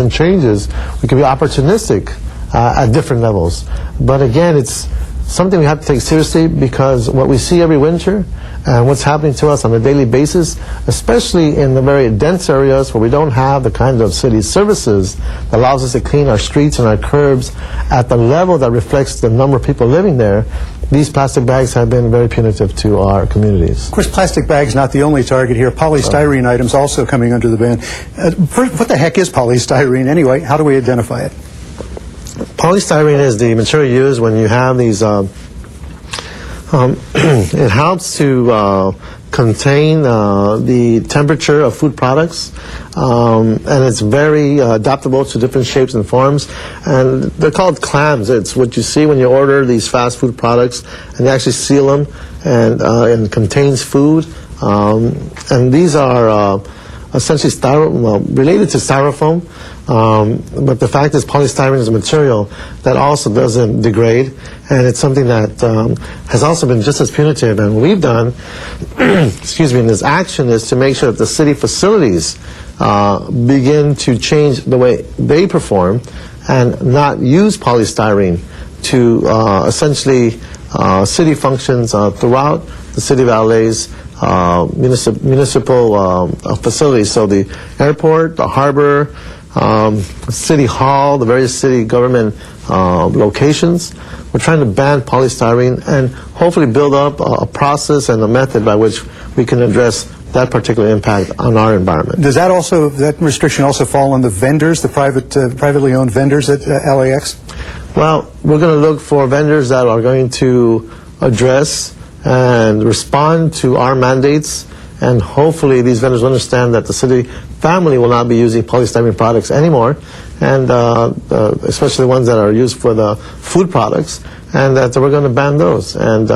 significant changes, we can be opportunistic at different levels. But again, it's something we have to take seriously, because what we see every winter and what's happening to us on a daily basis, especially in the very dense areas where we don't have the kind of city services that allows us to clean our streets and our curbs at the level that reflects the number of people living there, these plastic bags have been very punitive to our communities. Of course, plastic bags not the only target here. Polystyrene items also coming under the ban. What the heck is polystyrene anyway? How do we identify it? Polystyrene is the material used when you have these, it helps to contain the temperature of food products, and it's very adaptable to different shapes and forms, and they're called clams. It's what you see when you order these fast food products, and they actually seal them, and it contains food, and these are essentially related to styrofoam, but the fact is polystyrene is a material that also doesn't degrade, and it's something that has also been just as punitive. And what we've done, excuse me, in this action is to make sure that the city facilities begin to change the way they perform and not use polystyrene to essentially city functions throughout the city of LA's municipal facilities. So the airport, the harbor, City Hall, the various city government locations. We're trying to ban polystyrene and hopefully build up a process and a method by which we can address that particular impact on our environment. Does that also, that restriction also fall on the vendors, the privately owned vendors at LAX? Well, we're going to look for vendors that are going to address and respond to our mandates, and hopefully these vendors will understand that the city family will not be using polystyrene products anymore, and especially the ones that are used for the food products, and that we're going to ban those, and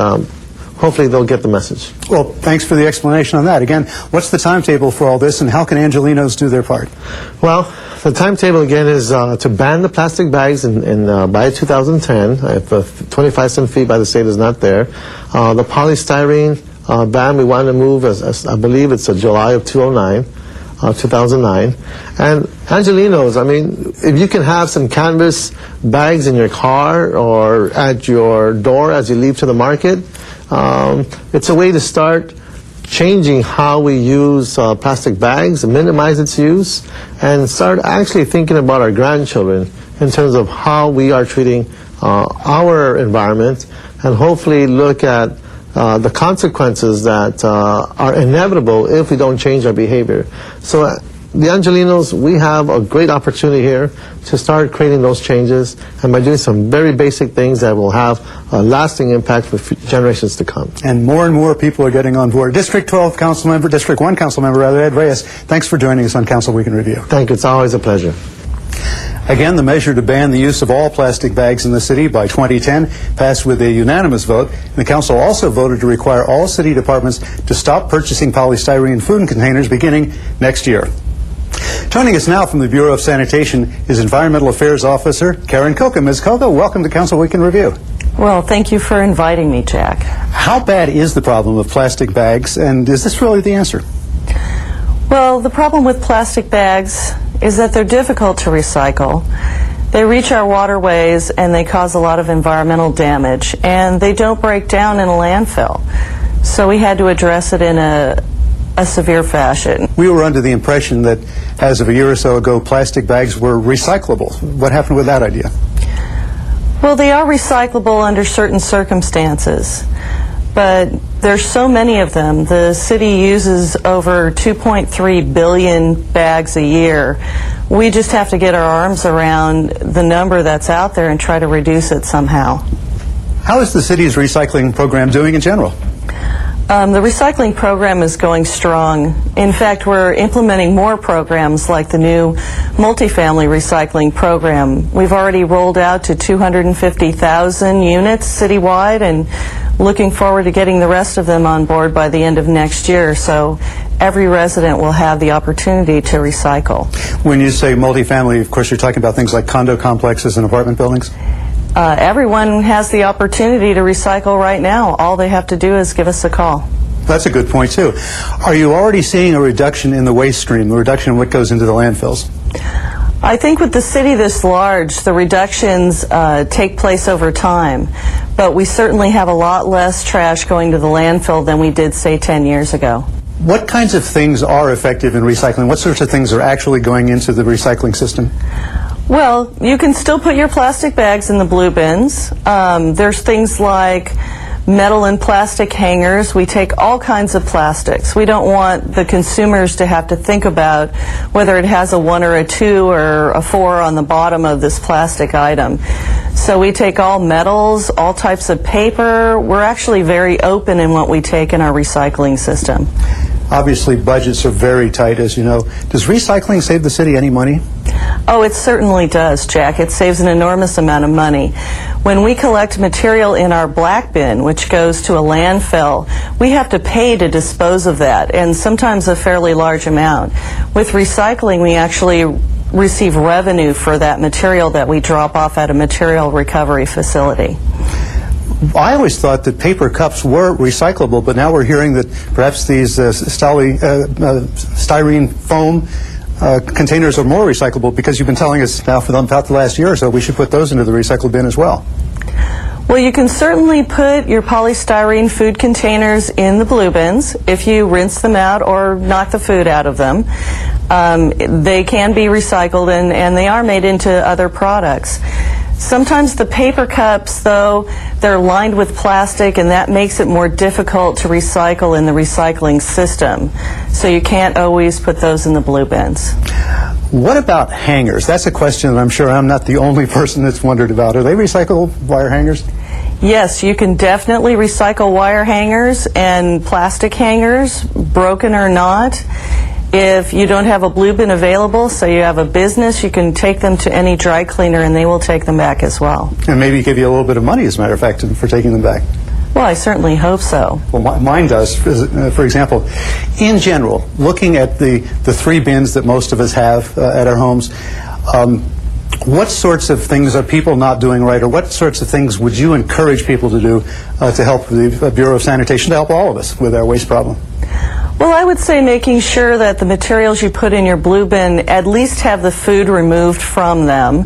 hopefully they'll get the message. Well, thanks for the explanation on that. Again, what's the timetable for all this, and how can Angelenos do their part? Well, the timetable again is to ban the plastic bags by 2010, if a 25-cent fee by the state is not there. The polystyrene ban we want to move, as I believe it's July of 2009. And Angelenos, I mean, if you can have some canvas bags in your car or at your door as you leave to the market, it's a way to start changing how we use plastic bags, minimize its use, and start actually thinking about our grandchildren in terms of how we are treating our environment, and hopefully look at the consequences that are inevitable if we don't change our behavior. So the Angelenos, we have a great opportunity here to start creating those changes, and by doing some very basic things that will have a lasting impact for generations to come. And more people are getting on board. District 1 Council Member, Ed Reyes, thanks for joining us on Council Week in Review. Thank you. It's always a pleasure. Again, the measure to ban the use of all plastic bags in the city by 2010 passed with a unanimous vote. The council also voted to require all city departments to stop purchasing polystyrene food containers beginning next year. Joining us now from the Bureau of Sanitation is Environmental Affairs Officer Karen Koka. Ms. Koka, welcome to Council Week in Review. Well, thank you for inviting me, Jack. How bad is the problem of plastic bags, and is this really the answer? Well, the problem with plastic bags is that they're difficult to recycle. They reach our waterways and they cause a lot of environmental damage, and they don't break down in a landfill. So we had to address it in a severe fashion. We were under the impression that as of a year or so ago, plastic bags were recyclable. What happened with that idea? Well, they are recyclable under certain circumstances, but there's so many of them. The city uses over 2.3 billion bags a year. We just have to get our arms around the number that's out there and try to reduce it somehow. How is the city's recycling program doing in general? The recycling program is going strong. In fact, we're implementing more programs like the new multifamily recycling program. We've already rolled out to 250,000 units citywide, and looking forward to getting the rest of them on board by the end of next year. So every resident will have the opportunity to recycle. When you say multifamily, of course, you're talking about things like condo complexes and apartment buildings? Everyone has the opportunity to recycle right now. All they have to do is give us a call. That's a good point, too. Are you already seeing a reduction in the waste stream, a reduction in what goes into the landfills? I think with the city this large, the reductions take place over time, but we certainly have a lot less trash going to the landfill than we did, say, 10 years ago. What kinds of things are effective in recycling? What sorts of things are actually going into the recycling system? Well, you can still put your plastic bags in the blue bins. There's things like metal and plastic hangers. We take all kinds of plastics. We don't want the consumers to have to think about whether it has a 1 or a 2 or a 4 on the bottom of this plastic item. So we take all metals, all types of paper. We're actually very open in what we take in our recycling system. Obviously, budgets are very tight, as you know. Does recycling save the city any money? Oh, it certainly does, Jack. It saves an enormous amount of money. When we collect material in our black bin, which goes to a landfill, we have to pay to dispose of that, and sometimes a fairly large amount. With recycling, we actually receive revenue for that material that we drop off at a material recovery facility. I always thought that paper cups were recyclable, but now we're hearing that perhaps these styrene foam containers are more recyclable, because you've been telling us now for about the last year or so we should put those into the recycle bin as well. Well, you can certainly put your polystyrene food containers in the blue bins if you rinse them out or knock the food out of them. They can be recycled, and they are made into other products. Sometimes the paper cups, though, they're lined with plastic, and that makes it more difficult to recycle in the recycling system. So you can't always put those in the blue bins. What about hangers? That's a question that I'm sure I'm not the only person that's wondered about. Are they recyclable wire hangers? Yes, you can definitely recycle wire hangers and plastic hangers, broken or not. If you don't have a blue bin available, so you have a business, you can take them to any dry cleaner and they will take them back as well. And maybe give you a little bit of money, as a matter of fact, for taking them back. Well, I certainly hope so. Well, mine does. For example, in general, looking at the 3 bins that most of us have at our homes, what sorts of things are people not doing right, or what sorts of things would you encourage people to do to help the Bureau of Sanitation, to help all of us with our waste problem? Well, I would say making sure that the materials you put in your blue bin at least have the food removed from them.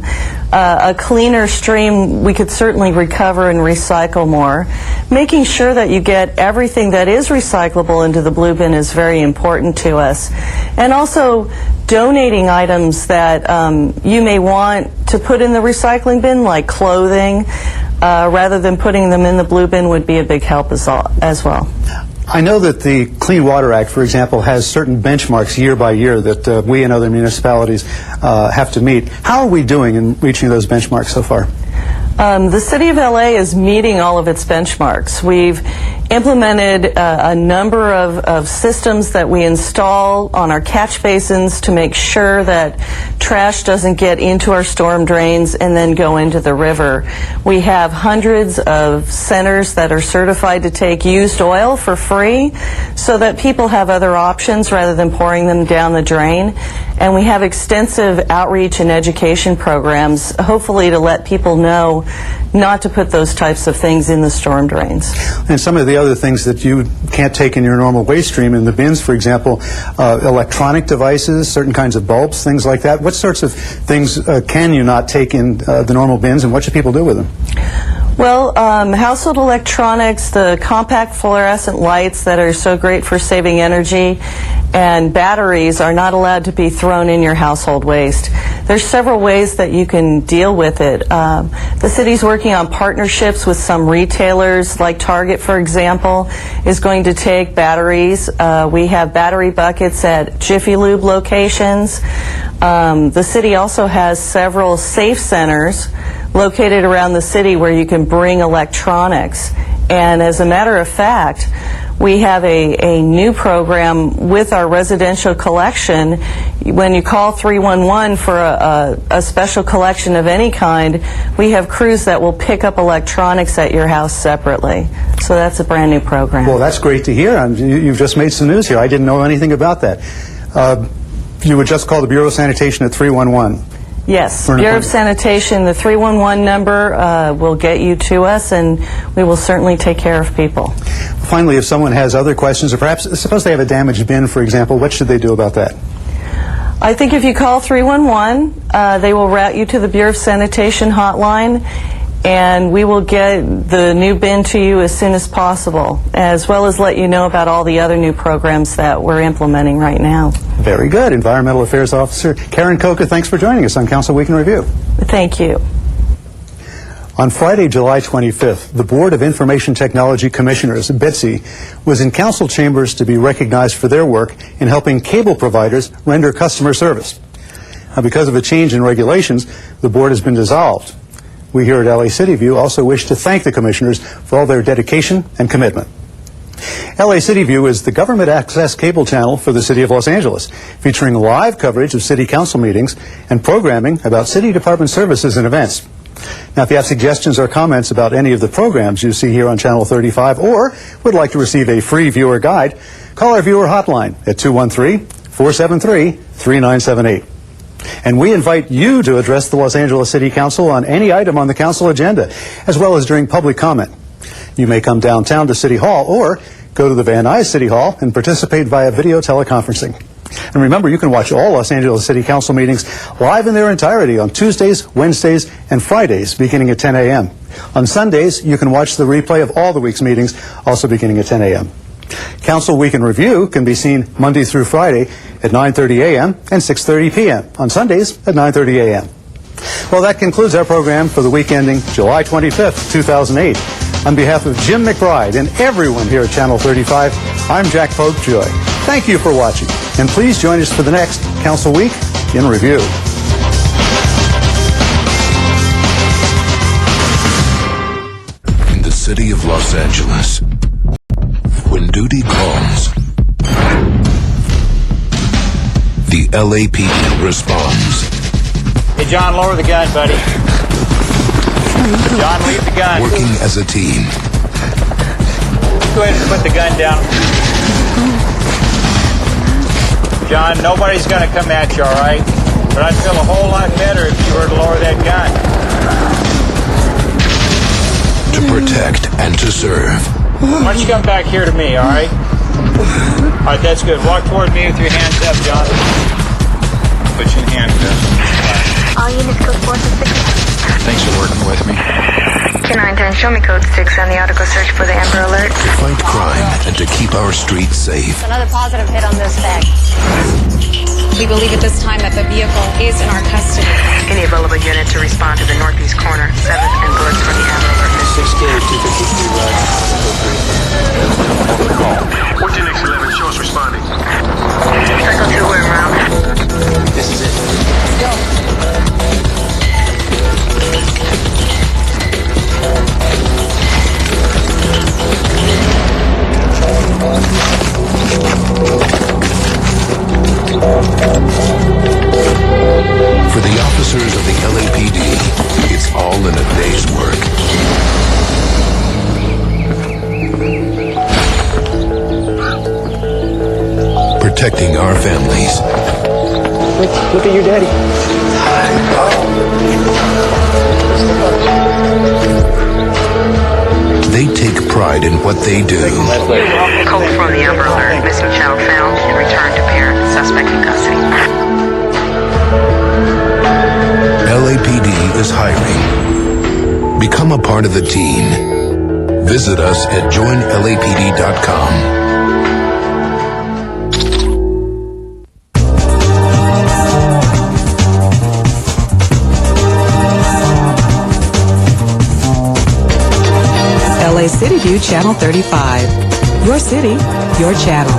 A cleaner stream, we could certainly recover and recycle more. Making sure that you get everything that is recyclable into the blue bin is very important to us. And also donating items that you may want to put in the recycling bin, like clothing, rather than putting them in the blue bin, would be a big help as well. I know that the Clean Water Act, for example, has certain benchmarks year by year that we and other municipalities have to meet. How are we doing in reaching those benchmarks so far? The City of LA is meeting all of its benchmarks. We've implemented a number of systems that we install on our catch basins to make sure that trash doesn't get into our storm drains and then go into the river. We have hundreds of centers that are certified to take used oil for free so that people have other options rather than pouring them down the drain. And we have extensive outreach and education programs, hopefully to let people know not to put those types of things in the storm drains. And some of the other things that you can't take in your normal waste stream, in the bins, for example, electronic devices, certain kinds of bulbs, things like that. What sorts of things can you not take in the normal bins, and what should people do with them? Well, household electronics, the compact fluorescent lights that are so great for saving energy, and batteries are not allowed to be thrown in your household waste. There's several ways that you can deal with it. The city's working on partnerships with some retailers, like Target, for example, is going to take batteries. We have battery buckets at Jiffy Lube locations. The city also has several safe centers located around the city where you can bring electronics. And as a matter of fact, we have a new program with our residential collection. When you call 311 for a special collection of any kind, we have crews that will pick up electronics at your house separately. So that's a brand new program. Well, that's great to hear. You've just made some news here. I didn't know anything about that. You would just call the Bureau of Sanitation at 311. Yes, Bureau of Sanitation, the 311 number will get you to us, and we will certainly take care of people. Finally, if someone has other questions, or perhaps suppose they have a damaged bin, for example, what should they do about that? I think if you call 311, they will route you to the Bureau of Sanitation hotline, and we will get the new bin to you as soon as possible, as well as let you know about all the other new programs that we're implementing right now. Very good. Environmental Affairs Officer Karen Coker, thanks for joining us on Council Week in Review. Thank you. On Friday, July 25th, the Board of Information Technology Commissioners, BITSI, was in council chambers to be recognized for their work in helping cable providers render customer service. Now, because of a change in regulations, the board has been dissolved. We here at LA City View also wish to thank the commissioners for all their dedication and commitment. LA City View is the government access cable channel for the City of Los Angeles, featuring live coverage of city council meetings and programming about city department services and events. Now, if you have suggestions or comments about any of the programs you see here on Channel 35 or would like to receive a free viewer guide, call our viewer hotline at 213-473-3978. And we invite you to address the Los Angeles City Council on any item on the council agenda, as well as during public comment. You may come downtown to City Hall or go to the Van Nuys City Hall and participate via video teleconferencing. And remember, you can watch all Los Angeles City Council meetings live in their entirety on Tuesdays, Wednesdays, and Fridays beginning at 10 a.m. On Sundays, you can watch the replay of all the week's meetings, also beginning at 10 a.m. Council Week in Review can be seen Monday through Friday at 9:30 a.m. and 6:30 p.m. On Sundays at 9:30 a.m. Well, that concludes our program for the week ending July 25th, 2008. On behalf of Jim McBride and everyone here at Channel 35, I'm Jack Popejoy. Thank you for watching, and please join us for the next Council Week in Review. In the city of Los Angeles, when duty calls, the LAPD responds. Hey, John, lower the gun, buddy. John, leave the gun. Working as a team. Go ahead and put the gun down. John, nobody's going to come at you, all right? But I'd feel a whole lot better if you were to lower that gun. To protect and to serve. Why don't you come back here to me, all right? All right, that's good. Walk toward me with your hands up, John. Put your hands up. All units code 466. Thanks for working with me. 910, show me code 6 on the article search for the Amber Alert. To fight crime and to keep our streets safe. Another positive hit on this bag. We believe at this time that the vehicle is in our custody. Any available unit to respond to the northeast corner, 7th and Good for the Amber Alert. 6K 253 right. 14X11, show us responding. Circle 2, we're around. This is it. Go. For the officers of the LAPD, it's all in a day's work. Protecting our families. Look at your daddy. They take pride in what they do. Code from the Amber Alert. Missing child found and returned to parent. Suspect in custody. LAPD is hiring. Become a part of the team. Visit us at joinlapd.com. LA City View Channel 35. Your city, your channel.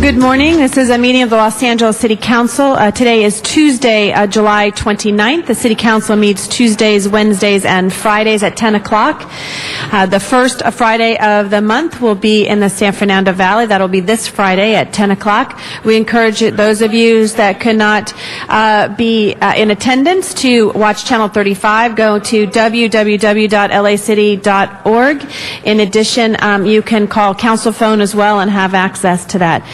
Good morning. This is a meeting of the Los Angeles City Council. Today is Tuesday, July 29th. The City Council meets Tuesdays, Wednesdays, and Fridays at 10 o'clock. The first Friday of the month will be in the San Fernando Valley. That'll be this Friday at 10 o'clock. We encourage those of you that could not be in attendance to watch Channel 35. Go to www.lacity.org. In addition, you can call council phone as well and have access to that.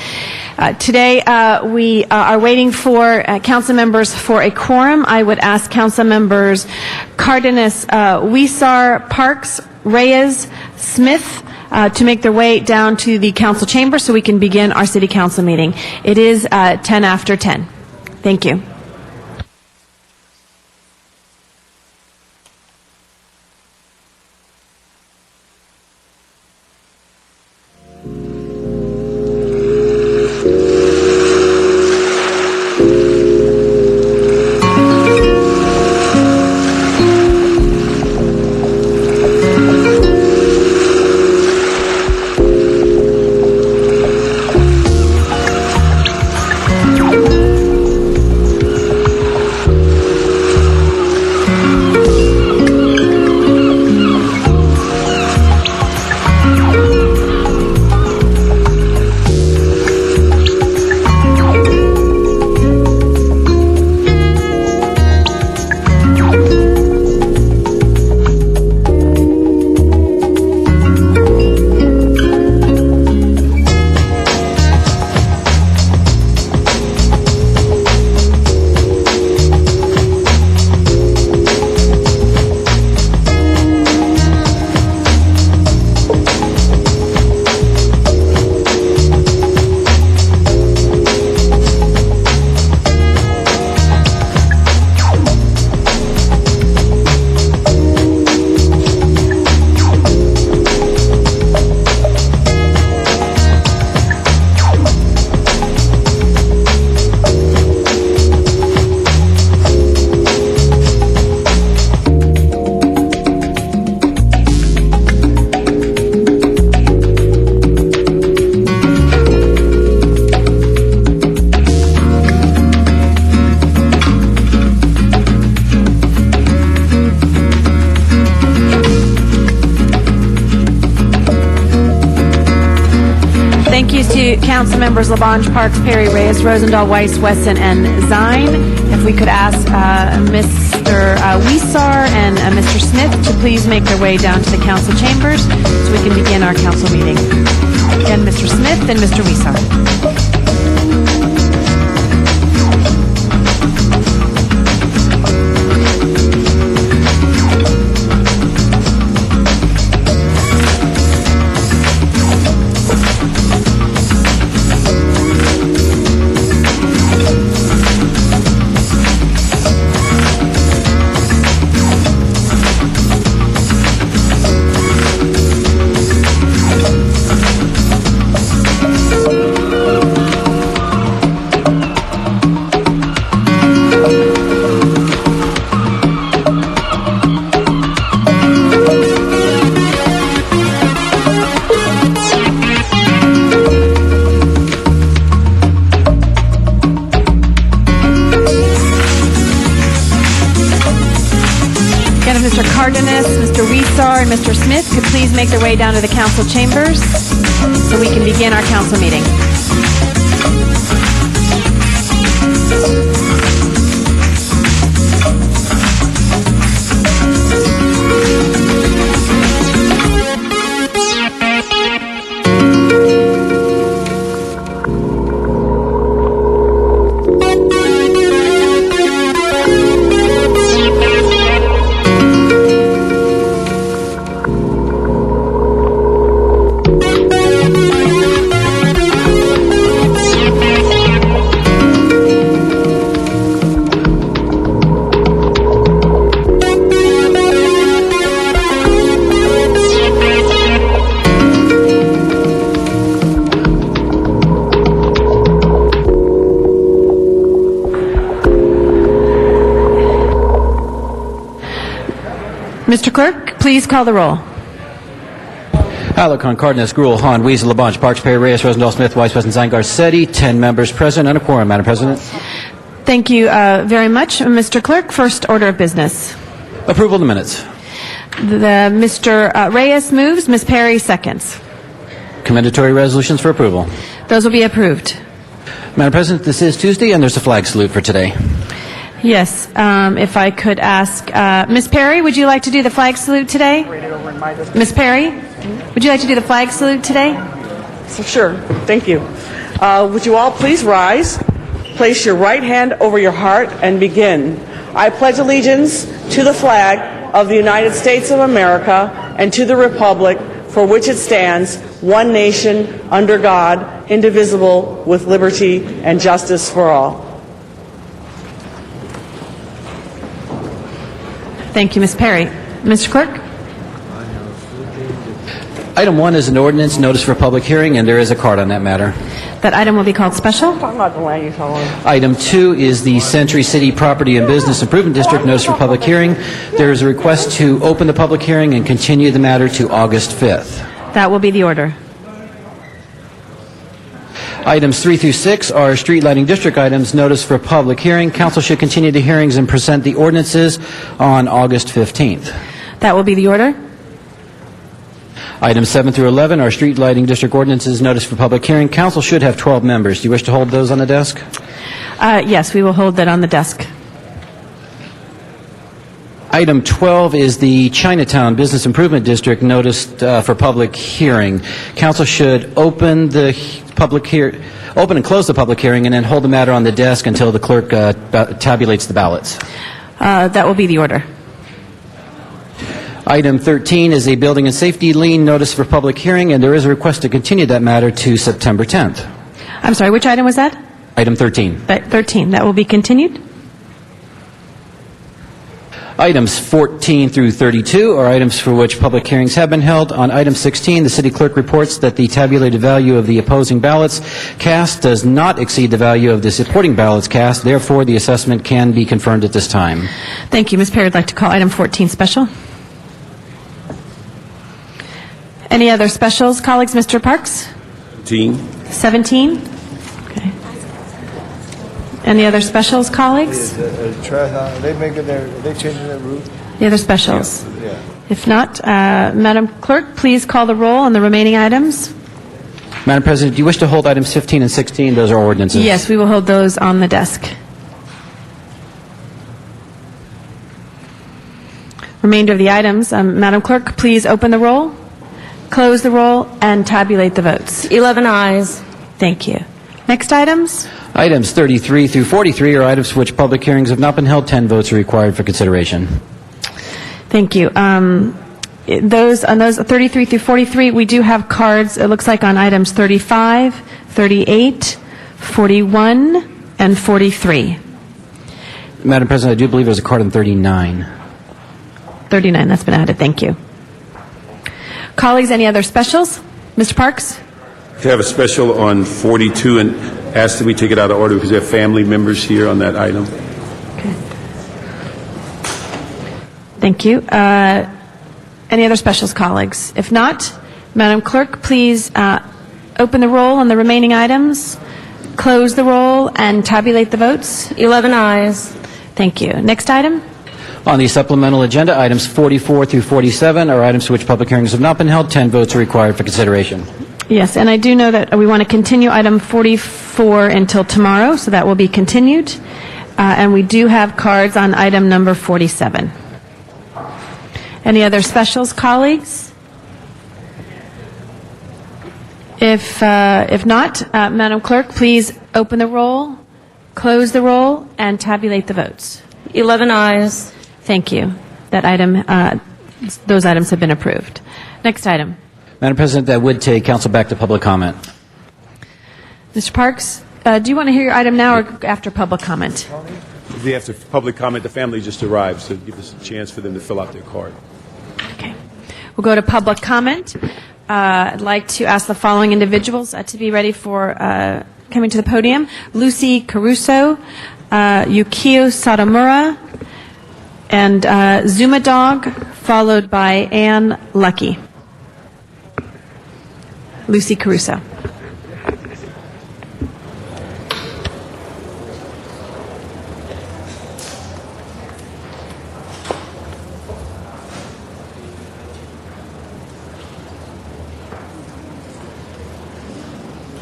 Today, we are waiting for council members for a quorum. I would ask council members Cardenas, Huizar, Parks, Reyes, Smith to make their way down to the council chamber so we can begin our city council meeting. It is 10 after 10. Thank you. Council members Labange, Parks, Perry, Reyes, Rosendahl, Weiss, Wesson, and Zine. If we could ask Mr. Huizar and Mr. Smith to please make their way down to the council chambers so we can begin our council meeting. Again, Mr. Smith and Mr. Huizar. Mr. Cardenas, Mr. Huizar, and Mr. Smith could please make their way down to the council chambers so we can begin our council meeting. Mr. Clerk, please call the roll. Alarcon, Cardenas, Gruel, Hahn, Weezer, Labange, Parks, Perry, Reyes, Rosendahl, Smith, Weiss, Westenstein, Garcetti. 10 members present and a quorum, Madam President. Thank you very much, Mr. Clerk. First order of business. Approval of the minutes. Mr. Reyes moves. Ms. Perry seconds. Commendatory resolutions for approval. Those will be approved. Madam President, this is Tuesday, and there's a flag salute for today. Yes. If I could ask Ms. Perry, would you like to do the flag salute today? Ms. Perry, would you like to do the flag salute today? Sure. Thank you. Would you all please rise, place your right hand over your heart, and begin. I pledge allegiance to the flag of the United States of America and to the republic for which it stands, one nation, under God, indivisible, with liberty and justice for all. Thank you, Ms. Perry. Mr. Clerk? Item 1 is an ordinance notice for public hearing, and there is a card on that matter. That item will be called special. Talking about the land use law. Item 2 is the Century City Property and Business Improvement District notice for public hearing. There is a request to open the public hearing and continue the matter to August 5th. That will be the order. Items 3 through 6 are street lighting district items, notice for public hearing. Council should continue the hearings and present the ordinances on August 15th. That will be the order. Items 7 through 11 are street lighting district ordinances, notice for public hearing. Council should have 12 members. Do you wish to hold those on the desk? Yes, we will hold that on the desk. Item 12 is the Chinatown Business Improvement District notice for public hearing. Council should open and close the public hearing and then hold the matter on the desk until the clerk tabulates the ballots. That will be the order. Item 13 is a building and safety lien notice for public hearing, and there is a request to continue that matter to September 10th. I'm sorry, which item was that? Item 13. 13. That will be continued. Items 14 through 32 are items for which public hearings have been held. On item 16, the city clerk reports that the tabulated value of the opposing ballots cast does not exceed the value of the supporting ballots cast. Therefore, the assessment can be confirmed at this time. Thank you. Ms. Perry would like to call item 14 special. Any other specials, colleagues? Mr. Parks? 17. Okay. Any other specials, colleagues? They changing their route? The other specials? Yeah. If not, Madam Clerk, please call the roll on the remaining items. Madam President, do you wish to hold items 15 and 16? Those are ordinances. Yes, we will hold those on the desk. Remainder of the items. Madam Clerk, please open the roll, close the roll, and tabulate the votes. 11 ayes. Thank you. Next items. Items 33 through 43 are items for which public hearings have not been held. 10 votes are required for consideration. Thank you. Those 33 through 43, we do have cards, it looks like, on items 35, 38, 41, and 43. Madam President, I do believe there's a card on 39. 39, that's been added. Thank you. Colleagues, any other specials? Mr. Parks? We have a special on 42 and ask that we take it out of order because we have family members here on that item. Okay. Thank you. Any other specials, colleagues? If not, Madam Clerk, please open the roll on the remaining items, close the roll, and tabulate the votes. 11 ayes. Thank you. Next item. On the supplemental agenda, items 44 through 47 are items for which public hearings have not been held. 10 votes are required for consideration. Yes, and I do know that we want to continue item 44 until tomorrow, so that will be continued. And we do have cards on item number 47. Any other specials, colleagues? If not, Madam Clerk, please open the roll, close the roll, and tabulate the votes. 11 ayes. Thank you. That item, those items have been approved. Next item. Madam President, that would take council back to public comment. Mr. Parks, do you want to hear your item now or after public comment? After public comment, the family just arrived, so give us a chance for them to fill out their card. Okay. We'll go to public comment. I'd like to ask the following individuals to be ready for coming to the podium. Lucy Caruso, Yukio Satomura, and Zuma Dog, followed by Ann Lucky. Lucy Caruso.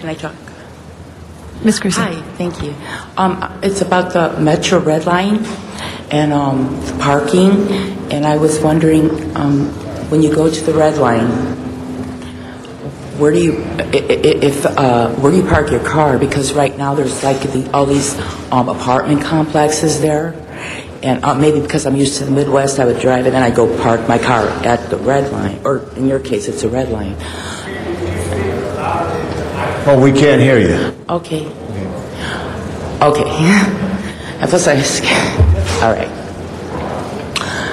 Can I talk? Ms. Caruso. Hi, thank you. It's about the Metro Red Line and parking, and I was wondering, when you go to the Red Line, where do you park your car? Because right now there's like all these apartment complexes there, and maybe because I'm used to the Midwest, I would drive and then I go park my car at the Red Line, or in your case, it's a Red Line. Oh, we can't hear you. Okay. I thought I was scared. All right.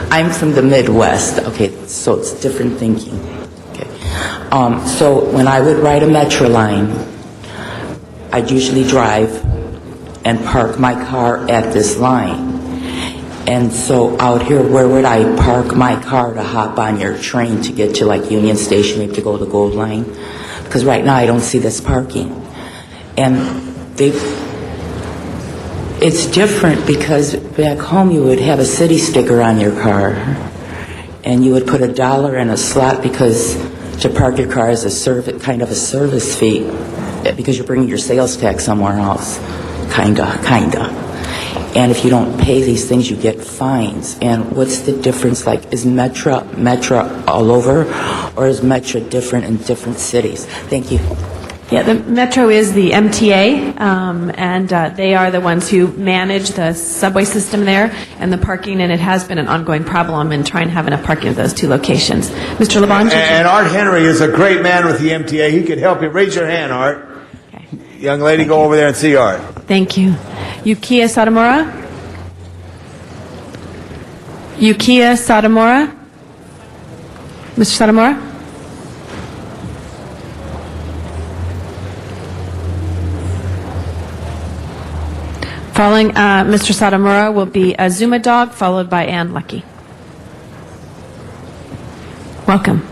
I'm from the Midwest. Okay, so it's different thinking. Okay. So when I would ride a Metro line, I'd usually drive and park my car at this line. And so out here, where would I park my car to hop on your train to get to like Union Station, maybe to go to the Gold Line? Because right now I don't see this parking. And it's different because back home you would have a city sticker on your car and you would put $1 in a slot because to park your car is kind of a service fee because you're bringing your sales tax somewhere else. Kinda. And if you don't pay these things, you get fines. And what's the difference? Like, is Metro all over, or is Metro different in different cities? Thank you. Yeah, the Metro is the MTA, and they are the ones who manage the subway system there and the parking, and it has been an ongoing problem in trying to have enough parking at those two locations. Mr. LeBon? And Art Henry is a great man with the MTA. He could help you. Raise your hand, Art. Okay. Young lady, go over there and see Art. Thank you. Yukiya Satomura? Yukiya Satomura? Mr. Satomura? Following Mr. Satomura will be Azuma Dog, followed by Ann Lucky. Welcome.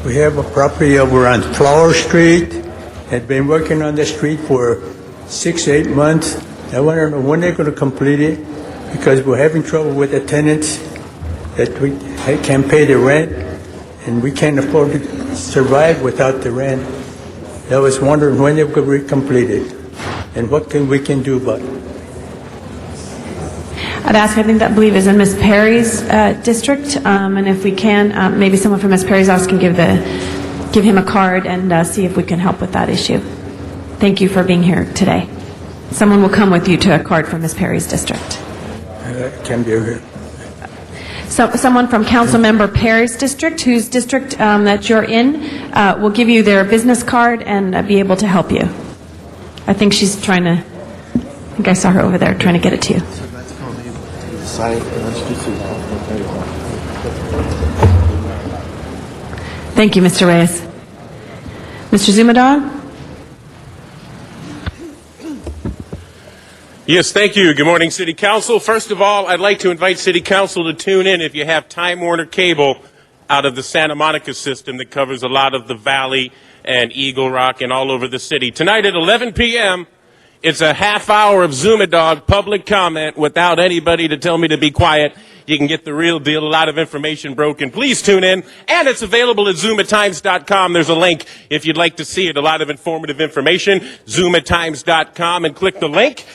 We have a property over on Flower Street. Had been working on the street for 6 to 8 months. I want to know when they're going to complete it because we're having trouble with the tenants that we can't pay the rent and we can't afford to survive without the rent. I was wondering when they're going to be completed and what we can do about it. I'd ask, I think that believe is in Ms. Perry's district, and if we can, maybe someone from Ms. Perry's office can give him a card and see if we can help with that issue. Thank you for being here today. Someone will come with you to a card from Ms. Perry's district. Can be here. So, someone from Councilmember Perry's district, whose district that you're in, will give you their business card and be able to help you. I think she's trying to, I think I saw her over there trying to get it to you. Thank you, Mr. Reyes. Mr. Zumadog? Yes, thank you. Good morning, City Council. First of all, I'd like to invite City Council to tune in if you have Time Warner Cable out of the Santa Monica system that covers a lot of the Valley and Eagle Rock and all over the city. Tonight at 11 p.m., it's a half hour of Zumadog public comment without anybody to tell me to be quiet. You can get the real deal, a lot of information broken. Please tune in. And it's available at zoomatimes.com. There's a link if you'd like to see it. A lot of informative information. Zoomatimes.com and click the link.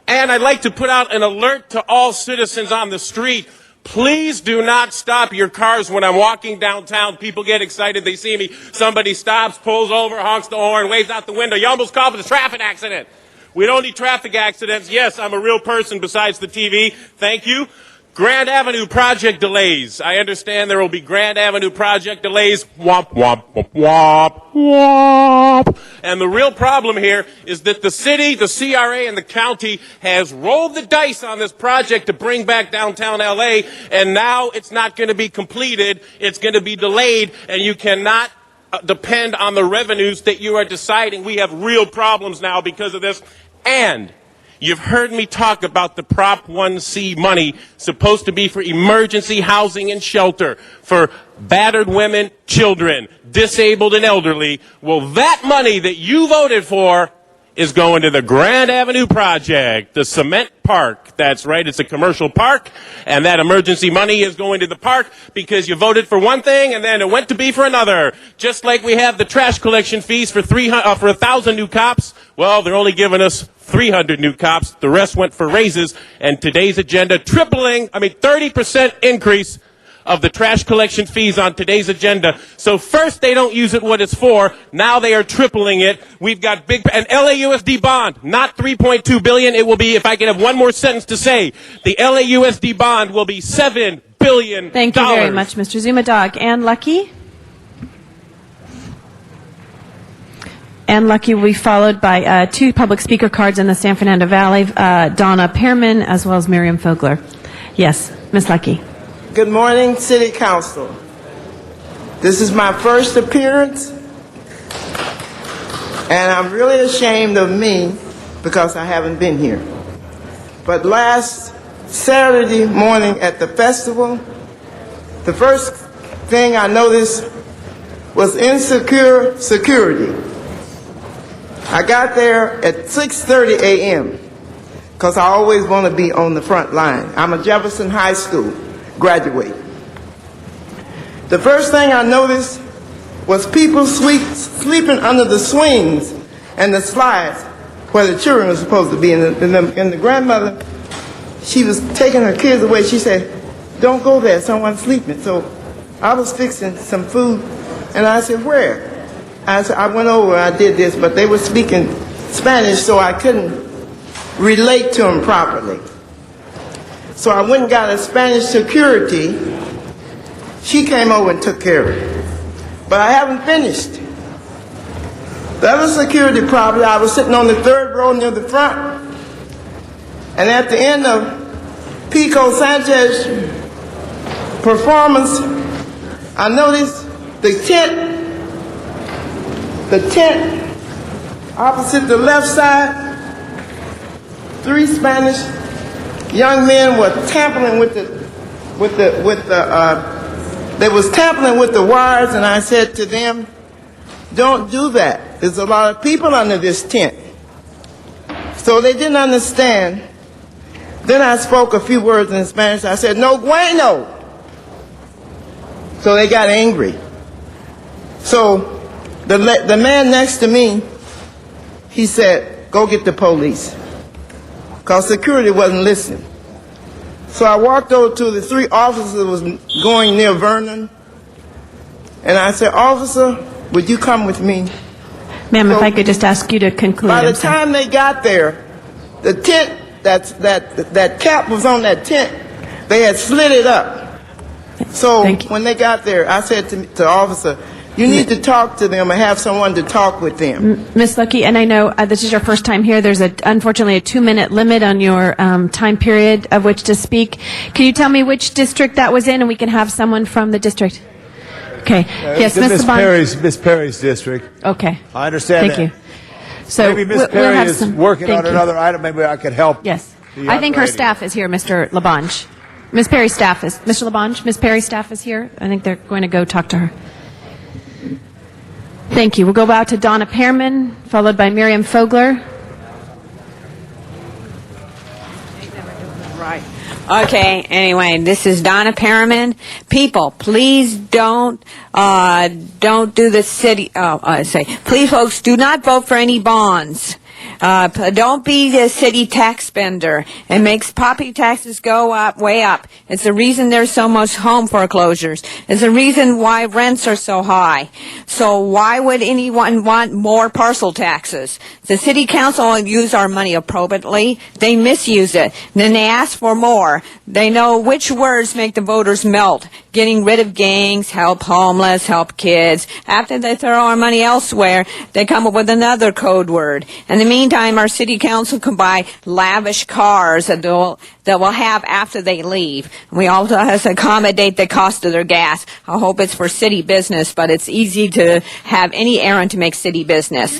And I'd like to put out an alert to all citizens on the street. Please do not stop your cars when I'm walking downtown. People get excited. They see me. Somebody stops, pulls over, honks the horn, waves out the window. You almost call it a traffic accident. We don't need traffic accidents. Yes, I'm a real person besides the TV. Thank you. Grand Avenue project delays. I understand there will be Grand Avenue project delays. Womp, womp, womp, womp, womp. And the real problem here is that the city, the CRA, and the county has rolled the dice on this project to bring back downtown L.A., and now it's not going to be completed. It's going to be delayed, and you cannot depend on the revenues that you are deciding. We have real problems now because of this. And You've heard me talk about the Prop 1C money supposed to be for emergency housing and shelter for battered women, children, disabled and elderly. Well, that money that you voted for is going to the Grand Avenue project, the cement park. That's right, it's a commercial park, and that emergency money is going to the park because you voted for one thing and then it went to be for another. Just like we have the trash collection fees for 1,000 new cops. Well, they're only giving us 300 new cops. The rest went for raises, and today's agenda 30% increase of the trash collection fees on today's agenda. So first they don't use it what it's for. Now they are tripling it. We've got an LAUSD bond, not $3.2 billion. It will be, if I can have one more sentence to say, the LAUSD bond will be $7 billion. Thank you very much, Mr. Zuma-Dog. Ann Lucky? Ann Lucky will be followed by two public speaker cards in the San Fernando Valley, Donna Pearman as well as Miriam Fogler. Yes, Ms. Lucky. Good morning, City Council. This is my first appearance, and I'm really ashamed of me because I haven't been here. But last Saturday morning at the festival, the first thing I noticed was insecure security. I got there at 6:30 a.m. because I always want to be on the front line. I'm a Jefferson High School graduate. The first thing I noticed was people sleeping under the swings and the slides where the children were supposed to be. And the grandmother, she was taking her kids away. She said, "Don't go there, someone's sleeping." So I was fixing some food, and I said, "Where?" I went over and I did this, but they were speaking Spanish, so I couldn't relate to them properly. So I went and got a Spanish security. She came over and took care of it. But I haven't finished. The other security problem, I was sitting on the third row near the front, and at the end of Pico Sanchez's performance, I noticed the tent opposite the left side, 3 Spanish young men were tampering they was tampering with the wires, and I said to them, "Don't do that. There's a lot of people under this tent." So they didn't understand. Then I spoke a few words in Spanish. I said, "No bueno." So they got angry. So the man next to me, he said, "Go get the police," because security wasn't listening. So I walked over to the 3 officers that was going near Vernon, and I said, "Officer, would you come with me?" Ma'am, if I could just ask you to conclude. By the time they got there, the tent, that cap was on that tent, they had slid it up. So when they got there, I said to the officer, "You need to talk to them and have someone to talk with them." Ms. Lucky, and I know this is your first time here. There's unfortunately a 2-minute limit on your time period of which to speak. Can you tell me which district that was in, and we can have someone from the district? Okay. Yes, Ms. Labange. Miss Perry's district. Okay. I understand Thank that. you. So maybe Miss Perry is working on another item. Maybe I could help. Yes. I think her staff is here, Mr. Labange. Ms. Perry's staff is. Mr. Labange, Ms. Perry's staff is here. I think they're going to go talk to her. Thank you. We'll go out to Donna Pearman, followed by Miriam Fogler. Right. Okay, anyway, this is Donna Pearman. People, please don't do the city, please folks, do not vote for any bonds. Don't be the city tax spender. It makes property taxes go up, way up. It's the reason there's so much home foreclosures. It's the reason why rents are so high. So why would anyone want more parcel taxes? The city council use our money appropriately. They misuse it. Then they ask for more. They know which words make the voters melt. Getting rid of gangs, help homeless, help kids. After they throw our money elsewhere, they come up with another code word. In the meantime, our city council can buy lavish cars that will have after they leave. We also have to accommodate the cost of their gas. I hope it's for city business, but it's easy to have any errand to make city business.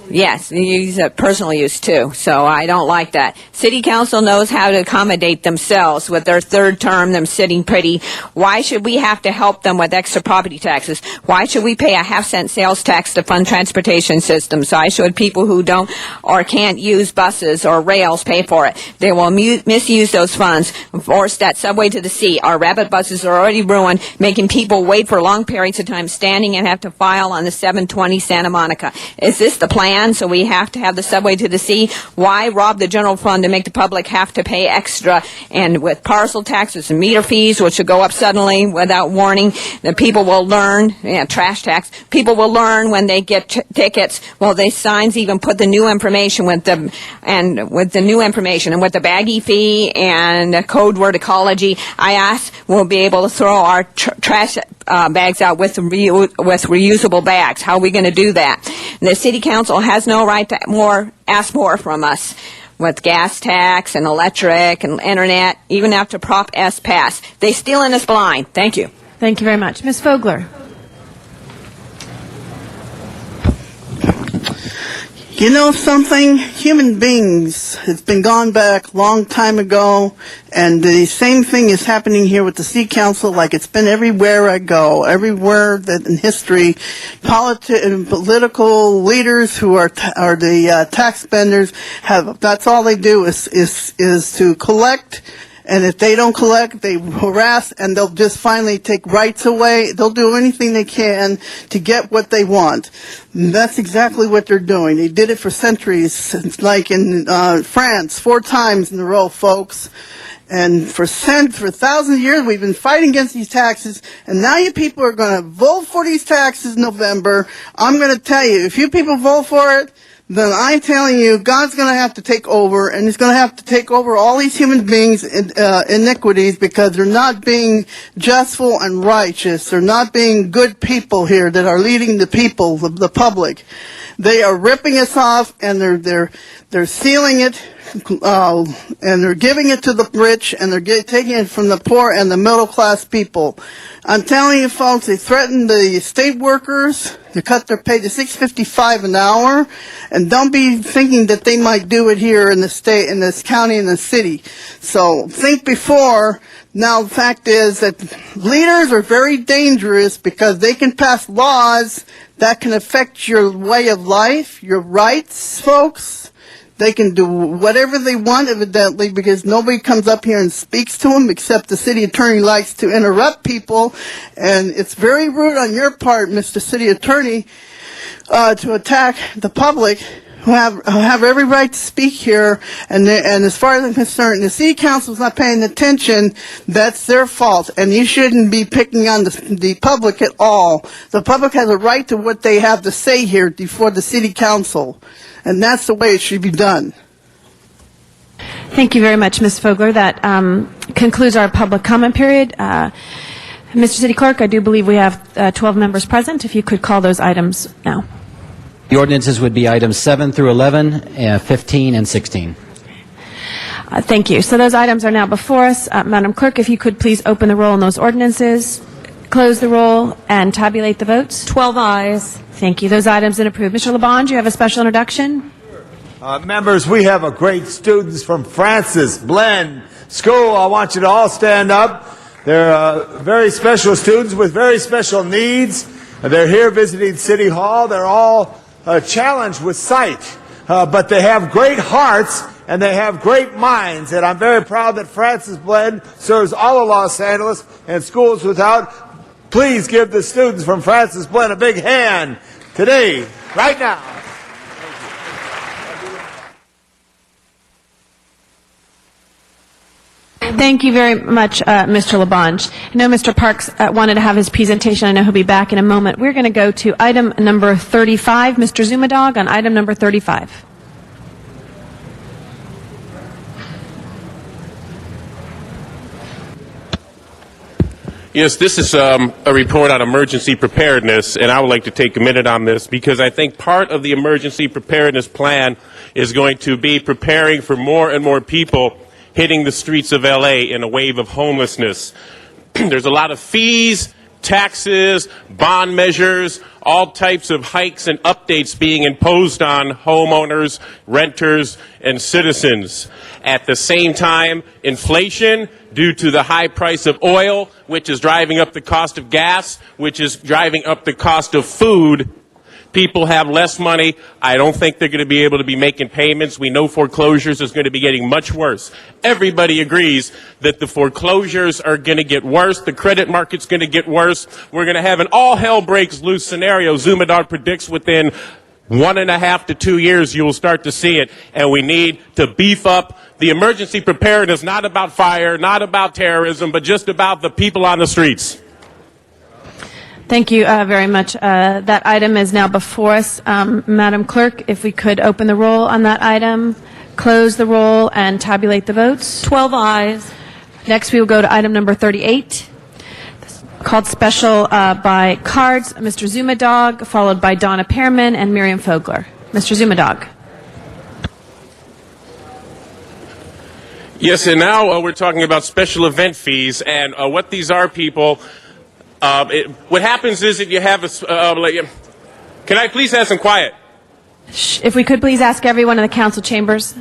Yes, you use it personal use too, so I don't like that. City council knows how to accommodate themselves with their third term, them sitting pretty. Why should we have to help them with extra property taxes? Why should we pay a half-cent sales tax to fund transportation systems? Why should people who don't or can't use buses or rails pay for it? They will misuse those funds, force that subway to the sea. Our rapid buses are already ruined, making people wait for long periods of time standing and have to file on the 720 Santa Monica. Is this the plan? So we have to have the subway to the sea? Why rob the general fund to make the public have to pay extra? And with parcel taxes and meter fees, which will go up suddenly without warning, the people will learn, trash tax, people will learn when they get tickets. Well, the signs even put the new information with the new information and with the baggie fee and the code word ecology. I ask we'll be able to throw our trash bags out with reusable bags. How are we going to do that? And the city council has no right to ask more from us with gas tax and electric and internet, even after Prop S passed. They stealing us blind. Thank you. Thank you very much. Ms. Fogler. You know something? Human beings, it's been gone back a long time ago, and the same thing is happening here with the City Council like it's been everywhere I go, everywhere that in history, political leaders who are the tax spenders that's all they do is to collect. And if they don't collect, they harass, and they'll just finally take rights away. They'll do anything they can to get what they want. And that's exactly what they're doing. They did it for centuries, like in France, 4 times in a row, folks. And for thousands of years, we've been fighting against these taxes, and now you people are going to vote for these taxes in November. I'm going to tell you, if you people vote for it, then I'm telling you, God's going to have to take over, and He's going to have to take over all these human beings' iniquities because they're not being justful and righteous. They're not being good people here that are leading the people, the public. They are ripping us off, and they're stealing it, and they're giving it to the rich, and they're taking it from the poor and the middle class people. I'm telling you, folks, they threatened the state workers to cut their pay to $6.55 an hour, and don't be thinking that they might do it here in the state, in this county, in the city. So think before. Now, the fact is that leaders are very dangerous because they can pass laws that can affect your way of life, your rights, folks. They can do whatever they want, evidently, because nobody comes up here and speaks to them except the city attorney likes to interrupt people. And it's very rude on your part, Mr. City Attorney, to attack the public who have every right to speak here. And as far as I'm concerned, the City Council is not paying attention. That's their fault. And you shouldn't be picking on the public at all. The public has a right to what they have to say here before the City Council. And that's the way it should be done. Thank you very much, Ms. Fogler. That concludes our public comment period. Mr. City Clerk, I do believe we have 12 members present. If you could call those items now. The ordinances would be items 7 through 11, 15, and 16. Thank you. So those items are now before us. Madam Clerk, if you could please open the roll on those ordinances, close the roll, and tabulate the votes. 12 ayes. Thank you. Those items are approved. Mr. LeBon, you have a special introduction? Members, we have a great students from Francis Blend School. I want you to all stand up. They're very special students with very special needs. They're here visiting City Hall. They're all challenged with sight, but they have great hearts and they have great minds. And I'm very proud that Francis Blend serves all of Los Angeles and schools without. Please give the students from Francis Blend a big hand today, right now. Thank you very much, Mr. LeBonge. I know Mr. Parks wanted to have his presentation. I know he'll be back in a moment. We're going to go to item number 35. Mr. Zumadog on item number 35. Yes, this is a report on emergency preparedness, and I would like to take a minute on this because I think part of the emergency preparedness plan is going to be preparing for more and more people hitting the streets of L.A. in a wave of homelessness. There's a lot of fees taxes, bond measures, all types of hikes and updates being imposed on homeowners, renters, and citizens. At the same time, inflation due to the high price of oil, which is driving up the cost of gas, which is driving up the cost of food. People have less money. I don't think they're going to be able to be making payments. We know foreclosures is going to be getting much worse. Everybody agrees that the foreclosures are going to get worse. The credit market's going to get worse. We're going to have an all hell breaks loose scenario. Zumadog predicts within 1.5 to 2 years you will start to see it. And we need to beef up the emergency preparedness, not about fire, not about terrorism, but just about the people on the streets. Thank you very much. That item is now before us. Madam Clerk, if we could open the roll on that item, close the roll, and tabulate the votes. 12 ayes. Next, we will go to item number 38, called special by cards. Mr. Zumadog, followed by Donna Pearman and Miriam Fogler. Mr. Zumadog. Yes, and now we're talking about special event fees, and what these are, people. What happens is if you have a... can I please have some quiet? If we could please ask everyone in the council chambers.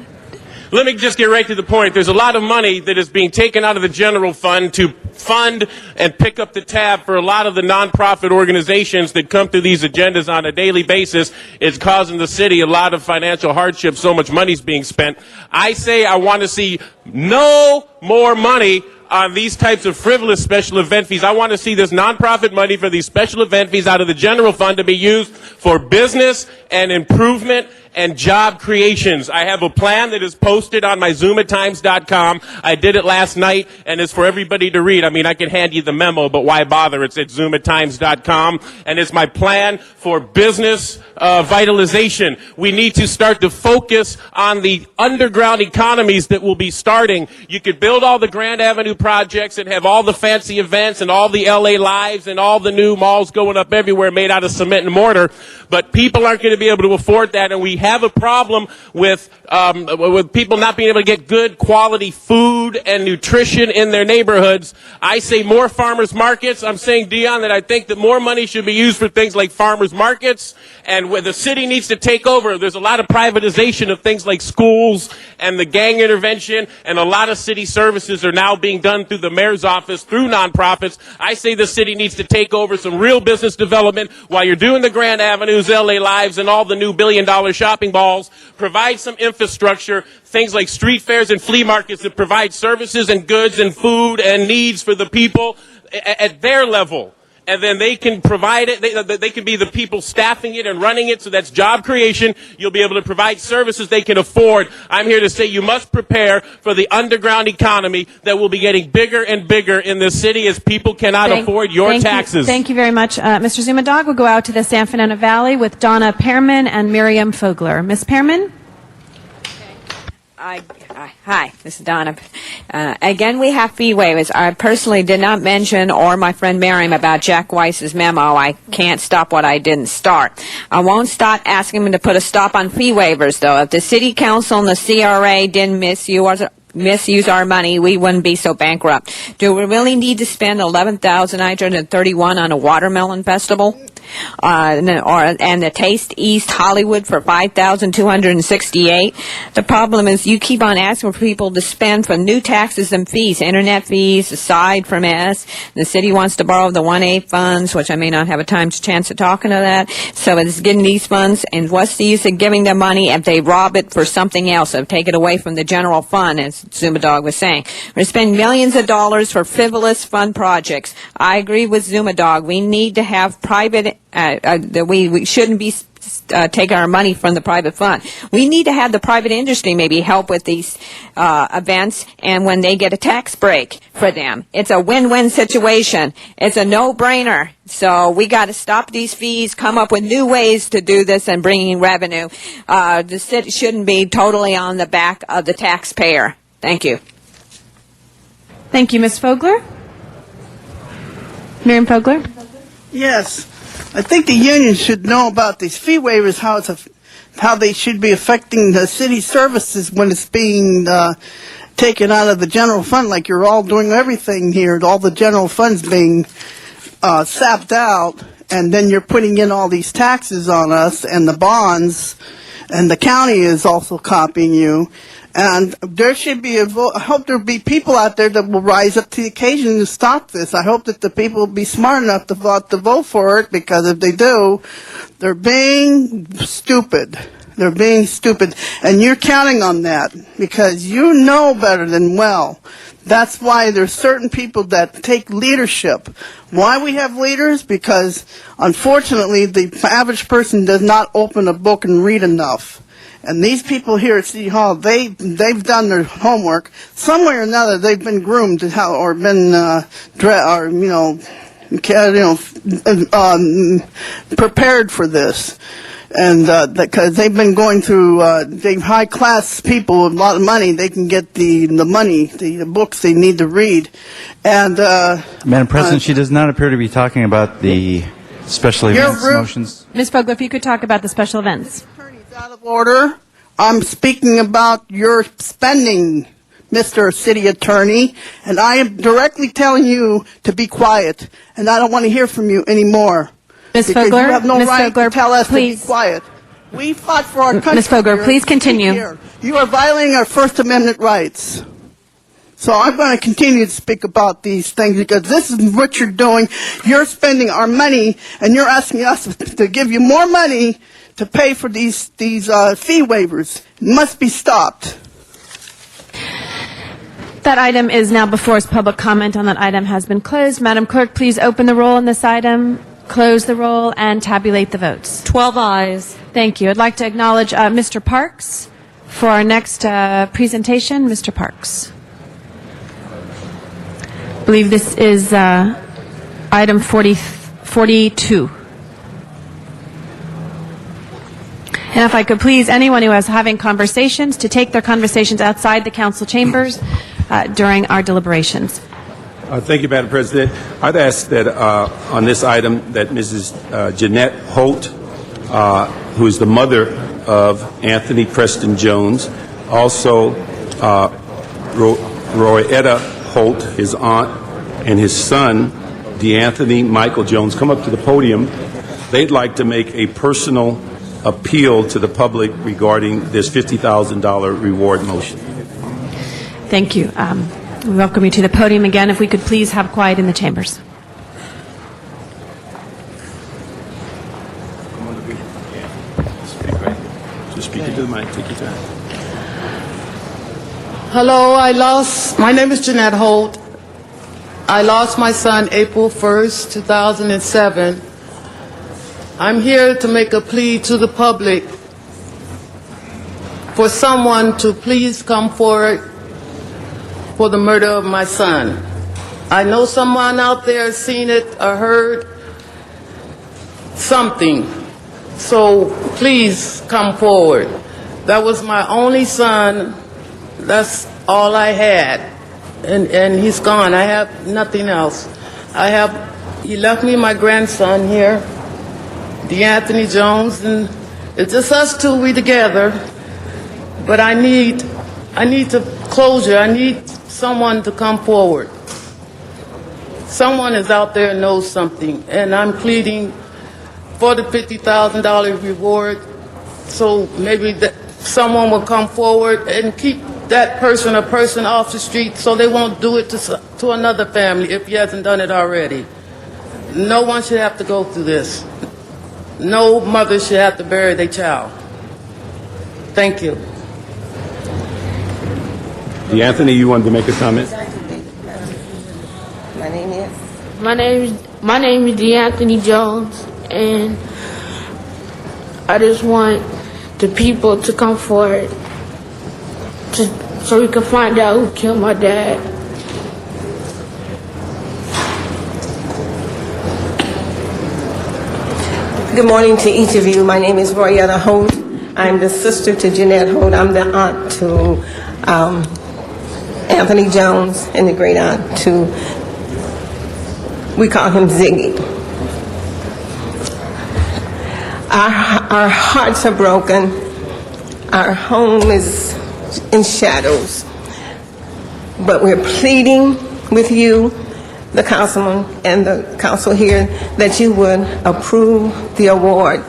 Let me just get right to the point. There's a lot of money that is being taken out of the general fund to fund and pick up the tab for a lot of the nonprofit organizations that come through these agendas on a daily basis. It's causing the city a lot of financial hardship. So much money's being spent. I say I want to see no more money on these types of frivolous special event fees. I want to see this nonprofit money for these special event fees out of the general fund to be used for business and improvement and job creations. I have a plan that is posted on my ZumaTimes.com. I did it last night, and it's for everybody to read. I mean, I can hand you the memo, but why bother? It's at ZumaTimes.com, and it's my plan for business vitalization. We need to start to focus on the underground economies that will be starting. You could build all the Grand Avenue projects and have all the fancy events and all the LA Lives and all the new malls going up everywhere made out of cement and mortar, but people aren't going to be able to afford that, and we have a problem with people not being able to get good quality food and nutrition in their neighborhoods. I say more farmers markets. I'm saying, Dion, that I think that more money should be used for things like farmers markets, and where the city needs to take over. There's a lot of privatization of things like schools and the gang intervention, and a lot of city services are now being done through the mayor's office, through nonprofits. I say the city needs to take over some real business development while you're doing the Grand Avenues, LA Lives, and all the new billion-dollar shopping malls. Provide some infrastructure, things like street fairs and flea markets that provide services and goods and food and needs for the people at their level. And then they can provide it. They can be the people staffing it and running it. So that's job creation. You'll be able to provide services they can afford. I'm here to say you must prepare for the underground economy that will be getting bigger and bigger in this city as people cannot afford your taxes. Thank you very much. Mr. Zumadog, we'll go out to the San Fernando Valley with Donna Pearman and Miriam Fogler. Ms. Pearman? Hi, this is Donna. Again, we have fee waivers. I personally did not mention, or my friend Miriam, about Jack Weiss's memo. I can't stop what I didn't start. I won't start asking him to put a stop on fee waivers, though. If the City Council and the CRA didn't misuse our money, we wouldn't be so bankrupt. Do we really need to spend $11,931 on a watermelon festival? And the Taste East Hollywood for $5,268. The problem is you keep on asking for people to spend for new taxes and fees, internet fees, aside from S. The city wants to borrow the 1A funds, which I may not have a chance of talking to that. So it's getting these funds, and what's the use of giving them money if they rob it for something else, or take it away from the general fund, as Zumadog was saying. We're spending millions of dollars for frivolous fun projects. I agree with Zumadog. We need to have private we shouldn't be taking our money from the private fund. We need to have the private industry maybe help with these events, and when they get a tax break for them. It's a win-win situation. It's a no-brainer. So we got to stop these fees, come up with new ways to do this and bringing revenue. The city shouldn't be totally on the back of the taxpayer. Thank you. Thank you, Ms. Fogler. Miriam Fogler? Yes. I think the union should know about these fee waivers, how they should be affecting the city services when it's being taken out of the general fund, like you're all doing everything here, all the general funds being sapped out, and then you're putting in all these taxes on us and the bonds, and the county is also copying you. And there should be a vote. I hope there'll be people out there that will rise up to the occasion to stop this. I hope that the people will be smart enough to vote for it, because if they do, they're being stupid. They're being stupid. And you're counting on that, because you know better than well. That's why there's certain people that take leadership. Why we have leaders? Because, unfortunately, the average person does not open a book and read enough. And these people here at City Hall, they've done their homework. Some way or another, they've been groomed to how, or been, prepared for this. And because they've been going through, they high class people with a lot of money, they can get the money, the books they need to read. And Madam President, she does not appear to be talking about the special events motions. Ms. Vogler, if you could talk about the special events. Out of order. I'm speaking about your spending, Mr. City Attorney, and I am directly telling you to be quiet, and I don't want to hear from you anymore. Ms. Because Vogler, you have no Ms. right Vogler, to tell us please. to be quiet. We fought for our country. Ms. Vogler, here. please continue. Here. You are violating our First Amendment rights. So I'm going to continue to speak about these things, because this is what you're doing. You're spending our money, and you're asking us to give you more money to pay for these fee waivers. It must be stopped. That item is now before us. Public comment on that item has been closed. Madam Clerk, please open the roll on this item, close the roll, and tabulate the votes. 12 ayes. Thank you. I'd like to acknowledge Mr. Parks for our next presentation. Mr. Parks. I believe this is item 42. And if I could please anyone who is having conversations to take their conversations outside the council chambers during our deliberations. Thank you, Madam President. I'd ask that on this item that Mrs. Jeanette Holt, who is the mother of Anthony Preston Jones, also Royetta Holt, his aunt, and his son, DeAnthony Michael Jones, come up to the podium. They'd like to make a personal appeal to the public regarding this $50,000 reward motion. Thank you. We welcome you to the podium again. If we could please have quiet in the chambers. Just speak into the mic. Take your time. Hello, my name is Jeanette Holt. I lost my son April 1st, 2007. I'm here to make a plea to the public for someone to please come forward for the murder of my son. I know someone out there has seen it or heard something, so please come forward. That was my only son. That's all I had, and he's gone. I have nothing else. He left me my grandson here, DeAnthony Jones, and it's just us two, we together. But I need to closure. I need someone to come forward. Someone is out there and knows something, and I'm pleading for the $50,000 reward, so maybe someone will come forward and keep that person or person off the street so they won't do it to another family if he hasn't done it already. No one should have to go through this. No mother should have to bury their child. Thank you. DeAnthony, you wanted to make a comment? My name is? My name is DeAnthony Jones, and I just want the people to come forward so we can find out who killed my dad. Good morning to each of you. My name is Royetta Holt. I'm the sister to Jeanette Holt. I'm the aunt to Anthony Jones and the great aunt to, we call him Ziggy. Our hearts are broken. Our home is in shadows. But we're pleading with you the councilman and the council here that you would approve the award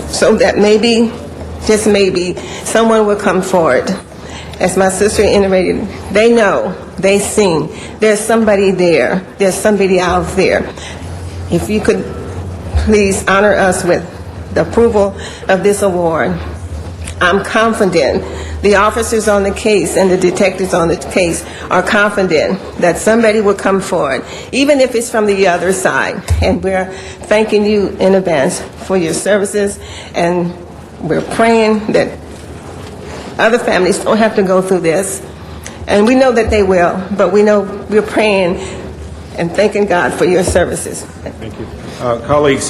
so that maybe, just maybe, someone will come forward. As my sister iterated, they know, they sing. There's somebody there. There's somebody out there. If you could please honor us with the approval of this award. I'm confident the officers on the case and the detectives on the case are confident that somebody will come forward, even if it's from the other side. And we're thanking you in advance for your services, and we're praying that other families don't have to go through this. And we know that they will, but we know we're praying and thanking God for your services. Thank you. Colleagues,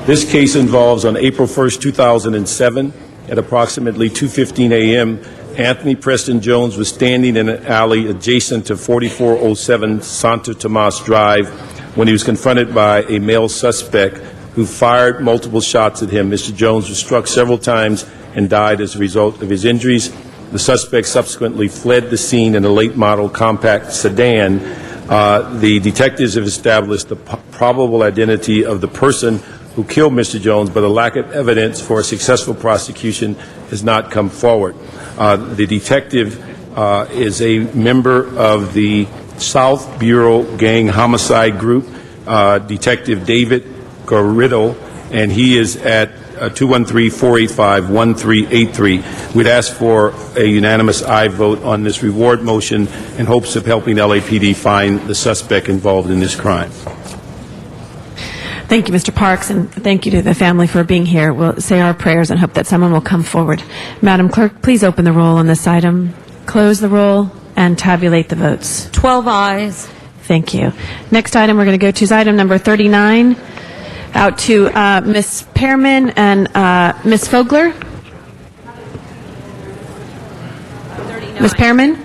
this case involves on April 1st, 2007, at approximately 2:15 a.m., Anthony Preston Jones was standing in an alley adjacent to 4407 Santo Tomas Drive when he was confronted by a male suspect who fired multiple shots at him. Mr. Jones was struck several times and died as a result of his injuries. The suspect subsequently fled the scene in a late model compact sedan. The detectives have established the probable identity of the person who killed Mr. Jones, but a lack of evidence for a successful prosecution has not come forward. The detective is a member of the South Bureau Gang Homicide Group, Detective David Garrido, and he is at 213-485-1383. We'd ask for a unanimous aye vote on this reward motion in hopes of helping LAPD find the suspect involved in this crime. Thank you, Mr. Parks, and thank you to the family for being here. We'll say our prayers and hope that someone will come forward. Madam Clerk, please open the roll on this item, close the roll, and tabulate the votes. 12 ayes. Thank you. Next item we're going to go to is item number 39, out to Ms. Pearman and Ms. Fogler. Ms. Pearman?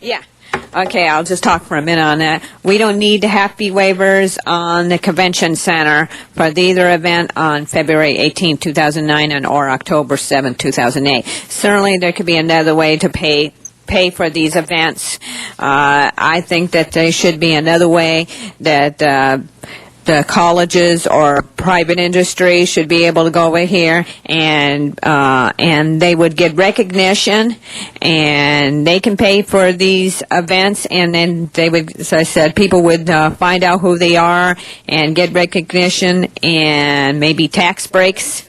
Yeah. Okay, I'll just talk for a minute on that. We don't need to have fee waivers on the convention center for either event on February 18, 2009 and or October 7, 2008. Certainly there could be another way to pay for these events. I think that there should be another way that the colleges or private industry should be able to go over here and they would get recognition, and they can pay for these events, and then they would, as I said, people would find out who they are and get recognition and maybe tax breaks.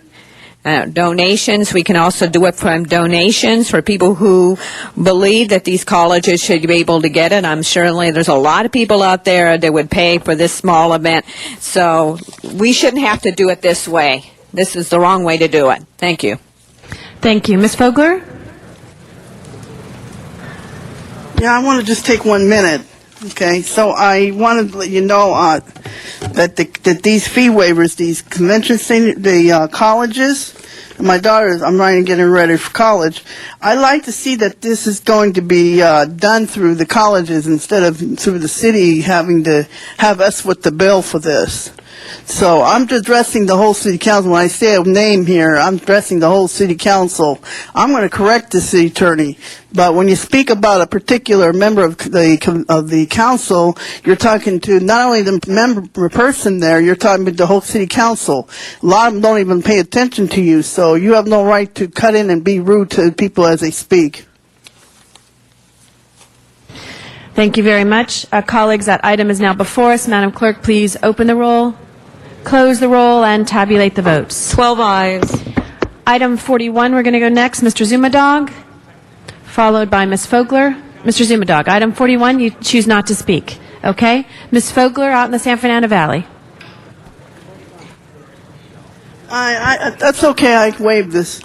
Donations, we can also do it from donations for people who believe that these colleges should be able to get it. I'm certainly there's a lot of people out there that would pay for this small event, so we shouldn't have to do it this way. This is the wrong way to do it. Thank you. Thank you. Ms. Fogler? Yeah, I want to just take 1 minute. Okay, so I wanted to let you know that these fee waivers, these convention center, the colleges, and my daughter, I'm getting ready for college. I like to see that this is going to be done through the colleges instead of through the city having to have us with the bill for this. So I'm addressing the whole city council. When I say a name here, I'm addressing the whole city council. I'm going to correct the city attorney. But when you speak about a particular member of the council, you're talking to not only the member person there, you're talking to the whole city council. A lot of them don't even pay attention to you, so you have no right to cut in and be rude to people as they speak. Thank you very much. Colleagues, that item is now before us. Madam Clerk, please open the roll, close the roll, and tabulate the votes. 12 ayes. Item 41, we're going to go next. Mr. Zumadog, followed by Ms. Fogler. Mr. Zumadog, item 41, you choose not to speak. Okay? Ms. Fogler out in the San Fernando Valley. That's okay. I waive this.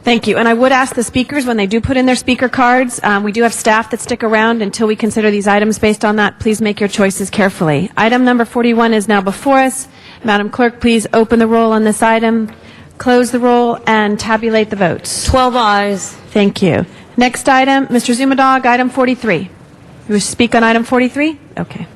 Thank you. And I would ask the speakers, when they do put in their speaker cards, we do have staff that stick around until we consider these items based on that. Please make your choices carefully. Item number 41 is now before us. Madam Clerk, please open the roll on this item, close the roll, and tabulate the votes. 12 ayes. Thank you. Next item, Mr. Zumadog, item 43. You wish to speak on item 43? Okay.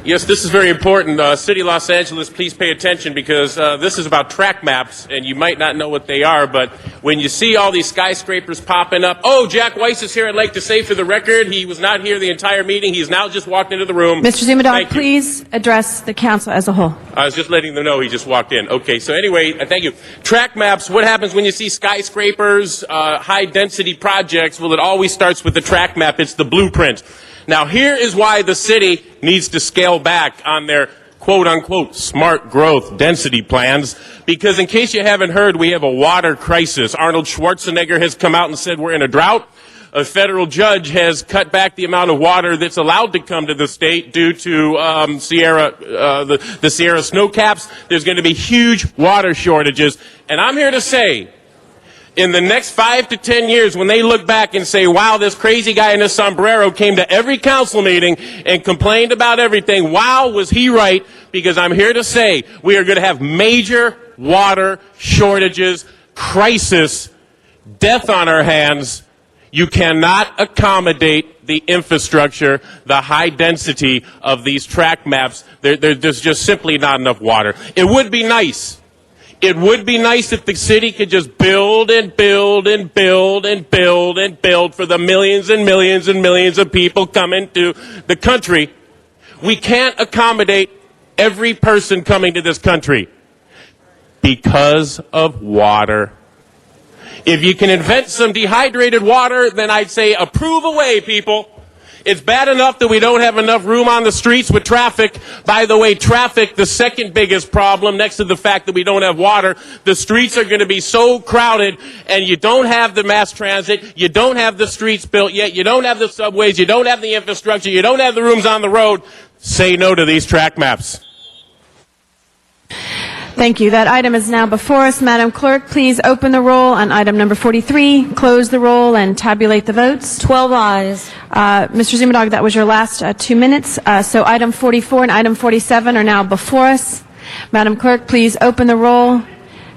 Yes, this is very important. City of Los Angeles, please pay attention because this is about track maps, and you might not know what they are, but when you see all these skyscrapers popping up, oh, Jack Weiss is here. I'd like to say for the record, he was not here the entire meeting. He's now just walked into the room. Mr. Zumudog, Thank you. please address the council as a whole. I was just letting them know he just walked in. Okay, so anyway, thank you. Track maps, what happens when you see skyscrapers, high-density projects? Well, it always starts with the track map. It's the blueprint. Now, here is why the city needs to scale back on their quote-unquote smart growth density plans, because in case you haven't heard, we have a water crisis. Arnold Schwarzenegger has come out and said we're in a drought. A federal judge has cut back the amount of water that's allowed to come to the state due to the Sierra snow caps. There's going to be huge water shortages. And I'm here to say, in the next 5 to 10 years, when they look back and say, wow, this crazy guy in a sombrero came to every council meeting and complained about everything, wow, was he right? Because I'm here to say we are going to have major water shortages, crisis, death on our hands. You cannot accommodate the infrastructure, the high density of these track maps. There's just simply not enough water. It would be nice. It would be nice if the city could just build and build and build and build and build for the millions and millions and millions of people coming to the country. We can't accommodate every person coming to this country because of water. If you can invent some dehydrated water, then I'd say approve away, people. It's bad enough that we don't have enough room on the streets with traffic. By the way, traffic, the second biggest problem next to the fact that we don't have water. The streets are going to be so crowded, and you don't have the mass transit, you don't have the streets built yet, you don't have the subways, you don't have the infrastructure, you don't have the rooms on the road. Say no to these track maps. Thank you. That item is now before us. Madam Clerk, please open the roll on item number 43, close the roll, and tabulate the votes. 12 ayes. Mr. Zumudog, that was your last 2 minutes. So item 44 and item 47 are now before us. Madam Clerk, please open the roll,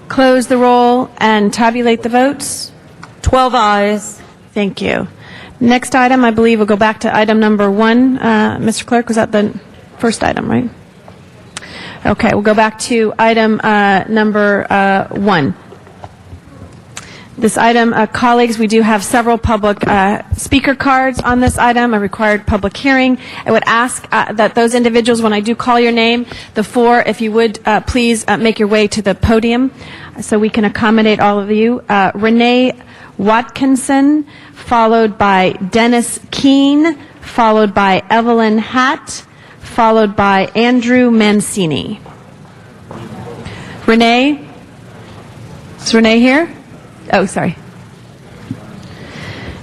close the roll, and tabulate the votes. 12 ayes. Thank you. Next item, I believe we'll go back to item number 1. Mr. Clerk, was that the first item, right? Okay, we'll go back to item number 1. This item, colleagues, we do have several public speaker cards on this item, a required public hearing. I would ask that those individuals, when I do call your name, the 4, if you would please make your way to the podium so we can accommodate all of you. Renee Watkinson, followed by Dennis Keene, followed by Evelyn Hatt, followed by Andrew Mancini. Renee? Is Renee here? Oh, sorry.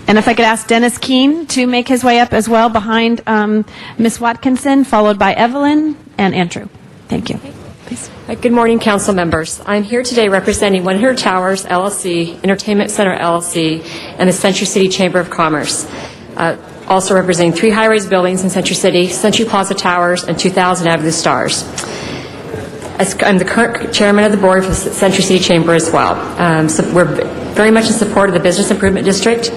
And if I could ask Dennis Keene to make his way up as well behind Ms. Watkinson, followed by Evelyn and Andrew. Thank you. Please. Good morning, council members. I'm here today representing 100 Towers, LLC, Entertainment Center, LLC, and the Century City Chamber of Commerce. Also representing 3 high-rise buildings in Century City, Century Plaza Towers, and 2000 Avenue Stars. I'm the current chairman of the board for the Century City Chamber as well. So we're very much in support of the Business Improvement District.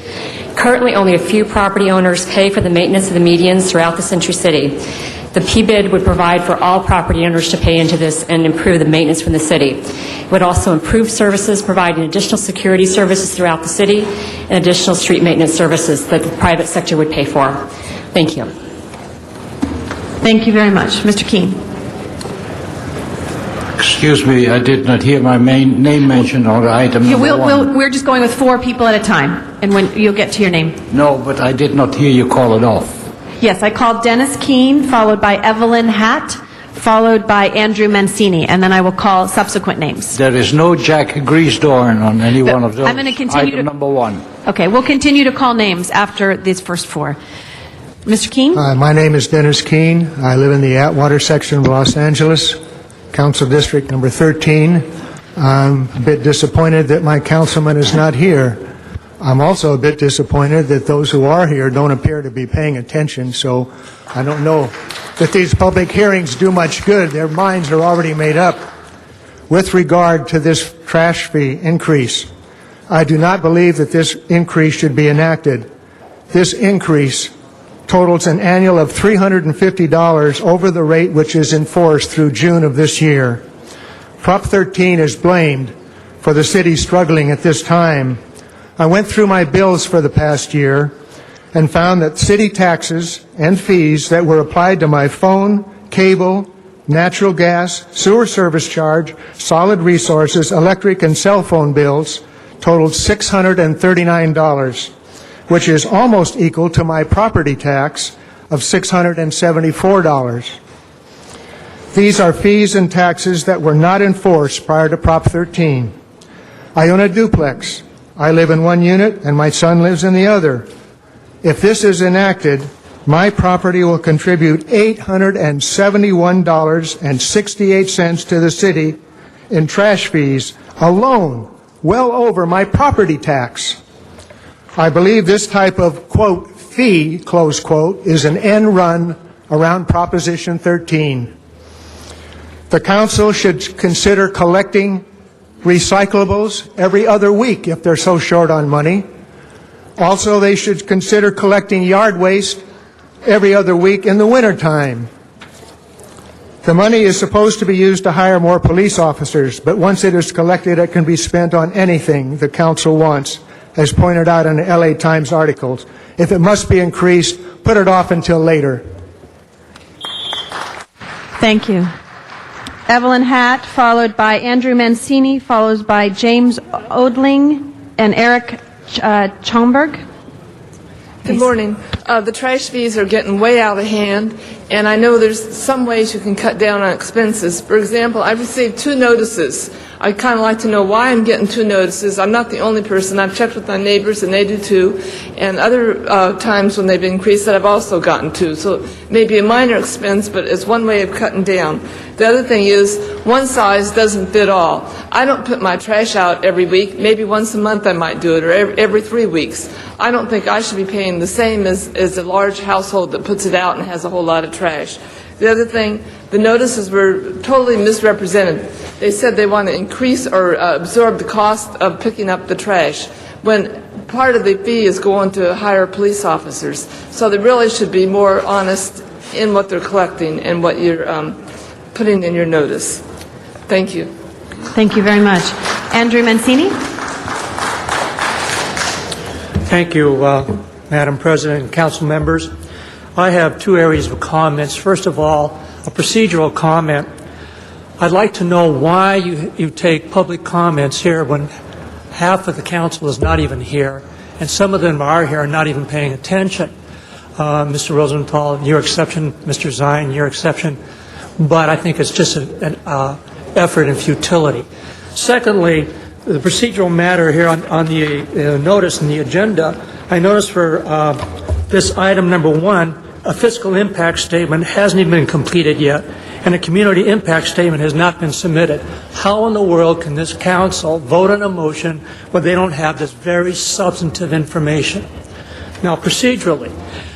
Currently, only a few property owners pay for the maintenance of the medians throughout the Century City. The PBID would provide for all property owners to pay into this and improve the maintenance from the city. It would also improve services, providing additional security services throughout the city and additional street maintenance services that the private sector would pay for. Thank you. Thank you very much. Mr. Keene. Excuse me, I did not hear my name mentioned on item number 1. We're just going with 4 people at a time, and when you'll get to your name. No, but I did not hear you call it off. Yes, I called Dennis Keene, followed by Evelyn Hatt, followed by Andrew Mancini, and then I will call subsequent names. There is no Jack Griesdorn on any one of those. I'm going to continue item number 1. Okay, we'll continue to call names after these first 4. Mr. Keene? My name is Dennis Keene. I live in the Atwater section of Los Angeles, Council District number 13. I'm a bit disappointed that my councilman is not here. I'm also a bit disappointed that those who are here don't appear to be paying attention, so I don't know that these public hearings do much good. Their minds are already made up. With regard to this trash fee increase, I do not believe that this increase should be enacted. This increase totals an annual of $350 over the rate which is enforced through June of this year. Prop 13 is blamed for the city struggling at this time. I went through my bills for the past year and found that city taxes and fees that were applied to my phone, cable, natural gas, sewer service charge, solid resources, electric and cell phone bills totaled $639, which is almost equal to my property tax of $674. These are fees and taxes that were not enforced prior to Prop 13. I own a duplex. I live in one unit and my son lives in the other. If this is enacted, my property will contribute $871.68 to the city in trash fees alone, well over my property tax. I believe this type of, quote, fee, close quote, is an end run around Proposition 13. The council should consider collecting recyclables every other week if they're so short on money. Also, they should consider collecting yard waste every other week in the wintertime. The money is supposed to be used to hire more police officers, but once it is collected, it can be spent on anything the council wants, as pointed out in the LA Times articles. If it must be increased, put it off until later. Thank you. Evelyn Hatt, followed by Andrew Mancini, followed by James Odling and Eric Chomberg. Good morning. The trash fees are getting way out of hand, and I know there's some ways you can cut down on expenses. For example, I received 2 notices. I'd kind of like to know why I'm getting 2 notices. I'm not the only person. I've checked with my neighbors, and they do too. And other times when they've increased that, I've also gotten 2. So maybe a minor expense, but it's one way of cutting down. The other thing is, one size doesn't fit all. I don't put my trash out every week. Maybe once a month I might do it, or every 3 weeks. I don't think I should be paying the same as a large household that puts it out and has a whole lot of trash. The other thing, the notices were totally misrepresented. They said they want to increase or absorb the cost of picking up the trash, when part of the fee is going to hire police officers. So they really should be more honest in what they're collecting and what you're putting in your notice. Thank you. Thank you very much. Andrew Mancini. Thank you, Madam President and council members. I have 2 areas of comments. First of all, a procedural comment. I'd like to know why you take public comments here when half of the council is not even here, and some of them are here and not even paying attention. Mr. Rosenthal, your exception. Mr. Zine, your exception. But I think it's just an effort in futility. Secondly, the procedural matter here on the notice in the agenda, I noticed for this item number 1, a fiscal impact statement hasn't even been completed yet, and a community impact statement has not been submitted. How in the world can this council vote on a motion when they don't have this very substantive information? Now, procedurally,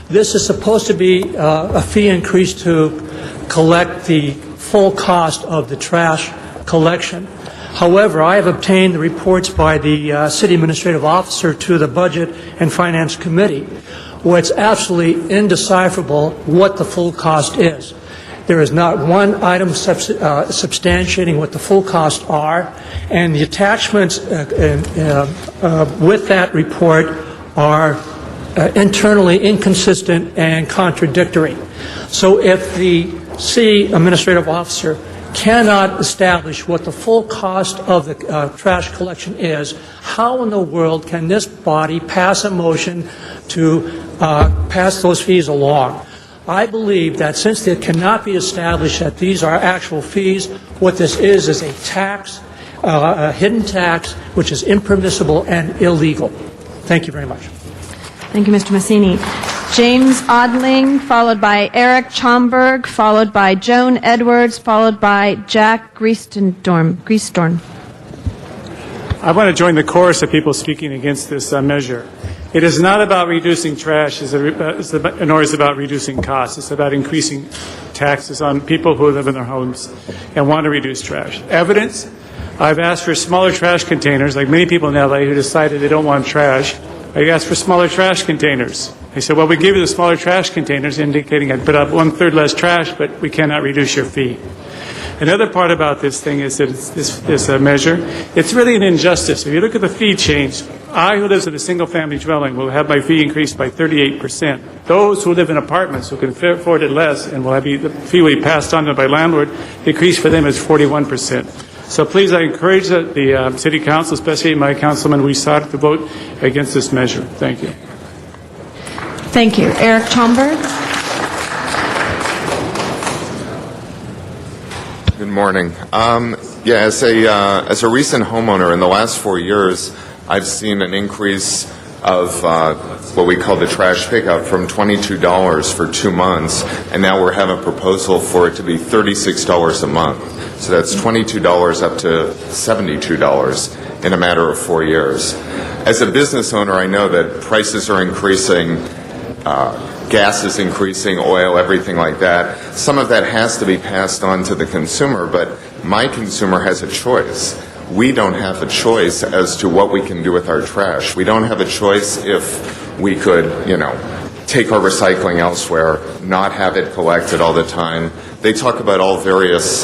this is supposed to be a fee increase to collect the full cost of the trash collection. However, I have obtained the reports by the City Administrative Officer to the Budget and Finance Committee, where it's absolutely indecipherable what the full cost is. There is not one item substantiating what the full costs are, and the attachments with that report are internally inconsistent and contradictory. So if the City Administrative Officer cannot establish what the full cost of the trash collection is, how in the world can this body pass a motion to pass those fees along? I believe that since it cannot be established that these are actual fees, what this is a tax, a hidden tax, which is impermissible and illegal. Thank you very much. Thank you, Mr. Mancini. James Odling, followed by Eric Chomberg, followed by Joan Edwards, followed by Jack Griestorn. I want to join the chorus of people speaking against this measure. It is not about reducing trash, nor is it about reducing costs. It's about increasing taxes on people who live in their homes and want to reduce trash. Evidence, I've asked for smaller trash containers, like many people in LA who decided they don't want trash. I asked for smaller trash containers. They said, well, we gave you the smaller trash containers, indicating I'd put up 1/3 less trash, but we cannot reduce your fee. Another part about this thing is that this measure, it's really an injustice. If you look at the fee change, I, who lives in a single-family dwelling, will have my fee increased by 38%. Those who live in apartments who can afford it less and will have the fee will be passed on to my landlord, the increase for them is 41%. So please, I encourage the City Council, especially my councilman, we sought to vote against this measure. Thank you. Thank you. Eric Chomberg. Good morning. As a recent homeowner, in the last 4 years, I've seen an increase of what we call the trash pickup from $22 for 2 months, and now we're having a proposal for it to be $36 a month. So that's $22 up to $72 in a matter of 4 years. As a business owner, I know that prices are increasing, gas is increasing, oil, everything like that. Some of that has to be passed on to the consumer, but my consumer has a choice. We don't have a choice as to what we can do with our trash. We don't have a choice if we could, take our recycling elsewhere, not have it collected all the time. They talk about all various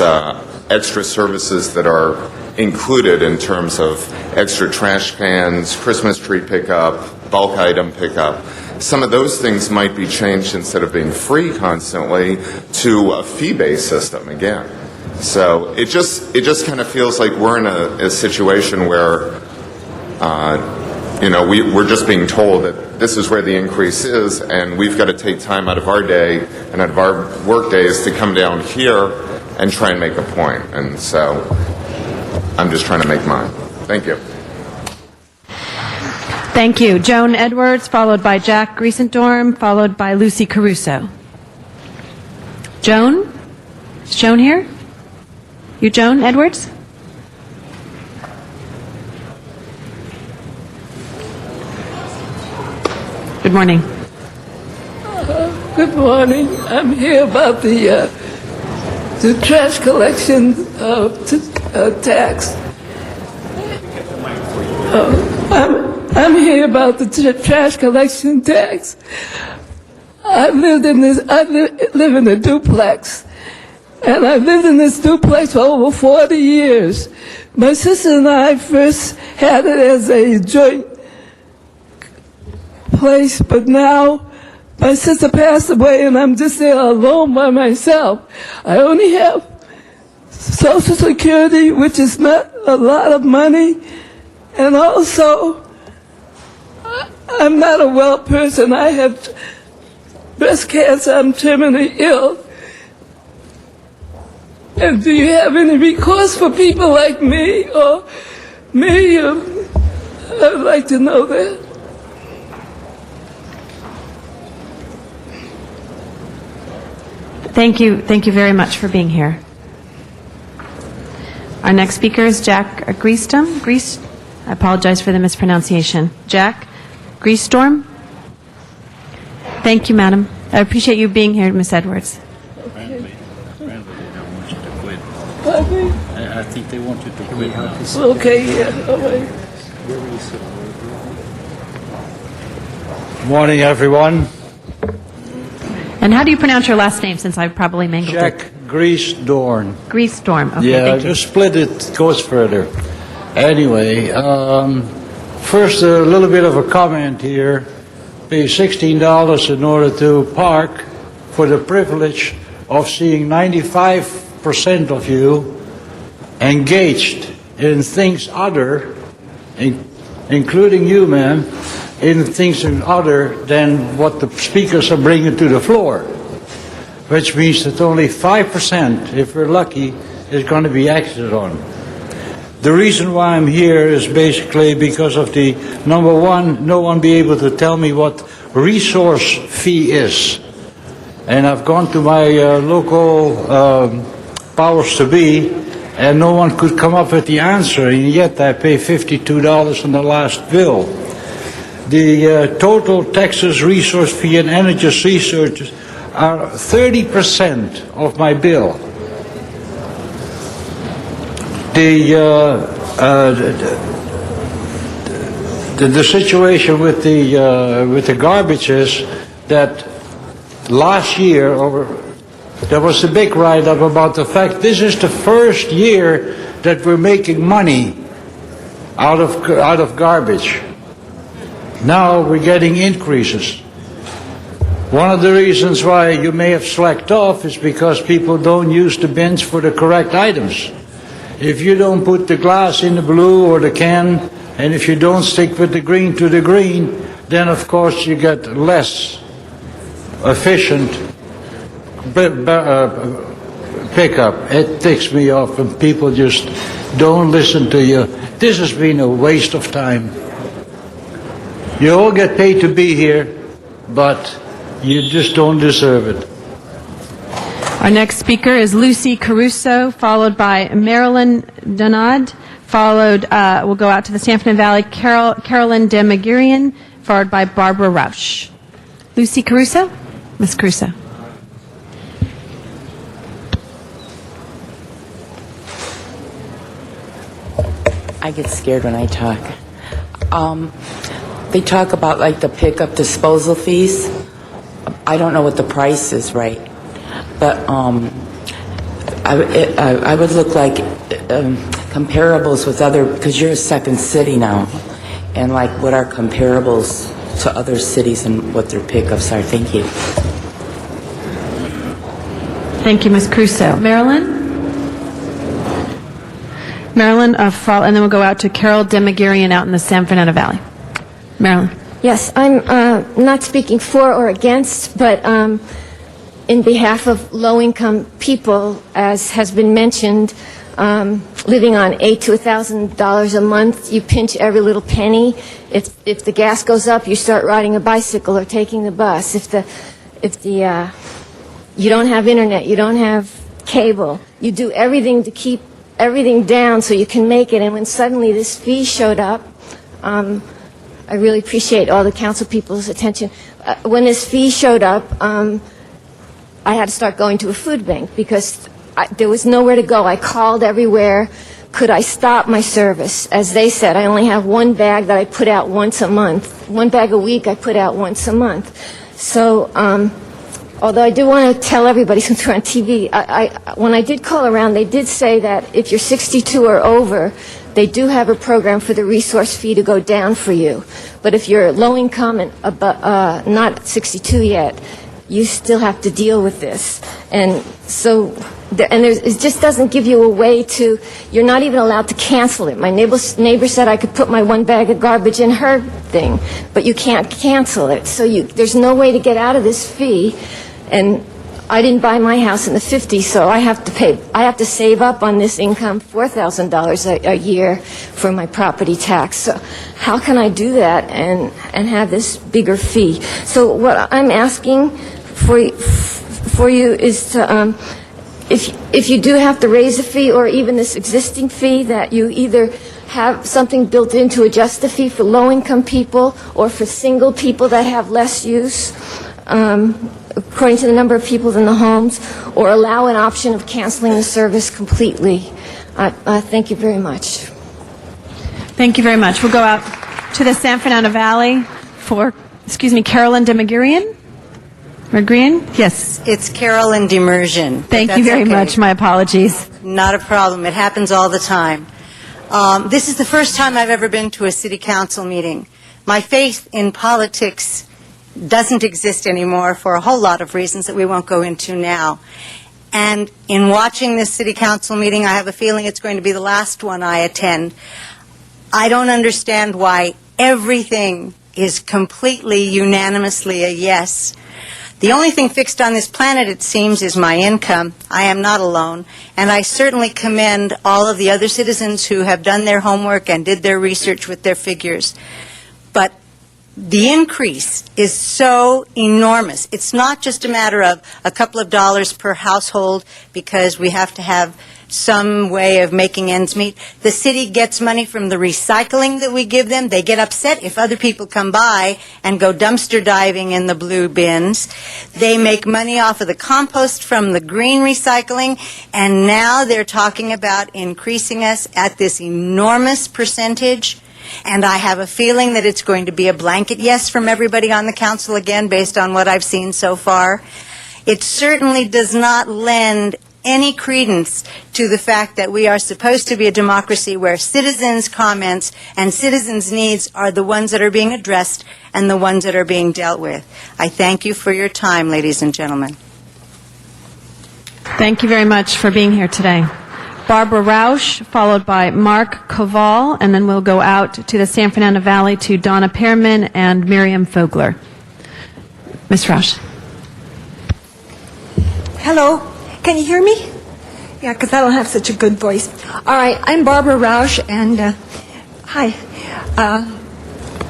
extra services that are included in terms of extra trash cans, Christmas tree pickup, bulk item pickup. Some of those things might be changed instead of being free constantly to a fee-based system again. So it just kind of feels like we're in a situation where, we're just being told that this is where the increase is, and we've got to take time out of our day and out of our work days to come down here and try and make a point. And so I'm just trying to make mine. Thank you. Thank you. Joan Edwards, followed by Jack Griesendorm, followed by Lucy Caruso. Joan? Is Joan here? You Joan Edwards? Good morning. Good morning. I'm here about the trash collection tax. I'm here about the trash collection tax. I live in a duplex, and I've lived in this duplex for over 40 years. My sister and I first had it as a joint place, but now my sister passed away, and I'm just there alone by myself. I only have Social Security, which is not a lot of money, and also I'm not a well person. I have breast cancer. I'm terminally ill. And do you have any recourse for people like me or me? I'd like to know that. Thank you. Thank you very much for being here. Our next speaker is Jack Griestorm. I apologize for the mispronunciation. Jack Griestorm. Thank you, madam. I appreciate you being here, Ms. Edwards. I think they want you to quit now. Okay, yeah, all right. Morning, everyone. And how do you pronounce your last name, since I probably mangled it? Jack Griesdorm. Griestorm. Okay, Yeah, thank you. just split it, goes further. Anyway, first a little bit of a comment here. Pay $16 in order to park for the privilege of seeing 95% of you engaged in things other, including you, ma'am, in things other than what the speakers are bringing to the floor, which means that only 5%, if we're lucky, is going to be acted on. The reason why I'm here is basically because of the, number one, no one be able to tell me what resource fee is. And I've gone to my local powers to be, and no one could come up with the answer, and yet I pay $52 on the last bill. The total Texas resource fee and energy research are 30% of my bill. The situation with the garbage is that last year, there was a big write-up about the fact this is the first year that we're making money out of garbage. Now we're getting increases. One of the reasons why you may have slacked off is because people don't use the bins for the correct items. If you don't put the glass in the blue or the can, and if you don't stick with the green to the green, then of course you get less efficient pickup. It ticks me off when people just don't listen to you. This has been a waste of time. You all get paid to be here, but you just don't deserve it. Our next speaker is Lucy Caruso, followed by Marilyn Donad, followed, we'll go out to the San Fernando Valley, Carolyn Demagirian, followed by Barbara Rausch. Lucy Caruso? Ms. Caruso. I get scared when I talk. They talk about like the pickup disposal fees. I don't know what the price is, right? But I would look like comparables with other, because you're a second city now, and like what are comparables to other cities and what their pickups are. Thank you. Thank you, Ms. Caruso. Marilyn? Marilyn, and then we'll go out to Carol Demagirian out in the San Fernando Valley. Marilyn. Yes, I'm not speaking for or against, but in behalf of low-income people, as has been mentioned, living on $8,000 to $1,000 a month, you pinch every little penny. If the gas goes up, you start riding a bicycle or taking the bus. If you don't have internet, you don't have cable, you do everything to keep everything down so you can make it. And when suddenly this fee showed up, I really appreciate all the council people's attention. When this fee showed up, I had to start going to a food bank because there was nowhere to go. I called everywhere. Could I stop my service? As they said, I only have one bag that I put out once a month. One bag a week I put out once a month. So although I do want to tell everybody, since we're on TV, when I did call around, they did say that if you're 62 or over, they do have a program for the resource fee to go down for you. But if you're low income and not 62 yet, you still have to deal with this. And so, it just doesn't give you a way to, you're not even allowed to cancel it. My neighbor said I could put my one bag of garbage in her thing, but you can't cancel it. So there's no way to get out of this fee. And I didn't buy my house in the 50s, so I have to save up on this income $4,000 a year for my property tax. So how can I do that and have this bigger fee? So what I'm asking for you is to, if you do have to raise the fee or even this existing fee, that you either have something built in to adjust the fee for low-income people or for single people that have less use, according to the number of people in the homes, or allow an option of canceling the service completely. Thank you very much. Thank you very much. We'll go out to the San Fernando Valley for, Carolyn Demagirian? Magrian? Yes. It's Carolyn Demersion. Thank you very much. My apologies. Not a problem. It happens all the time. This is the first time I've ever been to a city council meeting. My faith in politics doesn't exist anymore for a whole lot of reasons that we won't go into now. And in watching this city council meeting, I have a feeling it's going to be the last one I attend. I don't understand why everything is completely unanimously a yes. The only thing fixed on this planet, it seems, is my income. I am not alone, and I certainly commend all of the other citizens who have done their homework and did their research with their figures. But the increase is so enormous. It's not just a matter of a couple of dollars per household because we have to have some way of making ends meet. The city gets money from the recycling that we give them. They get upset if other people come by and go dumpster diving in the blue bins. They make money off of the compost from the green recycling, and now they're talking about increasing us at this enormous percentage. And I have a feeling that it's going to be a blanket yes from everybody on the council again, based on what I've seen so far. It certainly does not lend any credence to the fact that we are supposed to be a democracy where citizens' comments and citizens' needs are the ones that are being addressed and the ones that are being dealt with. I thank you for your time, ladies and gentlemen. Thank you very much for being here today. Barbara Rausch, followed by Mark Koval, and then we'll go out to the San Fernando Valley to Donna Pearman and Miriam Fogler. Ms. Rausch. Hello, can you hear me? Yeah, because I don't have such a good voice. All right, I'm Barbara Rausch, and hi.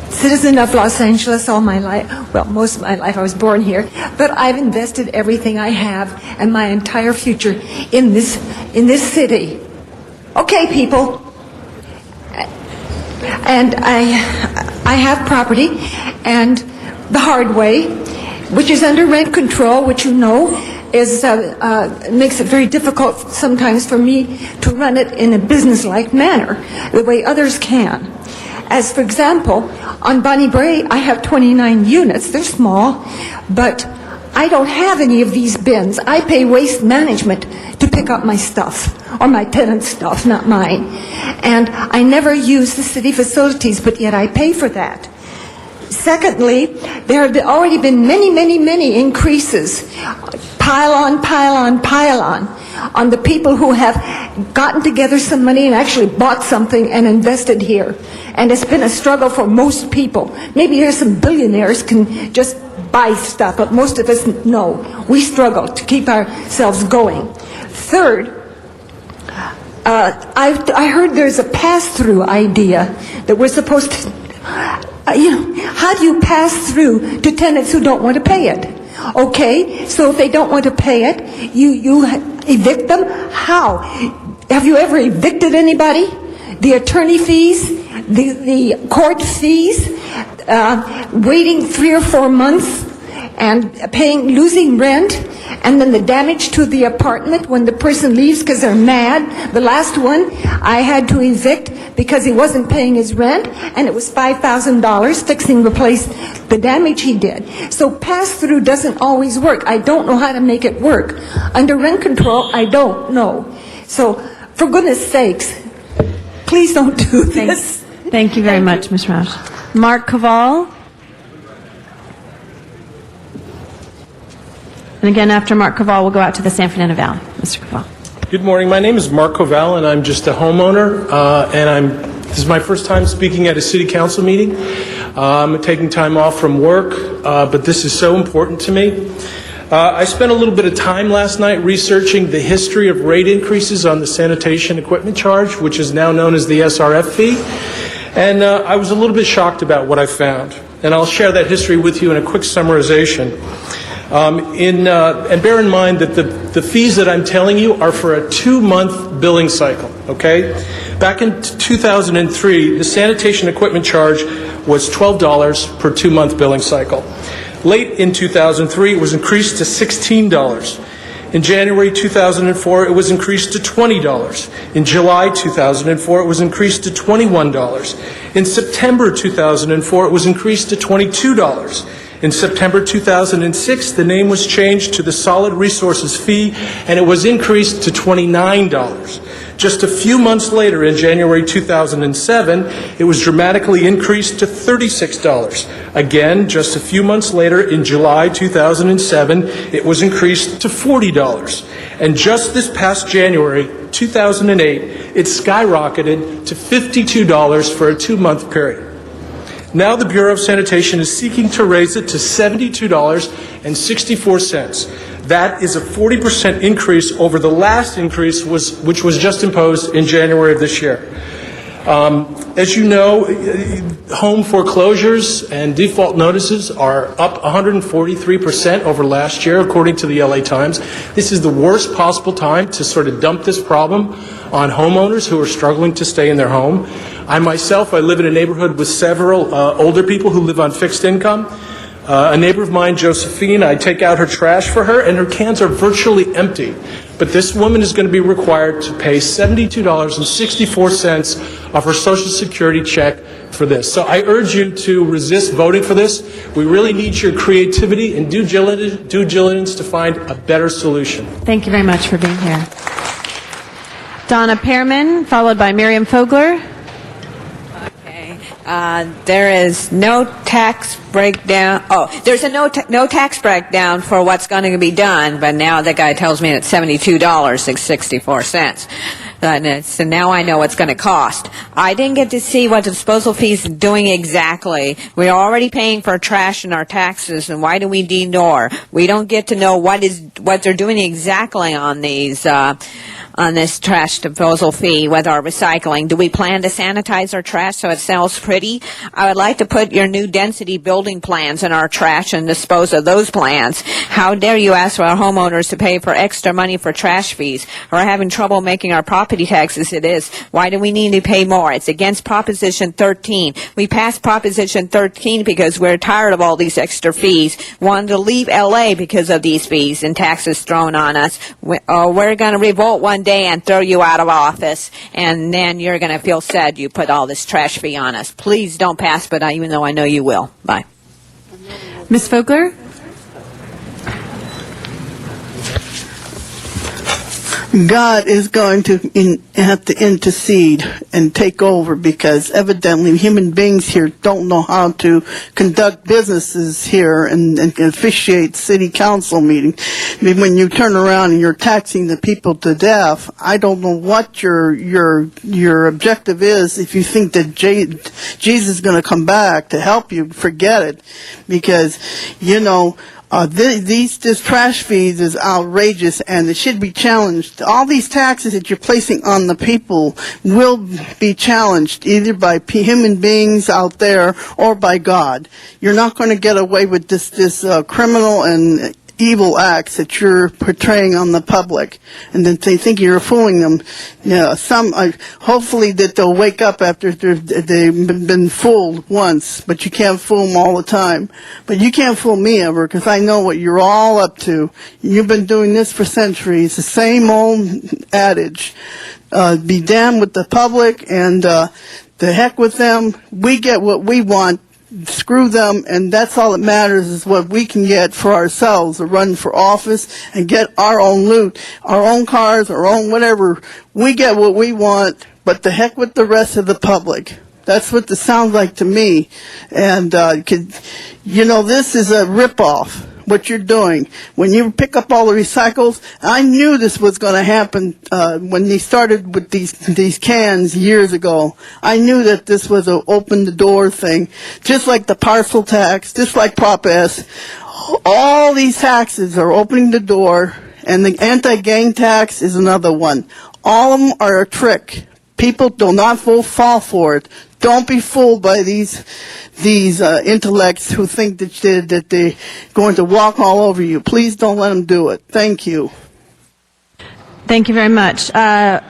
Citizen of Los Angeles all my life. Well, most of my life. I was born here, but I've invested everything I have and my entire future in this city. Okay, people. And I have property, and the hard way, which is under rent control, which you know is makes it very difficult sometimes for me to run it in a business-like manner, the way others can. As for example, on Bonnie Brae, I have 29 units. They're small, but I don't have any of these bins. I pay Waste Management to pick up my stuff, or my tenant's stuff, not mine. And I never use the city facilities, but yet I pay for that. Secondly, there have already been many increases, pile on the people who have gotten together some money and actually bought something and invested here. And it's been a struggle for most people. Maybe there's some billionaires can just buy stuff, but most of us, no. We struggle to keep ourselves going. Third, I heard there's a pass-through idea that we're supposed to, how do you pass through to tenants who don't want to pay it? Okay, so if they don't want to pay it, you evict them? How? Have you ever evicted anybody? The attorney fees, the court fees, waiting 3 or 4 months and losing rent, and then the damage to the apartment when the person leaves because they're mad. The last one I had to evict because he wasn't paying his rent, and it was $5,000 replace the damage he did. So pass-through doesn't always work. I don't know how to make it work. Under rent control, I don't know. So for goodness sakes, please don't do this. Thank you very much, Ms. Rausch. Mark Koval. And again, after Mark Koval, we'll go out to the San Fernando Valley. Mr. Koval. Good morning. My name is Mark Koval, and I'm just a homeowner. This is my first time speaking at a city council meeting. I'm taking time off from work, but this is so important to me. I spent a little bit of time last night researching the history of rate increases on the sanitation equipment charge, which is now known as the SRF fee. And I was a little bit shocked about what I found. And I'll share that history with you in a quick summarization. And bear in mind that the fees that I'm telling you are for a 2-month billing cycle, okay? Back in 2003, the sanitation equipment charge was $12 per 2-month billing cycle. Late in 2003, it was increased to $16. In January 2004, it was increased to $20. In July 2004, it was increased to $21. In September 2004, it was increased to $22. In September 2006, the name was changed to the Solid Resources Fee, and it was increased to $29. Just a few months later, in January 2007, it was dramatically increased to $36. Again, just a few months later, in July 2007, it was increased to $40. And just this past January 2008, it skyrocketed to $52 for a 2-month period. Now the Bureau of Sanitation is seeking to raise it to $72.64. That is a 40% increase over the last increase, which was just imposed in January of this year. As you know, home foreclosures and default notices are up 143% over last year, according to the LA Times. This is the worst possible time to sort of dump this problem on homeowners who are struggling to stay in their home. I live in a neighborhood with several older people who live on fixed income. A neighbor of mine, Josephine, I take out her trash for her, and her cans are virtually empty. But this woman is going to be required to pay $72.64 of her Social Security check for this. So I urge you to resist voting for this. We really need your creativity and due diligence to find a better solution. Thank you very much for being here. Donna Pearman, followed by Miriam Fogler. There is no tax breakdown. Oh, there's a no tax breakdown for what's going to be done, but now the guy tells me it's $72.64. So now I know what's going to cost. I didn't get to see what the disposal fees are doing exactly. We're already paying for trash and our taxes, and why do we need more? We don't get to know what they're doing exactly on these on this trash disposal fee with our recycling. Do we plan to sanitize our trash so it smells pretty? I would like to put your new density building plans in our trash and dispose of those plans. How dare you ask for our homeowners to pay for extra money for trash fees? We're having trouble making our property taxes it is. Why do we need to pay more? It's against Proposition 13. We passed Proposition 13 because we're tired of all these extra fees. Wanted to leave L.A. because of these fees and taxes thrown on us. We're going to revolt one day and throw you out of office, and then you're going to feel sad you put all this trash fee on us. Please don't pass, but even though I know you will. Bye. Ms. Fogler? God is going to have to intercede and take over, because evidently human beings here don't know how to conduct businesses here and officiate city council meetings. I mean, when you turn around and you're taxing the people to death, I don't know what your objective is. If you think that Jesus is going to come back to help you, forget it, because this trash fees is outrageous, and it should be challenged. All these taxes that you're placing on the people will be challenged either by human beings out there or by God. You're not going to get away with this criminal and evil acts that you're portraying on the public, and then they think you're fooling them. Hopefully that they'll wake up after they've been fooled once, but you can't fool them all the time. But you can't fool me ever, because I know what you're all up to. You've been doing this for centuries, the same old adage. Be damned with the public, and the heck with them. We get what we want. Screw them, and that's all that matters, is what we can get for ourselves, to run for office and get our own loot, our own cars, our own whatever. We get what we want, but the heck with the rest of the public. That's what this sounds like to me. And, this is a ripoff, what you're doing. When you pick up all the recycles, I knew this was going to happen when they started with these cans years ago. I knew that this was an open the door thing, just like the parcel tax, just like Prop S. All these taxes are opening the door, and the anti-gang tax is another one. All of them are a trick. People do not fall for it. Don't be fooled by these intellects who think that they're going to walk all over you. Please don't let them do it. Thank you. Thank you very much. The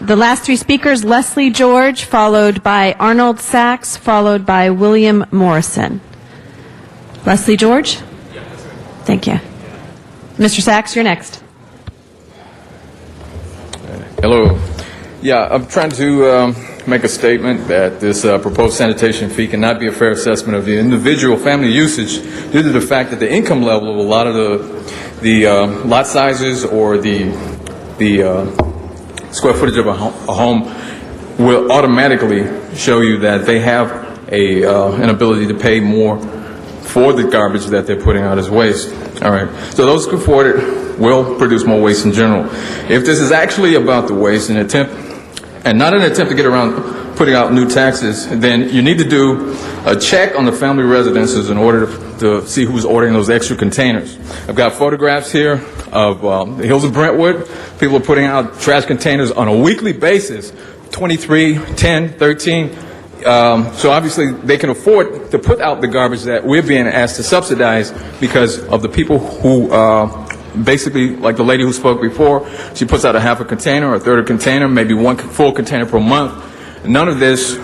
last three speakers, Leslie George, followed by Arnold Sachs, followed by William Morrison. Leslie George? Thank you. Mr. Sachs, you're next. Hello. Yeah, I'm trying to make a statement that this proposed sanitation fee cannot be a fair assessment of the individual family usage due to the fact that the income level of a lot of the lot sizes or the square footage of a home will automatically show you that they have an ability to pay more for the garbage that they're putting out as waste. All right. So those who can afford it will produce more waste in general. If this is actually about the waste, and not an attempt to get around putting out new taxes, then you need to do a check on the family residences in order to see who's ordering those extra containers. I've got photographs here of the Hills of Brentwood. People are putting out trash containers on a weekly basis, 23, 10, 13. So obviously they can afford to put out the garbage that we're being asked to subsidize because of the people who basically, like the lady who spoke before, she puts out a half a container or a third of a container, maybe one full container per month. None of this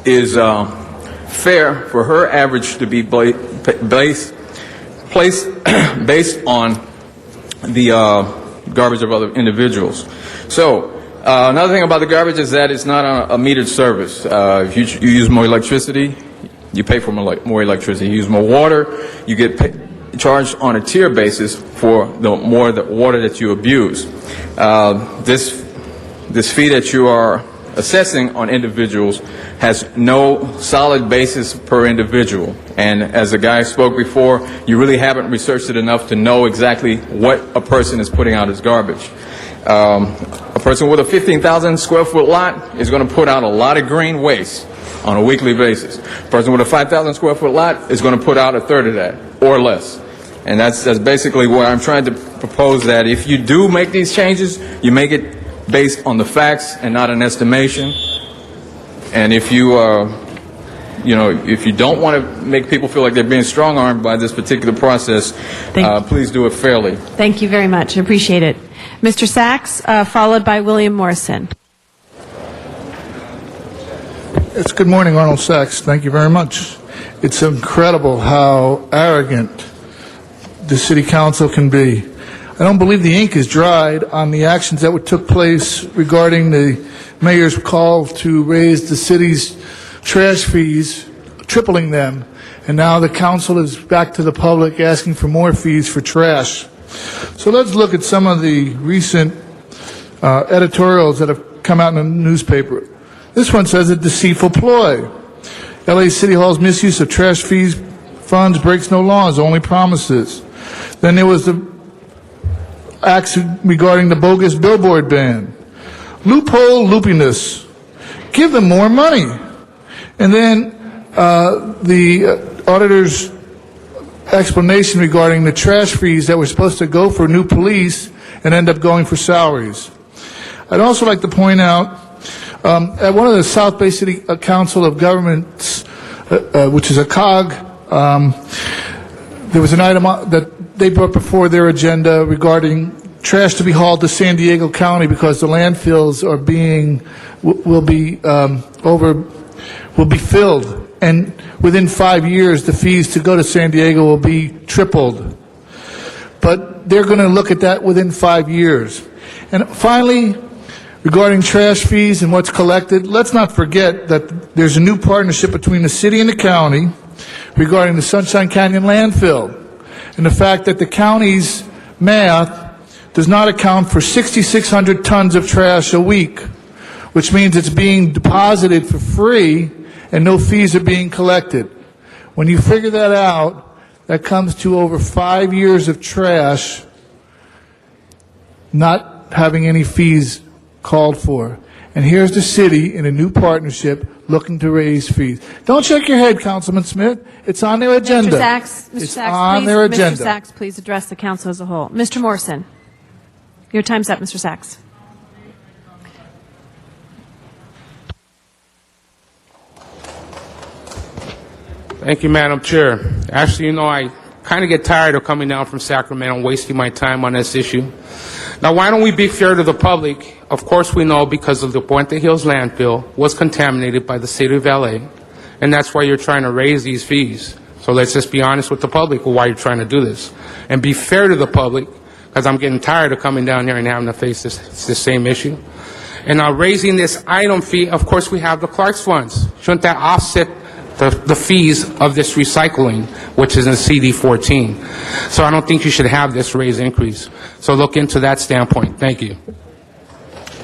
is fair for her average to be based placed based on the garbage of other individuals. So another thing about the garbage is that it's not a metered service. If you use more electricity, you pay for more electricity. You use more water, you get charged on a tier basis for the water that you abuse. This fee that you are assessing on individuals has no solid basis per individual. And as the guy spoke before, you really haven't researched it enough to know exactly what a person is putting out as garbage. A person with a 15,000 square foot lot is going to put out a lot of green waste on a weekly basis. A person with a 5,000 square foot lot is going to put out a third of that or less. And that's basically where I'm trying to propose that if you do make these changes, you make it based on the facts and not an estimation. And if you, if you don't want to make people feel like they're being strong-armed by this particular process, please do it fairly. Thank you very much. I appreciate it. Mr. Sachs, followed by William Morrison. It's good morning, Arnold Sachs. Thank you very much. It's incredible how arrogant the city council can be. I don't believe the ink is dried on the actions that took place regarding the mayor's call to raise the city's trash fees, tripling them, and now the council is back to the public asking for more fees for trash. So let's look at some of the recent editorials that have come out in the newspaper. This one says a deceitful ploy. LA City Hall's misuse of trash fees funds breaks no laws, only promises. Then there was the acts regarding the bogus billboard ban. Loophole loopiness. Give them more money. And then the auditor's explanation regarding the trash fees that were supposed to go for new police and end up going for salaries. I'd also like to point out at one of the South Bay City Council of Governments, which is a COG, there was an item that they brought before their agenda regarding trash to be hauled to San Diego County because the landfills are will be filled, and within 5 years the fees to go to San Diego will be tripled. But they're going to look at that within 5 years. And finally, regarding trash fees and what's collected, let's not forget that there's a new partnership between the city and the county regarding the Sunshine Canyon landfill, and the fact that the county's math does not account for 6,600 tons of trash a week, which means it's being deposited for free and no fees are being collected. When you figure that out, that comes to over 5 years of trash not having any fees called for. And here's the city in a new partnership looking to raise fees. Don't shake your head, Councilman Smith. It's on their agenda. Mr. Sachs, their agenda. Mr. Sachs, please address the council as a whole. Mr. Morrison, your time's up, Mr. Sachs. Thank you, Madam Chair. Actually, I kind of get tired of coming down from Sacramento and wasting my time on this issue. Now, why don't we be fair to the public? Of course, we know because of the Puente Hills landfill was contaminated by the city of LA, and that's why you're trying to raise these fees. So let's just be honest with the public why you're trying to do this. And be fair to the public, because I'm getting tired of coming down here and having to face this same issue. And now raising this item fee, of course, we have the Clark's funds. Shouldn't that offset the fees of this recycling, which is in CD14? So I don't think you should have this raise increase. So look into that standpoint. Thank you.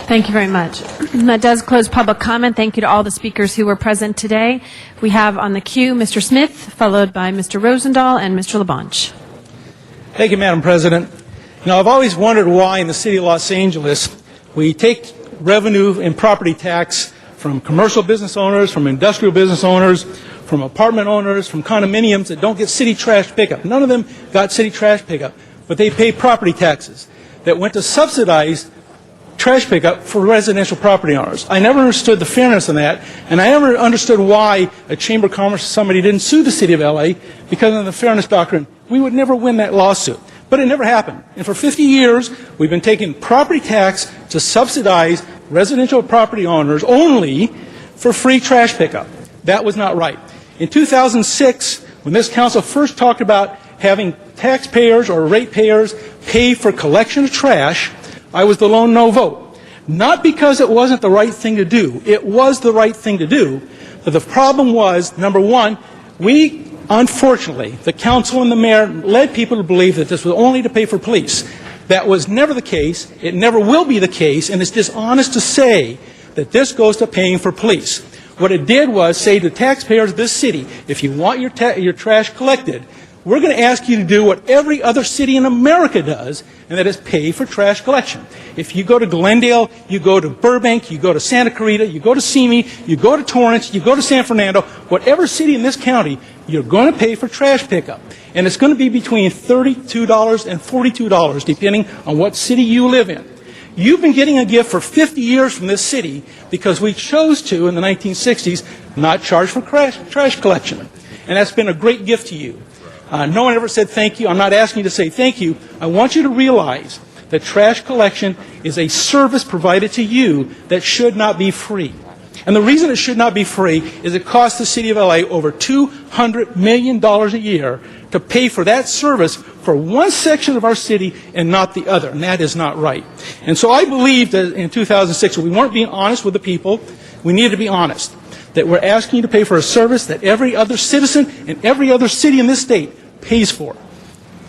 Thank you very much. That does close public comment. Thank you to all the speakers who were present today. We have on the queue Mr. Smith, followed by Mr. Rosendahl and Mr. LaBonge. Thank you, Madam President. I've always wondered why in the city of Los Angeles we take revenue and property tax from commercial business owners, from industrial business owners, from apartment owners, from condominiums that don't get city trash pickup. None of them got city trash pickup, but they pay property taxes that went to subsidize trash pickup for residential property owners. I never understood the fairness in that, and I never understood why a Chamber of Commerce or somebody didn't sue the city of LA because of the fairness doctrine. We would never win that lawsuit. But it never happened. And for 50 years, we've been taking property tax to subsidize residential property owners only for free trash pickup. That was not right. In 2006, when this council first talked about having taxpayers or ratepayers pay for collection of trash, I was the lone no vote. Not because it wasn't the right thing to do. It was the right thing to do. But the problem was, number one, unfortunately, the council and the mayor led people to believe that this was only to pay for police. That was never the case. It never will be the case, and it's dishonest to say that this goes to paying for police. What it did was say to taxpayers of this city, if you want your trash collected, we're going to ask you to do what every other city in America does, and that is pay for trash collection. If you go to Glendale, you go to Burbank, you go to Santa Clarita, you go to Simi, you go to Torrance, you go to San Fernando, whatever city in this county, you're going to pay for trash pickup. And it's going to be between $32 and $42, depending on what city you live in. You've been getting a gift for 50 years from this city because we chose to, in the 1960s, not charge for trash collection. And that's been a great gift to you. No one ever said thank you. I'm not asking you to say thank you. I want you to realize that trash collection is a service provided to you that should not be free. And the reason it should not be free is it costs the city of LA over $200 million a year to pay for that service for one section of our city and not the other. And that is not right. And so I believe that in 2006, we weren't being honest with the people. We needed to be honest. That we're asking you to pay for a service that every other citizen in every other city in this state pays for.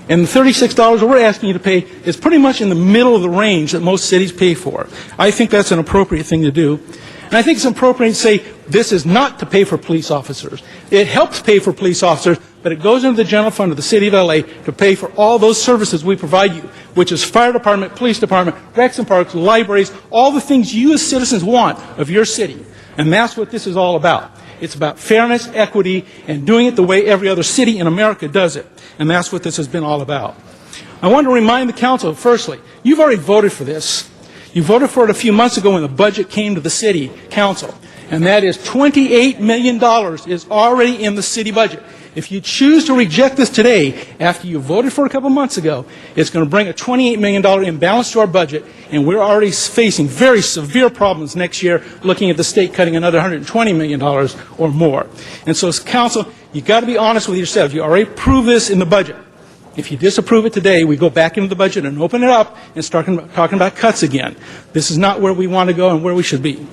And the $36 that we're asking you to pay is pretty much in the middle of the range that most cities pay for. I think that's an appropriate thing to do. And I think it's appropriate to say this is not to pay for police officers. It helps pay for police officers, but it goes into the general fund of the city of LA to pay for all those services we provide you, which is fire department, police department, recs and parks, libraries, all the things you as citizens want of your city. And that's what this is all about. It's about fairness, equity, and doing it the way every other city in America does it. And that's what this has been all about. I want to remind the council, firstly, you've already voted for this. You voted for it a few months ago when the budget came to the city council. And that is $28 million is already in the city budget. If you choose to reject this today, after you voted for it a couple months ago, it's going to bring a $28 million imbalance to our budget, and we're already facing very severe problems next year, looking at the state cutting another $120 million or more. And so, as council, you've got to be honest with yourselves. You already approved this in the budget. If you disapprove it today, we go back into the budget and open it up and start talking about cuts again. This is not where we want to go and where we should be.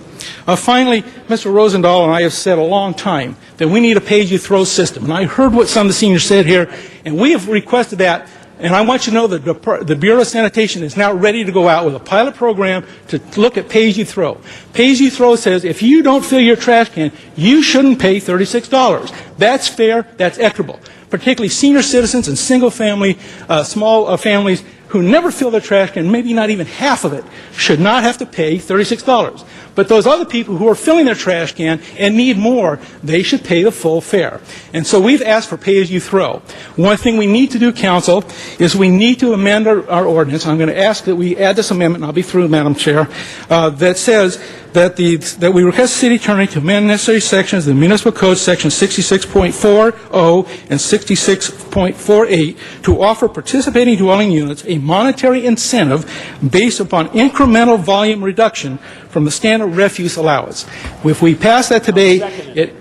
Finally, Mr. Rosendahl and I have said a long time that we need a pay-as-you-throw system. And I heard what some of the seniors said here, and we have requested that. And I want you to know that the Bureau of Sanitation is now ready to go out with a pilot program to look at pay-as-you-throw. Pay-as-you-throw says if you don't fill your trash can, you shouldn't pay $36. That's fair. That's equitable. Particularly senior citizens and single-family, small families who never fill their trash can, maybe not even half of it, should not have to pay $36. But those other people who are filling their trash can and need more, they should pay the full fare. And so we've asked for pay-as-you-throw. One thing we need to do, council, is we need to amend our ordinance. I'm going to ask that we add this amendment, and I'll be through, Madam Chair, that says that we request the city attorney to amend necessary sections of the municipal code, section 66.40 and 66.48, to offer participating dwelling units a monetary incentive based upon incremental volume reduction from the standard refuse allowance. If we pass that today,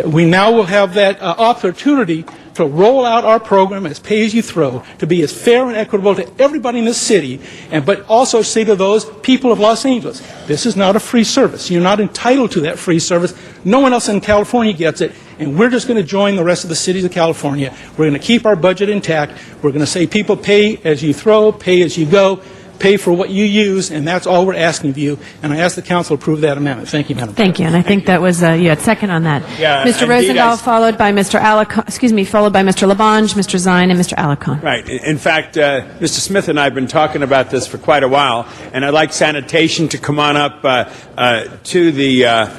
we now will have that opportunity to roll out our program as pay-as-you-throw to be as fair and equitable to everybody in this city, but also say to those people of Los Angeles, this is not a free service. You're not entitled to that free service. No one else in California gets it, and we're just going to join the rest of the cities of California. We're going to keep our budget intact. We're going to say people pay as you throw, pay as you go, pay for what you use, and that's all we're asking of you. And I ask the council to approve that amendment. Thank you, Madam President. Thank you, and I think that was you had second on that. Yeah, Mr. Rosendahl, followed by Mr. followed by Mr. Labange, Mr. Zine, and Mr. Alarcon. Right. In fact, Mr. Smith and I have been talking about this for quite a while, and I'd like sanitation to come on up to the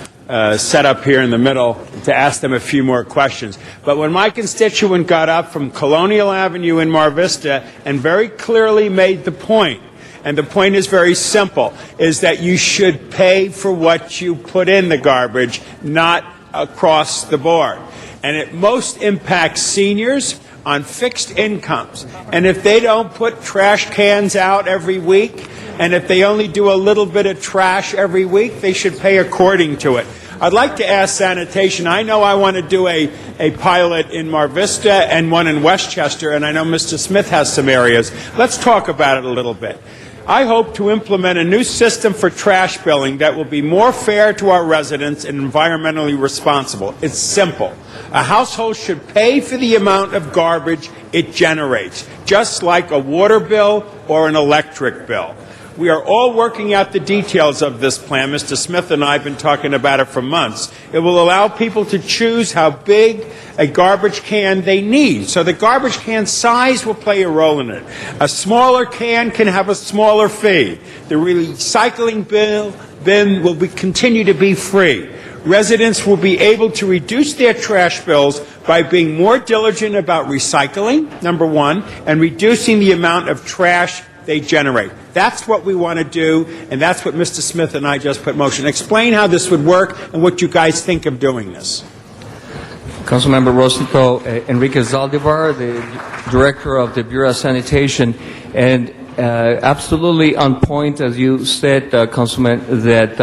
setup here in the middle to ask them a few more questions. But when my constituent got up from Colonial Avenue in Mar Vista and very clearly made the point, and the point is very simple, is that you should pay for what you put in the garbage, not across the board. And it most impacts seniors on fixed incomes. And if they don't put trash cans out every week, and if they only do a little bit of trash every week, they should pay according to it. I'd like to ask sanitation. I know I want to do a pilot in Mar Vista and one in Westchester, and I know Mr. Smith has some areas. Let's talk about it a little bit. I hope to implement a new system for trash billing that will be more fair to our residents and environmentally responsible. It's simple. A household should pay for the amount of garbage it generates, just like a water bill or an electric bill. We are all working out the details of this plan. Mr. Smith and I have been talking about it for months. It will allow people to choose how big a garbage can they need. So the garbage can size will play a role in it. A smaller can have a smaller fee. The recycling bin will continue to be free. Residents will be able to reduce their trash bills by being more diligent about recycling, number one, and reducing the amount of trash they generate. That's what we want to do, and that's what Mr. Smith and I just put in motion. Explain how this would work and what you guys think of doing this. Councilmember Rosito, Enrique Zaldivar, the Director of the Bureau of Sanitation, and absolutely on point, as you said, Councilman, that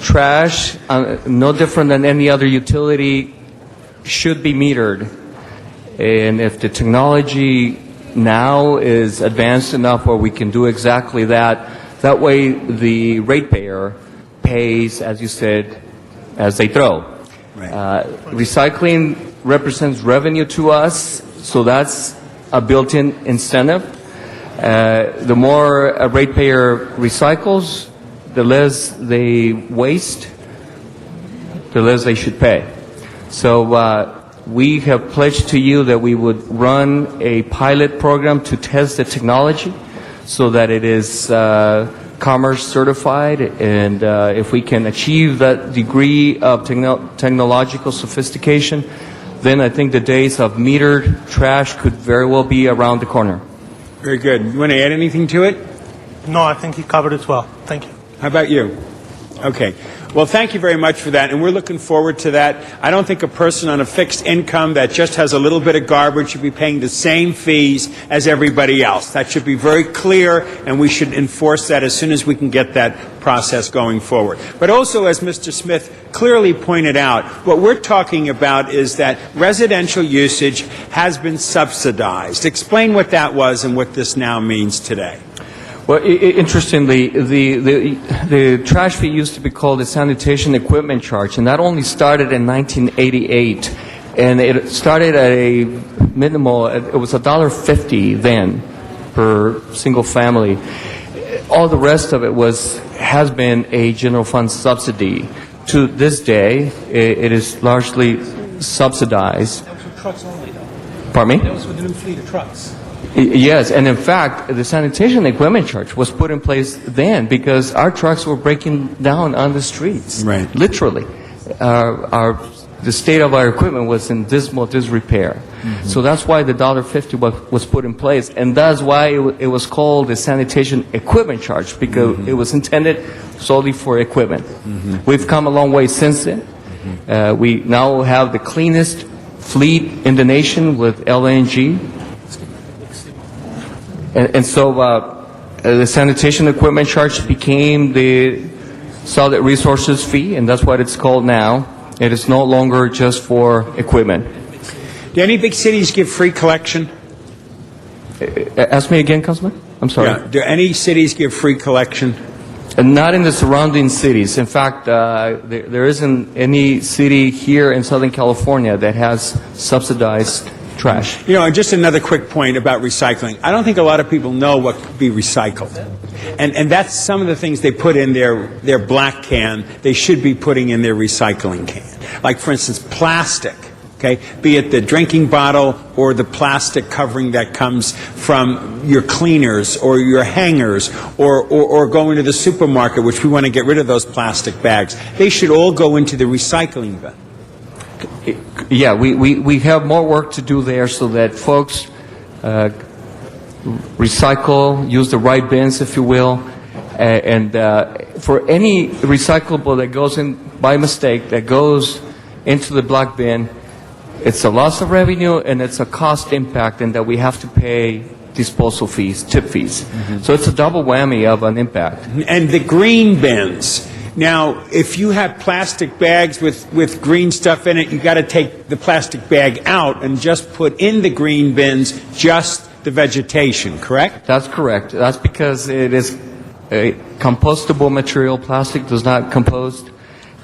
trash, no different than any other utility, should be metered. And if the technology now is advanced enough where we can do exactly that, that way the ratepayer pays, as you said, as they throw. Right. Recycling represents revenue to us, so that's a built-in incentive. The more a ratepayer recycles, the less they waste, the less they should pay. So we have pledged to you that we would run a pilot program to test the technology so that it is commerce certified, and if we can achieve that degree of technological sophistication, then I think the days of metered trash could very well be around the corner. Very good. You want to add anything to it? No, I think he covered it well. Thank you. How about you? Okay. Well, thank you very much for that, and we're looking forward to that. I don't think a person on a fixed income that just has a little bit of garbage should be paying the same fees as everybody else. That should be very clear, and we should enforce that as soon as we can get that process going forward. But also, as Mr. Smith clearly pointed out, what we're talking about is that residential usage has been subsidized. Explain what that was and what this now means today. Well, interestingly, the trash fee used to be called the sanitation equipment charge, and that only started in 1988. And it started at a minimal, it was $1.50 then per single family. All the rest of it has been a general fund subsidy. To this day, it is largely subsidized. That was for trucks only, though. Pardon me? That was with the new fleet of trucks. Yes, and in fact, the sanitation equipment charge was put in place then because our trucks were breaking down on the streets. Right. Literally. The state of our equipment was in dismal disrepair. Mm-hmm. So that's why the $1.50 was put in place, and that's why it was called the sanitation equipment charge, because it was intended solely for equipment. Mm-hmm. We've come a long way since then. Mm-hmm. We now have the cleanest fleet in the nation with LNG. And so the sanitation equipment charge became the solid resources fee, and that's what it's called now. It is no longer just for equipment. Do any big cities give free collection? Ask me again, Councilman? I'm sorry. Yeah. Do any cities give free collection? Not in the surrounding cities. In fact, there isn't any city here in Southern California that has subsidized trash. You know, and just another quick point about recycling. I don't think a lot of people know what could be recycled. And that's some of the things they put in their black can, they should be putting in their recycling can. Like, for instance, plastic, okay? Be it the drinking bottle or the plastic covering that comes from your cleaners or your hangers or going to the supermarket, which we want to get rid of those plastic bags. They should all go into the recycling bin. Yeah, we have more work to do there so that folks recycle, use the right bins, if you will, and for any recyclable that goes in by mistake, that goes into the black bin, it's a loss of revenue and it's a cost impact, and that we have to pay disposal fees, tip fees. Mm-hmm. So it's a double whammy of an impact. And the green bins. Now, if you have plastic bags with green stuff in it, you got to take the plastic bag out and just put in the green bins just the vegetation, correct? That's correct. That's because it is a compostable material. Plastic does not compost.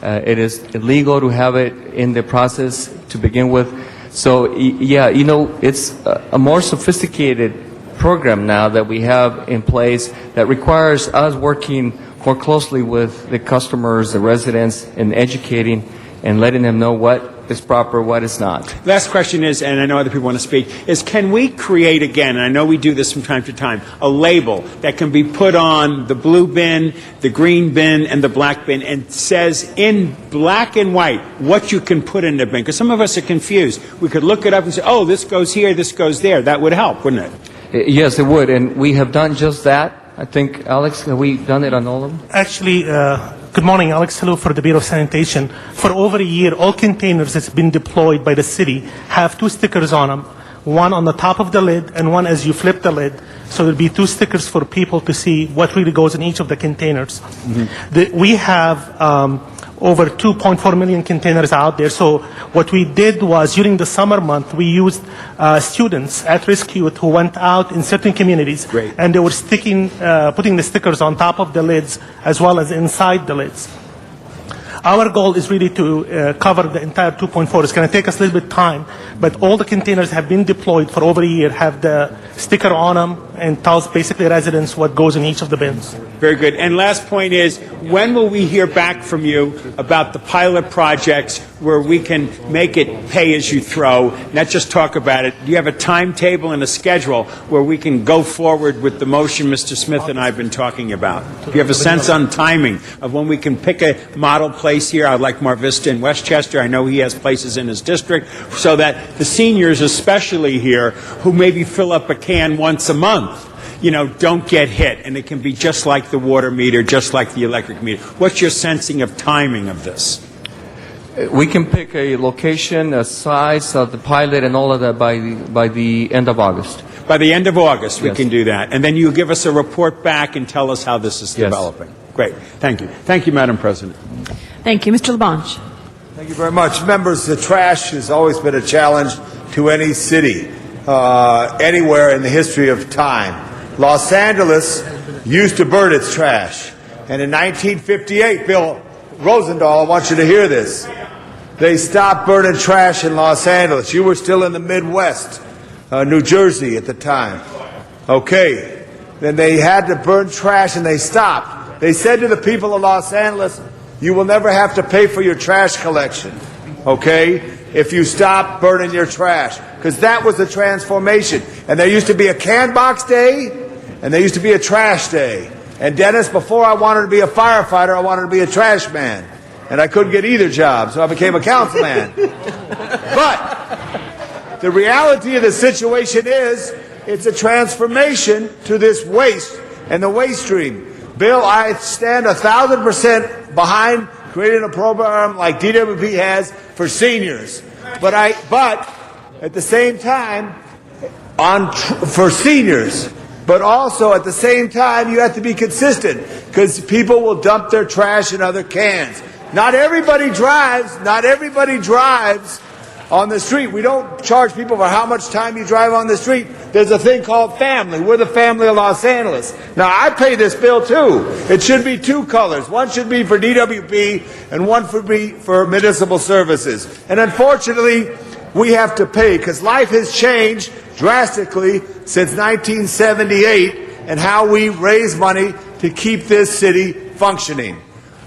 It is illegal to have it in the process to begin with. So, yeah, you know, it's a more sophisticated program now that we have in place that requires us working more closely with the customers, the residents, and educating and letting them know what is proper, what is not. Last question is, and I know other people want to speak, is can we create again, and I know we do this from time to time, a label that can be put on the blue bin, the green bin, and the black bin, and says in black and white what you can put in the bin? Because some of us are confused. We could look it up and say, oh, this goes here, this goes there. That would help, wouldn't it? Yes, it would, and we have done just that. I think, Alex, have we done it on all of them? Actually, good morning, Alex Hello for the Bureau of Sanitation. For over a year, all containers that's been deployed by the city have 2 stickers on them, one on the top of the lid and one as you flip the lid. So there'll be 2 stickers for people to see what really goes in each of the containers. We have over 2.4 million containers out there. So what we did was during the summer month, we used students at Risk Youth who went out in certain communities and they were putting the stickers on top of the lids as well as inside the lids. Our goal is really to cover the entire 2.4. It's going to take us a little bit of time, but all the containers have been deployed for over a year, have the sticker on them, and tells basically residents what goes in each of the bins. Very good. And last point is, when will we hear back from you about the pilot projects where we can make it pay as you throw, not just talk about it? Do you have a timetable and a schedule where we can go forward with the motion Mr. Smith and I have been talking about? Do you have a sense on timing of when we can pick a model place here? I'd like Mar Vista in Westchester. I know he has places in his district, so that the seniors, especially here, who maybe fill up a can once a month, you know, don't get hit, and it can be just like the water meter, just like the electric meter. What's your sensing of timing of this? We can pick a location, a size of the pilot, and all of that by the end of August. By the end of August, we Yes. can do that. And then you give us a report back and tell us how this is developing. Great. Thank you. Thank you, Madam President. Thank you. Mr. LaBonge. Thank you very much. Members, the trash has always been a challenge to any city, anywhere in the history of time. Los Angeles used to burn its trash. And in 1958, Bill Rosendahl, I want you to hear this, they stopped burning trash in Los Angeles. You were still in the Midwest, New Jersey at the time. Okay. Then they had to burn trash and they stopped. They said to the people of Los Angeles, you will never have to pay for your trash collection, okay, if you stop burning your trash. Because that was the transformation. And there used to be a can box day, and there used to be a trash day. And Dennis, before I wanted to be a firefighter, I wanted to be a trash man. And I couldn't get either job, so I became a councilman. But the reality of the situation is, it's a transformation to this waste and the waste stream. Bill, I stand 1,000% behind creating a program like DWP has for seniors. But at the same time, for seniors, but also at the same time, you have to be consistent because people will dump their trash in other cans. Not everybody drives on the street. We don't charge people for how much time you drive on the street. There's a thing called family. We're the family of Los Angeles. Now, I pay this bill, too. It should be 2 colors. One should be for DWP, and one should be for municipal services. And unfortunately, we have to pay, because life has changed drastically since 1978 and how we raise money to keep this city functioning.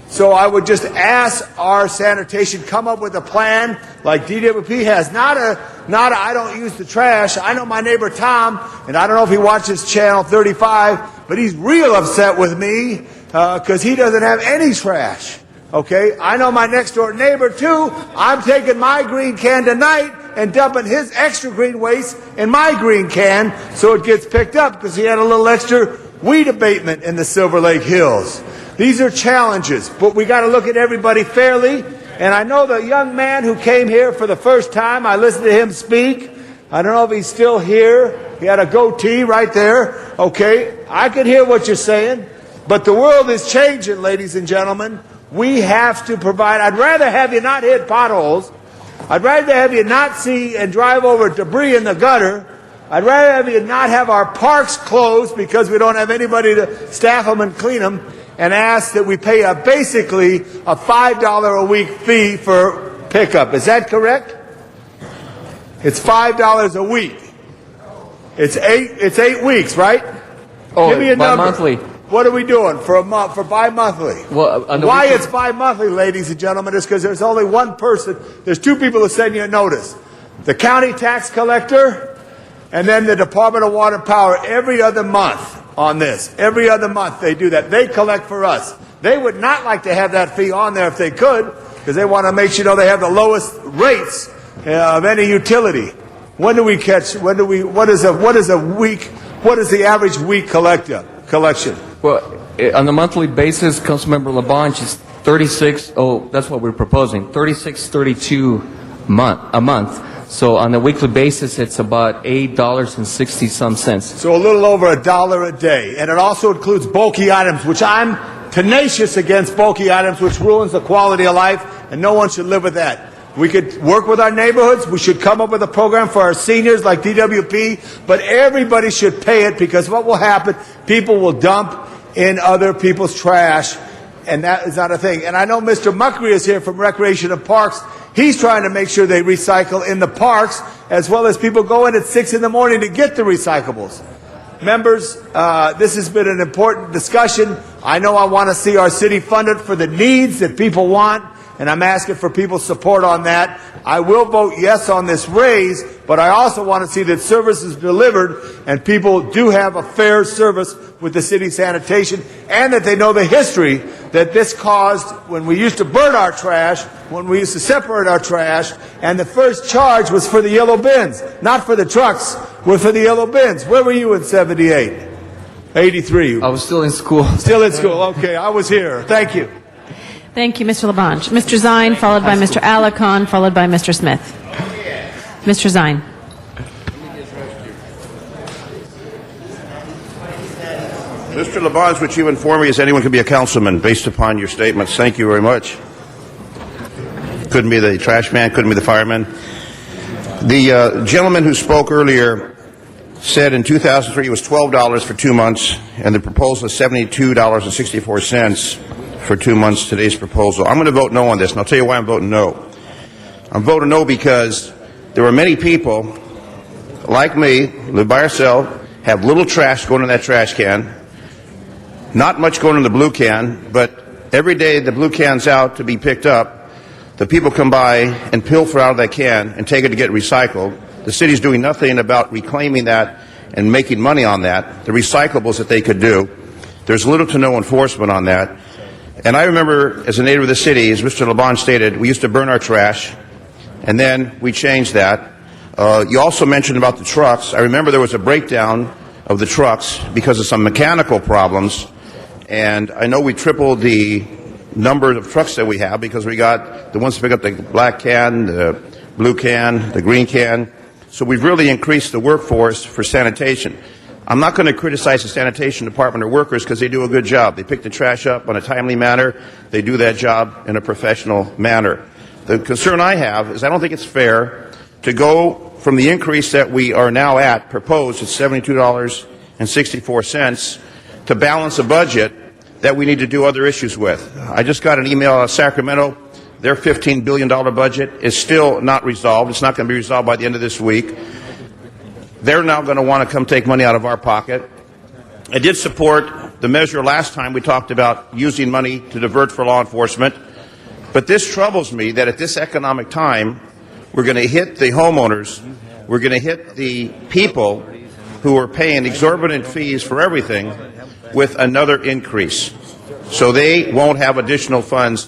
So I would just ask our sanitation come up with a plan like DWP has. Not a I don't use the trash. I know my neighbor Tom, and I don't know if he watches Channel 35, but he's real upset with me because he doesn't have any trash. Okay? I know my next door neighbor too. I'm taking my green can tonight and dumping his extra green waste in my green can so it gets picked up because he had a little extra weed abatement in the Silver Lake Hills. These are challenges, but we got to look at everybody fairly. And I know the young man who came here for the first time, I listened to him speak. I don't know if he's still here. He had a goatee right there. Okay, I could hear what you're saying. But the world is changing, ladies and gentlemen. We have to provide. I'd rather have you not hit potholes. I'd rather have you not see and drive over debris in the gutter. I'd rather have you not have our parks closed because we don't have anybody to staff them and clean them, and ask that we pay basically a $5 a week fee for pickup. Is that correct? It's $5 a week. It's 8 weeks, right? Oh, give me a number. bi-monthly. What are we doing for a month, for bi-monthly? Well, why it's bi-monthly, ladies and gentlemen, is because there's only one person. There's two people who send you a notice: the county tax collector, and then the Department of Water and Power. Every other month on this, every other month they do that. They collect for us. They would not like to have that fee on there if they could, because they want to make sure they have the lowest rates of any utility. When do we catch? What is the average week collection? Well, on a monthly basis, Councilmember LaBonge is 36. Oh, that's what we're proposing. 36.32 a month. So on a weekly basis, it's about $8.60 So a little over $1 a day, and it also includes bulky items, which I'm tenacious against bulky items, which ruins the quality of life, and no one should live with that. We could work with our neighborhoods. We should come up with a program for our seniors like DWP, but everybody should pay it, because what will happen, people will dump in other people's trash, and that is not a thing. And I know Mr. Muckery is here from Recreation and Parks. He's trying to make sure they recycle in the parks, as well as people go in at 6 in the morning to get the recyclables. Members, this has been an important discussion. I know I want to see our city funded for the needs that people want, and I'm asking for people's support on that. I will vote yes on this raise, but I also want to see that service is delivered and people do have a fair service with the city sanitation, and that they know the history that this caused when we used to burn our trash, when we used to separate our trash, and the first charge was for the yellow bins, not for the trucks, was for the yellow bins. Where were you in 78? 83. I was still in school. Still in school. Okay, I was here. Thank you. Thank you, Mr. LaBonge. Mr. Zine, followed by Mr. Alarcon, followed by Mr. Smith. Mr. Zine. Mr. LaBonge, would you inform me, as anyone can be a councilman, based upon your statements? Thank you very much. Couldn't be the trash man, couldn't be the fireman. The gentleman who spoke earlier said in 2003 it was $12 for 2 months, and the proposal is $72.64 for 2 months, today's proposal. I'm going to vote no on this, and I'll tell you why I'm voting no. I'm voting no because there are many people like me, live by ourselves, have little trash going in that trash can, not much going in the blue can, but every day the blue can's out to be picked up, the people come by and pilfer out of that can and take it to get recycled. The city's doing nothing about reclaiming that and making money on that, the recyclables that they could do. There's little to no enforcement on that. And I remember, as a native of the city, as Mr. LaBonge stated, we used to burn our trash, and then we changed that. You also mentioned about the trucks. I remember there was a breakdown of the trucks because of some mechanical problems, and I know we tripled the number of trucks that we have because we got the ones that pick up the black can, the blue can, the green can. So we've really increased the workforce for sanitation. I'm not going to criticize the sanitation department or workers because they do a good job. They pick the trash up in a timely manner. They do that job in a professional manner. The concern I have is I don't think it's fair to go from the increase that we are now at, proposed at $72.64, to balance a budget that we need to do other issues with. I just got an email out of Sacramento. Their $15 billion budget is still not resolved. It's not going to be resolved by the end of this week. They're now going to want to come take money out of our pocket. I did support the measure last time we talked about using money to divert for law enforcement. But this troubles me that at this economic time, we're going to hit the homeowners, we're going to hit the people who are paying exorbitant fees for everything with another increase. So they won't have additional funds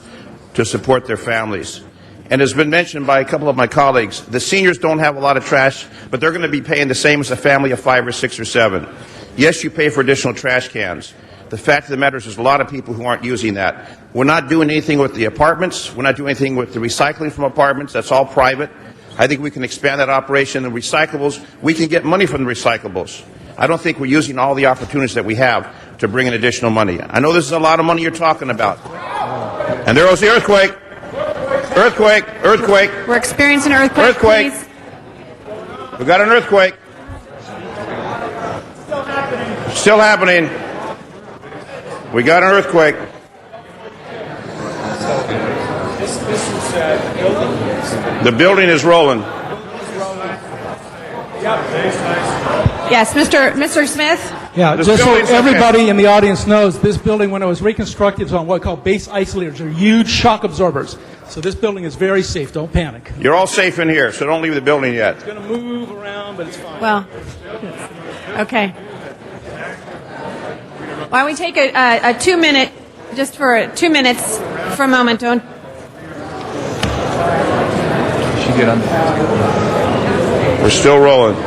to support their families. And as has been mentioned by a couple of my colleagues, the seniors don't have a lot of trash, but they're going to be paying the same as a family of 5 or 6 or 7. Yes, you pay for additional trash cans. The fact of the matter is there's a lot of people who aren't using that. We're not doing anything with the apartments. We're not doing anything with the recycling from apartments. That's all private. I think we can expand that operation. The recyclables, we can get money from the recyclables. I don't think we're using all the opportunities that we have to bring in additional money. I know this is a lot of money you're talking about. And there goes the earthquake. Earthquake, earthquake. We're experiencing an earthquake. Earthquake. Please. We got an earthquake. Still happening. We got an earthquake. The building is rolling. Yes, Mr. Smith. Yeah, This just so building's okay. everybody in the audience knows, this building, when it was reconstructed, is on what we call base isolators. They're huge shock absorbers. So this building is very safe. Don't panic. You're all safe in here, so don't leave the building yet. It's going to move around, but it's fine. Well, okay. Why don't we take a 2-minute, just for 2 minutes for a moment. Don't. She get on. We're still rolling.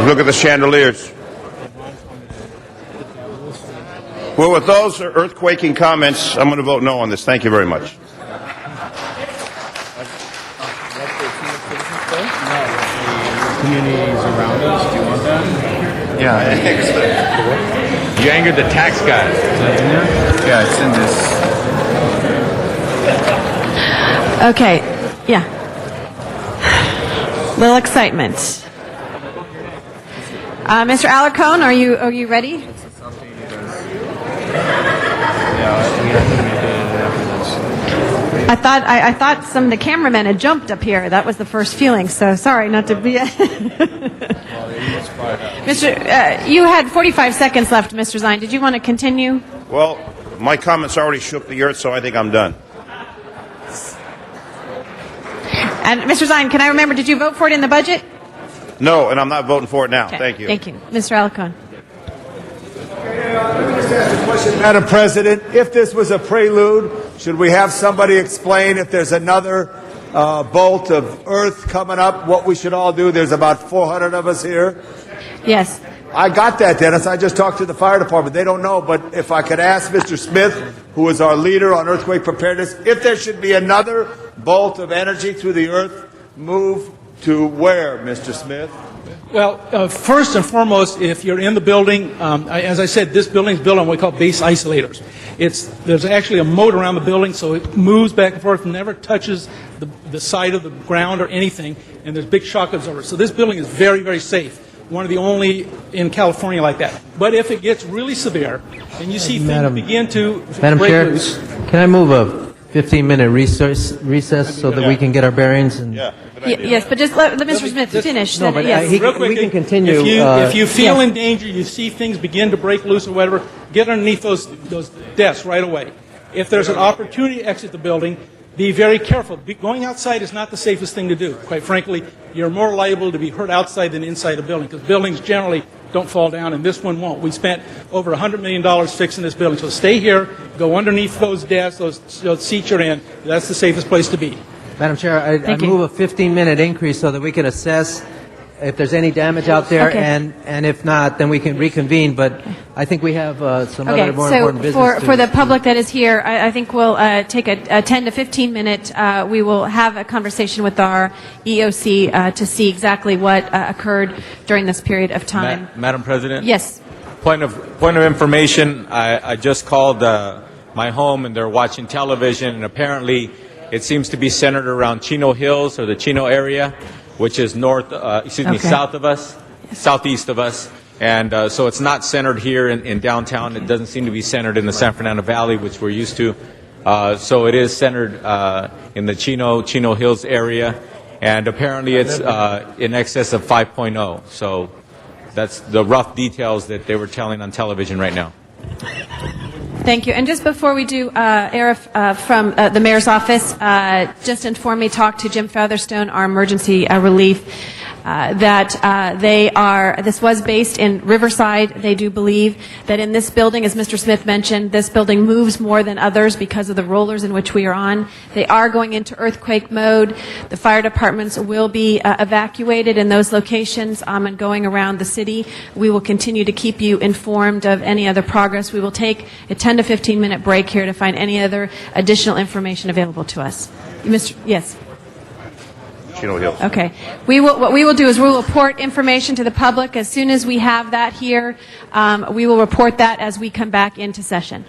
Look at the chandeliers. Well, with those earthquaking comments, I'm going to vote no on this. Thank you very much. Communities around us, do you want that? Yeah. You angered the tax guy. Is that in there? Yeah, it's in this. Okay. Yeah. Little excitement. Mr. Alarcon, are you ready? I thought some of the cameramen had jumped up here. That was the first feeling. So sorry not to be. Mr. You had 45 seconds left, Mr. Zine. Did you want to continue? Well, my comments already shook the earth, so I think I'm done. And Mr. Zine, can I remember? Did you vote for it in the budget? No, and I'm not voting for it now. Okay, Thank you. Thank you, Mr. Alarcon. Madam President, if this was a prelude, should we have somebody explain if there's another bolt of earth coming up, what we should all do? There's about 400 of us here. Yes. I got that, Dennis. I just talked to the fire department. They don't know, but if I could ask Mr. Smith, who is our leader on earthquake preparedness, if there should be another bolt of energy through the earth, move to where, Mr. Smith? Well, first and foremost, if you're in the building, as I said, this building is built on what we call base isolators. There's actually a moat around the building, so it moves back and forth, never touches the side of the ground or anything, and there's big shock absorbers. So this building is very, very safe. One of the only in California like that. But if it gets really severe, and you see things begin to Madam break Chair, loose. can I move a 15-minute recess so that we can get our bearings? And Yes, but just let Mr. Smith finish. No, but yes. Real quick, we can continue. If you feel yes. in danger, you see things begin to break loose or whatever, get underneath those desks right away. If there's an opportunity to exit the building, be very careful. Going outside is not the safest thing to do. Quite frankly, you're more liable to be hurt outside than inside a building, because buildings generally don't fall down, and this one won't. We spent over $100 million fixing this building. So stay here, go underneath those desks, those seats you're in. That's the safest place to be. Madam Chair, I move a 15-minute increase so that we can assess if there's any damage out there, Okay. and if not, then we can reconvene. But I think we have some other more important business. For the public that is here, I think we'll take a 10 to 15 minute. We will have a conversation with our EOC to see exactly what occurred during this period of time. Madam President? Yes. Point of information, I just called my home, and they're watching television, and apparently it seems to be centered around Chino Hills, or the Chino area, which is south of us, southeast of us. And so it's not centered here in downtown. It doesn't seem to be centered in the San Fernando Valley, which we're used to. So it is centered in the Chino Hills area. And apparently it's in excess of 5.0. So that's the rough details that they were telling on television right now. Thank you. And just before we do, Arif from the mayor's office just informed me, talked to Jim Featherstone, our emergency relief, that this was based in Riverside. They do believe that in this building, as Mr. Smith mentioned, this building moves more than others because of the rollers in which we are on. They are going into earthquake mode. The fire departments will be evacuated in those locations and going around the city. We will continue to keep you informed of any other progress. We will take a 10 to 15 minute break here to find any other additional information available to us. Yes. Chino Hills. Okay. What we will do is we will report information to the public as soon as we have that here. We will report that as we come back into session.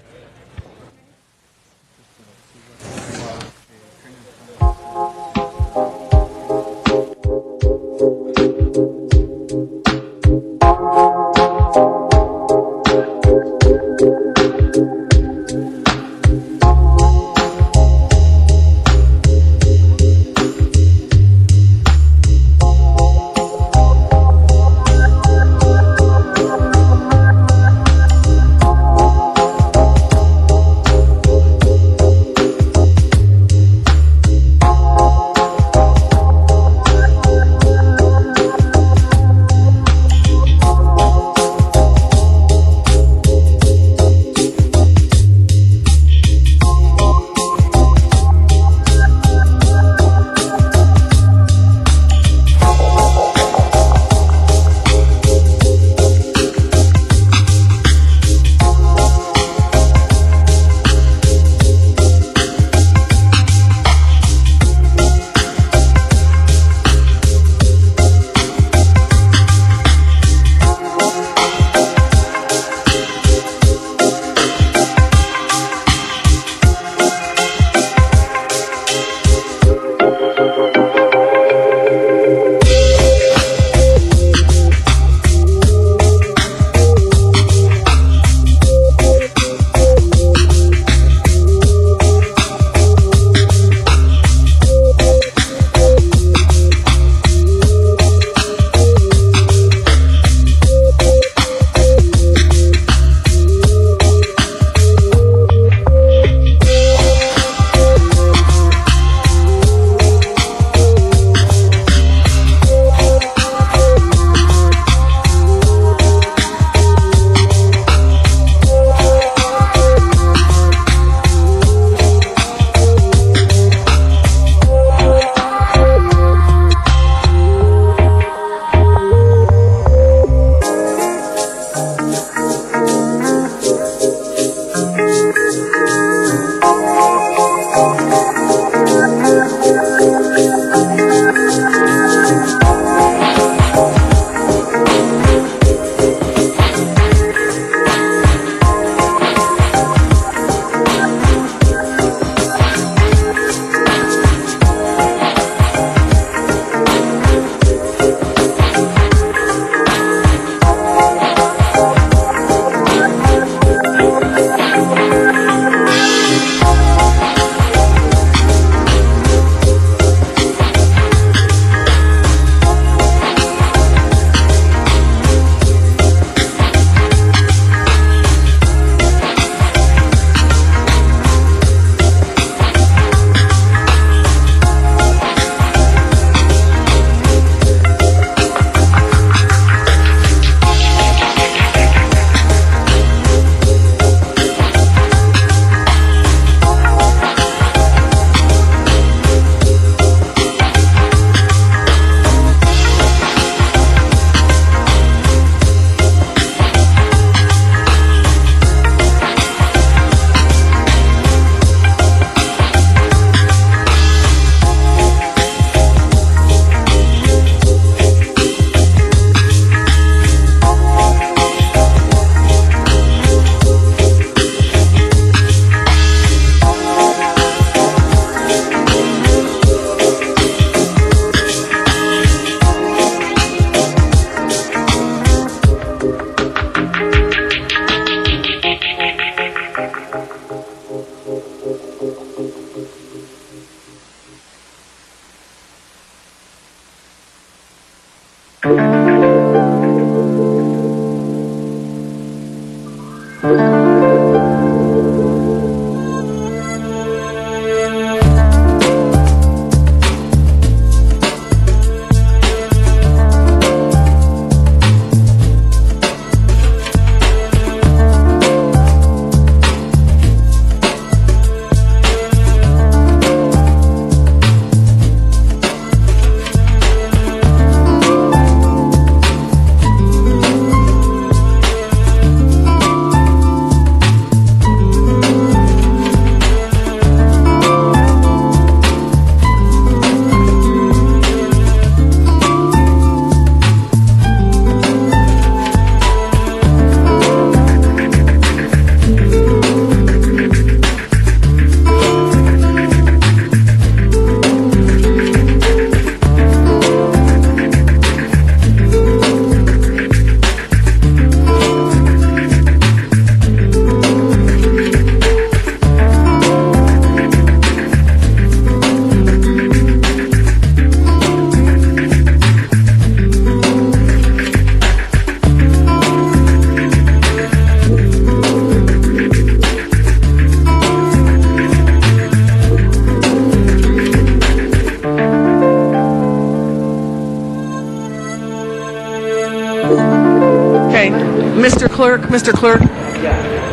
Okay, Mr. Clerk, Mr. Clerk,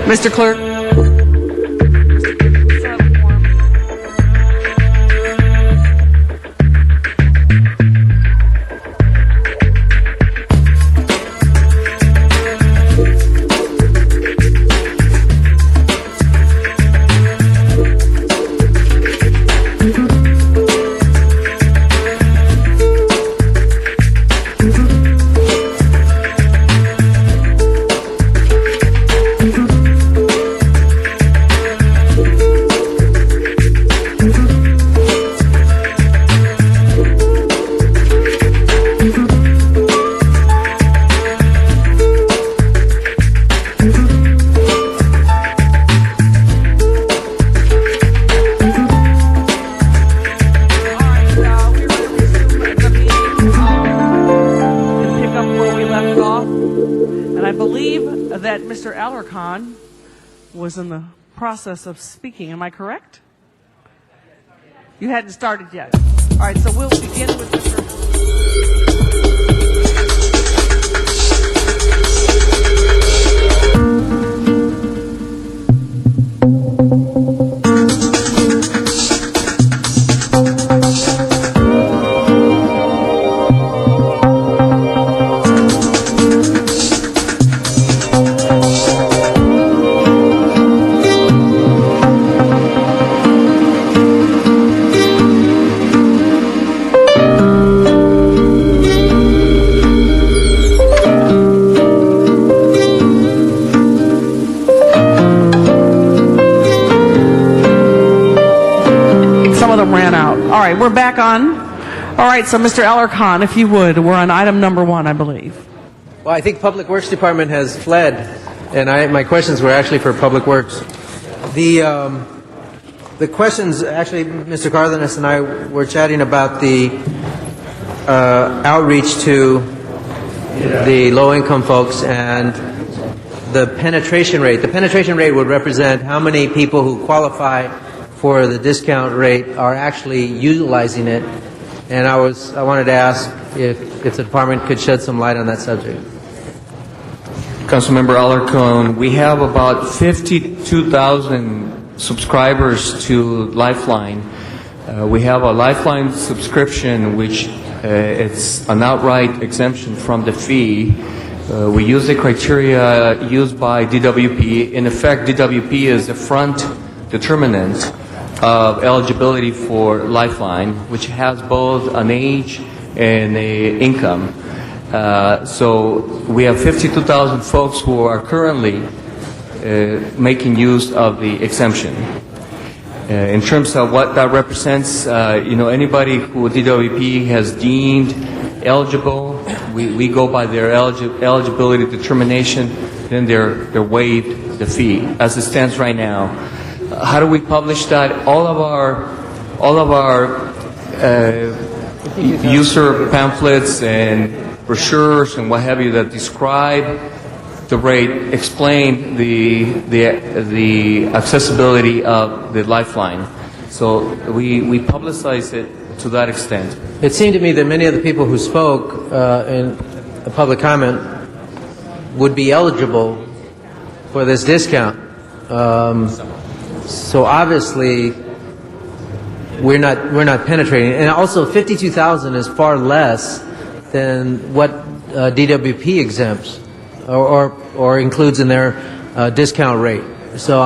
Mr. Clerk. That Mr. Alarcon was in the process of speaking. Am I correct? You hadn't started yet. All right, so we'll begin with Mr. ran out. All right, we're back on. All right, so Mr. Alarcon, if you would, we're on item number 1, I believe. Well, I think Public Works Department has fled, and my questions were actually for Public Works. The questions, actually, Mr. Cardenas and I were chatting about the outreach to the low-income folks and the penetration rate. The penetration rate would represent how many people who qualify for the discount rate are actually utilizing it. And I wanted to ask if the department could shed some light on that subject. Councilmember Alarcon, we have about 52,000 subscribers to Lifeline. We have a Lifeline subscription, which it's an outright exemption from the fee. We use the criteria used by DWP. In effect, DWP is the front determinant of eligibility for Lifeline, which has both an age and an income. So we have 52,000 folks who are currently making use of the exemption. In terms of what that represents, anybody who DWP has deemed eligible, we go by their eligibility determination, then they're waived the fee as it stands right now. How do we publish that? All of our user pamphlets and brochures and what have you that describe the rate, explain the accessibility of the Lifeline. So we publicize it to that extent. It seemed to me that many of the people who spoke in a public comment would be eligible for this discount. So obviously, we're not penetrating, and also 52,000 is far less than what DWP exempts or includes in their discount rate. So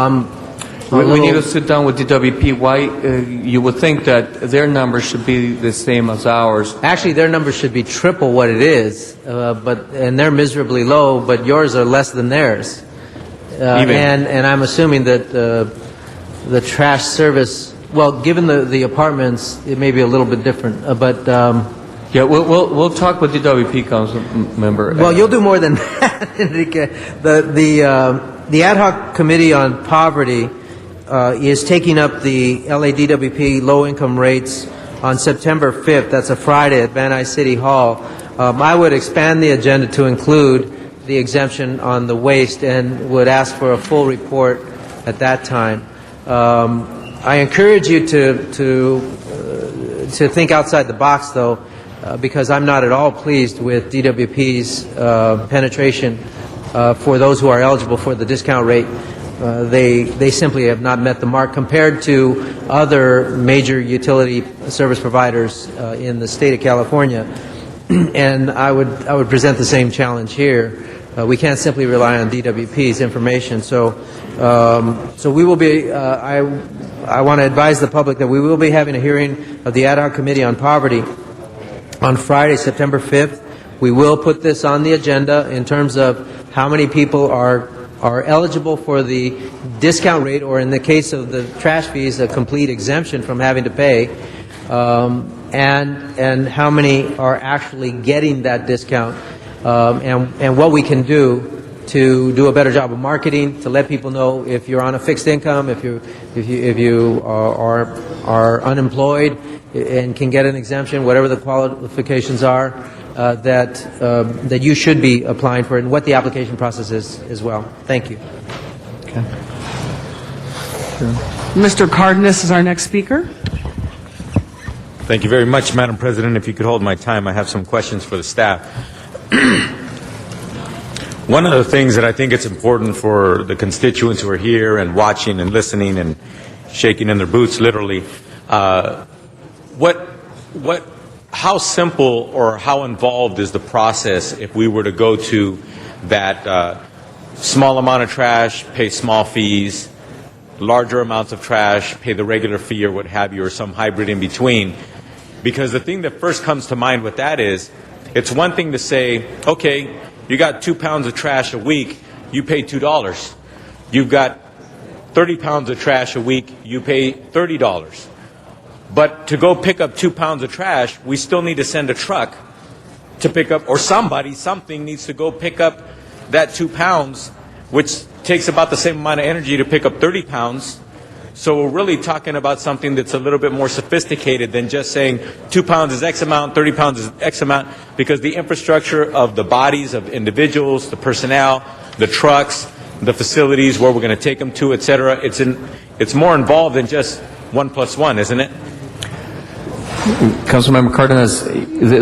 we need to sit down with DWP. Why you would think that their numbers should be the same as ours? Actually, their numbers should be triple what it is, and they're miserably low. But yours are less than theirs. And I'm assuming that the trash service. Well, given the apartments, it may be a little bit different. Yeah, we'll talk with DWP, council member. Well, you'll do more than that, Enrique. The ad hoc committee on poverty is taking up the LADWP low-income rates on September 5th. That's a Friday at Van Nuys City Hall. I would expand the agenda to include the exemption on the waste and would ask for a full report at that time. I encourage you to think outside the box, though, because I'm not at all pleased with DWP's penetration for those who are eligible for the discount rate. They simply have not met the mark compared to other major utility service providers in the state of California. And I would present the same challenge here. We can't simply rely on DWP's information. So we will be. I want to advise the public that we will be having a hearing of the ad hoc committee on poverty on Friday, September 5th. We will put this on the agenda in terms of how many people are eligible for the discount rate, or in the case of the trash fees, a complete exemption from having to pay, and how many are actually getting that discount, and what we can do to do a better job of marketing, to let people know if you're on a fixed income, if you are unemployed and can get an exemption, whatever the qualifications are, that you should be applying for it, and what the application process is as well. Thank you. Okay. Mr. Cardenas is our next speaker. Thank you very much, Madam President. If you could hold my time, I have some questions for the staff. One of the things that I think it's important for the constituents who are here and watching and listening and shaking in their boots, literally, how simple or how involved is the process if we were to go to that small amount of trash, pay small fees, larger amounts of trash, pay the regular fee or what have you, or some hybrid in between? Because the thing that first comes to mind with that is, it's one thing to say, okay, you got 2 pounds of trash a week, you pay $2. You've got 30 pounds of trash a week, you pay $30. But to go pick up 2 pounds of trash, we still need to send a truck to pick up, or something needs to go pick up that 2 pounds, which takes about the same amount of energy to pick up 30 pounds. So we're really talking about something that's a little bit more sophisticated than just saying 2 pounds is X amount, 30 pounds is X amount, because the infrastructure of the bodies of individuals, the personnel, the trucks, the facilities, where we're going to take them to, etc., it's more involved than just 1 + 1, isn't it? Councilmember Cardenas,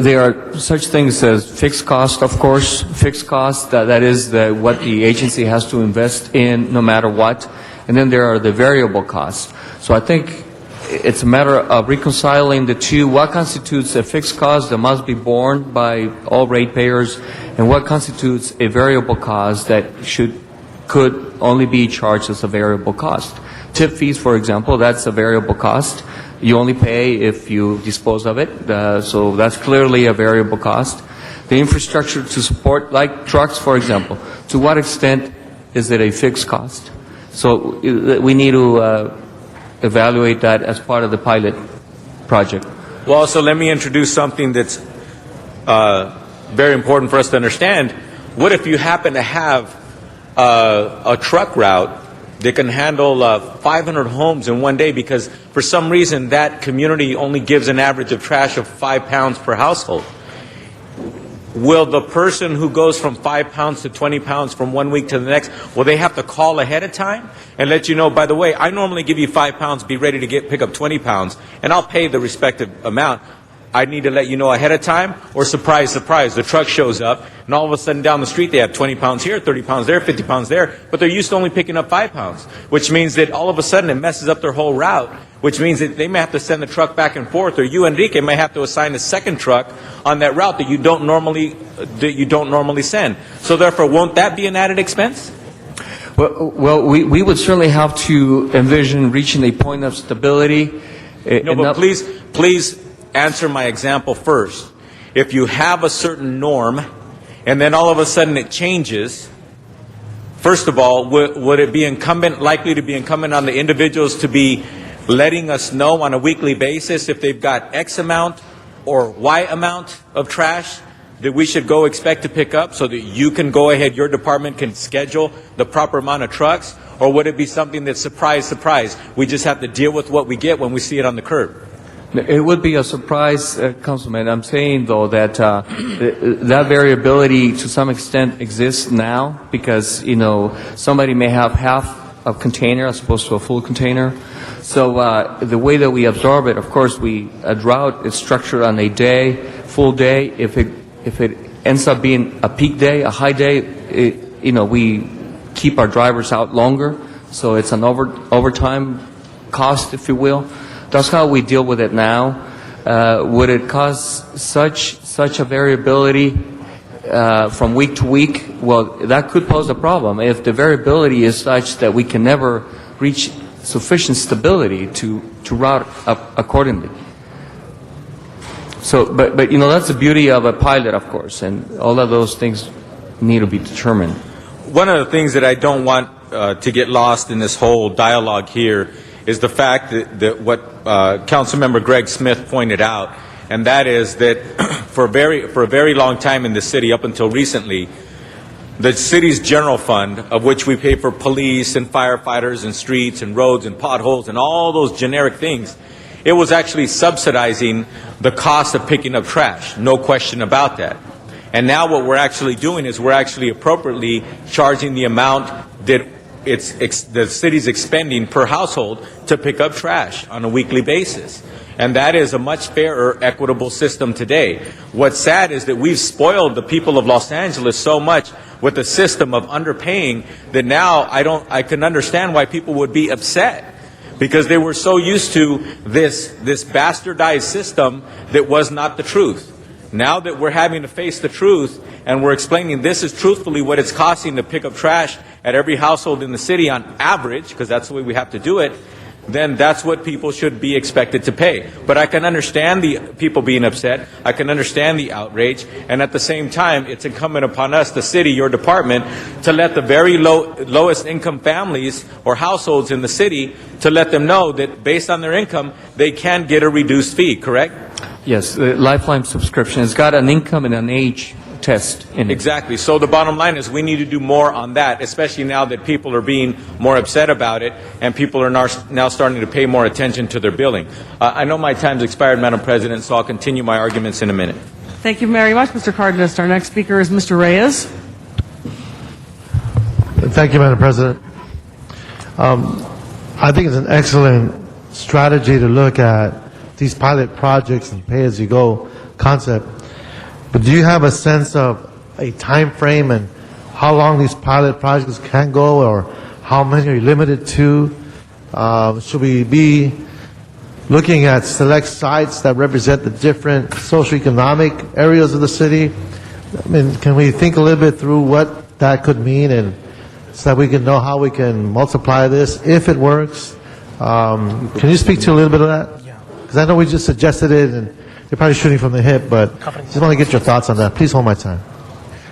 there are such things as fixed cost, of course. Fixed cost, that is what the agency has to invest in no matter what. And then there are the variable costs. So I think it's a matter of reconciling the two. What constitutes a fixed cost that must be borne by all ratepayers, and what constitutes a variable cost that could only be charged as a variable cost? Tip fees, for example, that's a variable cost. You only pay if you dispose of it, so that's clearly a variable cost. The infrastructure to support, like trucks, for example, to what extent is it a fixed cost? So we need to evaluate that as part of the pilot project. Well, so let me introduce something that's very important for us to understand. What if you happen to have a truck route that can handle 500 homes in one day, because for some reason that community only gives an average of trash of 5 pounds per household. Will the person who goes from 5 pounds to 20 pounds from one week to the next, will they have to call ahead of time and let you know, by the way, I normally give you 5 pounds, be ready to pick up 20 pounds, and I'll pay the respective amount. I need to let you know ahead of time, or surprise, surprise, the truck shows up, and all of a sudden down the street they have 20 pounds here, 30 pounds there, 50 pounds there, but they're used to only picking up 5 pounds, which means that all of a sudden it messes up their whole route, which means that they may have to send the truck back and forth, or you, Enrique, may have to assign a second truck on that route that you don't normally send. So therefore, won't that be an added expense? Well, we would certainly have to envision reaching a point of stability. No, but please answer my example first. If you have a certain norm and then all of a sudden it changes, first of all, would it be likely to be incumbent on the individuals to be letting us know on a weekly basis if they've got X amount or Y amount of trash that we should go expect to pick up, so that you can go ahead, your department can schedule the proper amount of trucks? Or would it be something that's surprise, surprise, we just have to deal with what we get when we see it on the curb? It would be a surprise, Councilman. I'm saying, though, that that variability to some extent exists now, because, somebody may have half a container as opposed to a full container. So the way that we absorb it, of course, a drought is structured on a day, full day. If it ends up being a peak day, a high day, we keep our drivers out longer. So it's an overtime cost, if you will. That's how we deal with it now. Would it cause such a variability from week to week? Well, that could pose a problem if the variability is such that we can never reach sufficient stability to route up accordingly. So, but that's the beauty of a pilot, of course, and all of those things need to be determined. One of the things that I don't want to get lost in this whole dialogue here is the fact that what Councilmember Greg Smith pointed out, and that is that for a very long time in the city, up until recently, the city's general fund, of which we pay for police and firefighters and streets and roads and potholes and all those generic things, it was actually subsidizing the cost of picking up trash, no question about that. And now what we're actually doing is we're actually appropriately charging the amount that the city's expending per household to pick up trash on a weekly basis. And that is a much fairer, equitable system today. What's sad is that we've spoiled the people of Los Angeles so much with a system of underpaying that now I can understand why people would be upset, because they were so used to this bastardized system that was not the truth. Now that we're having to face the truth and we're explaining this is truthfully what it's costing to pick up trash at every household in the city on average, because that's the way we have to do it, then that's what people should be expected to pay. But I can understand the people being upset. I can understand the outrage. And at the same time, it's incumbent upon us, the city, your department, to let the very lowest income families or households in the city, to let them know that based on their income, they can get a reduced fee, correct? Yes, the Lifeline subscription has got an income and an age test in it. Exactly. So the bottom line is we need to do more on that, especially now that people are being more upset about it and people are now starting to pay more attention to their billing. I know my time's expired, Madam President, so I'll continue my arguments in a minute. Thank you very much, Mr. Cardenas. Our next speaker is Mr. Reyes. Thank you, Madam President. I think it's an excellent strategy to look at these pilot projects and pay-as-you-go concept. But do you have a sense of a time frame and how long these pilot projects can go, or how many are you limited to? Should we be looking at select sites that represent the different socioeconomic areas of the city? I mean, can we think a little bit through what that could mean, and so that we can know how we can multiply this if it works? Can you speak to a little bit of that? Because I know we just suggested it, and you're probably shooting from the hip, but just want to get your thoughts on that. Please hold my time.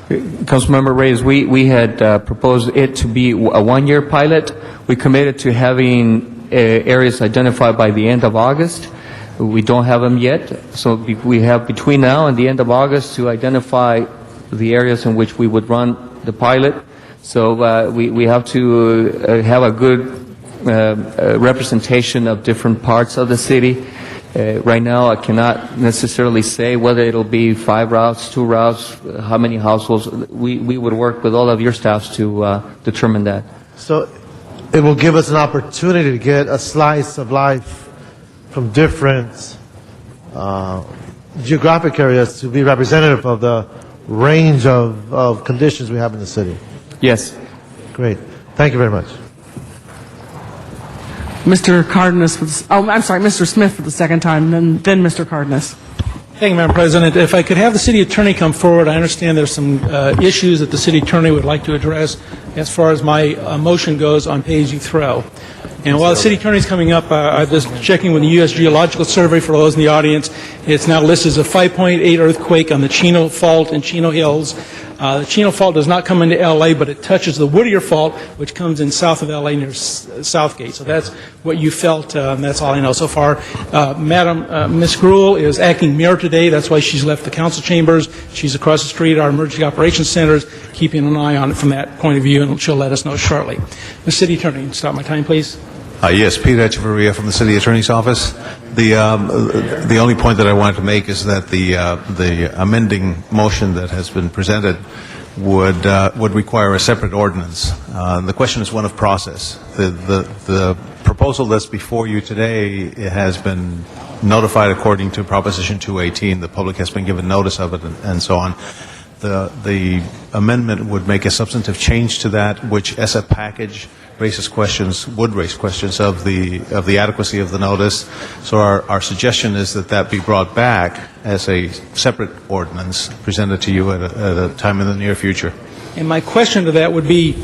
Councilmember Reyes, we had proposed it to be a one-year pilot. We committed to having areas identified by the end of August. We don't have them yet, so we have between now and the end of August to identify the areas in which we would run the pilot. So we have to have a good representation of different parts of the city. Right now, I cannot necessarily say whether it'll be 5 routes, 2 routes, how many households. We would work with all of your staffs to determine that. So it will give us an opportunity to get a slice of life from different geographic areas to be representative of the range of conditions we have in the city. Yes. Great. Thank you very much. Mr. Cardenas, Mr. Smith for the second time, then Mr. Cardenas. Thank you, Madam President. If I could have the city attorney come forward, I understand there's some issues that the city attorney would like to address as far as my motion goes on pay-as-you-throw. And while the city attorney is coming up, I was checking with the U.S. Geological Survey for those in the audience. It's now listed as a 5.8 earthquake on the Chino Fault in Chino Hills. The Chino Fault does not come into L.A., but it touches the Whittier Fault, which comes in south of L.A. near Southgate. So that's what you felt, and that's all I know so far. Ms. Gruhl is acting mayor today. That's why she's left the council chambers. She's across the street at our emergency operations centers, keeping an eye on it from that point of view, and she'll let us know shortly. Ms. City Attorney, stop my time, please. Yes, Peter Echeverria from the City Attorney's Office. The only point that I wanted to make is that the amending motion that has been presented would require a separate ordinance. The question is one of process. The proposal that's before you today has been notified according to Proposition 218. The public has been given notice of it, and so on. The amendment would make a substantive change to that, which, as a package, would raise questions of the adequacy of the notice. So our suggestion is that be brought back as a separate ordinance presented to you at a time in the near future. And my question to that would be,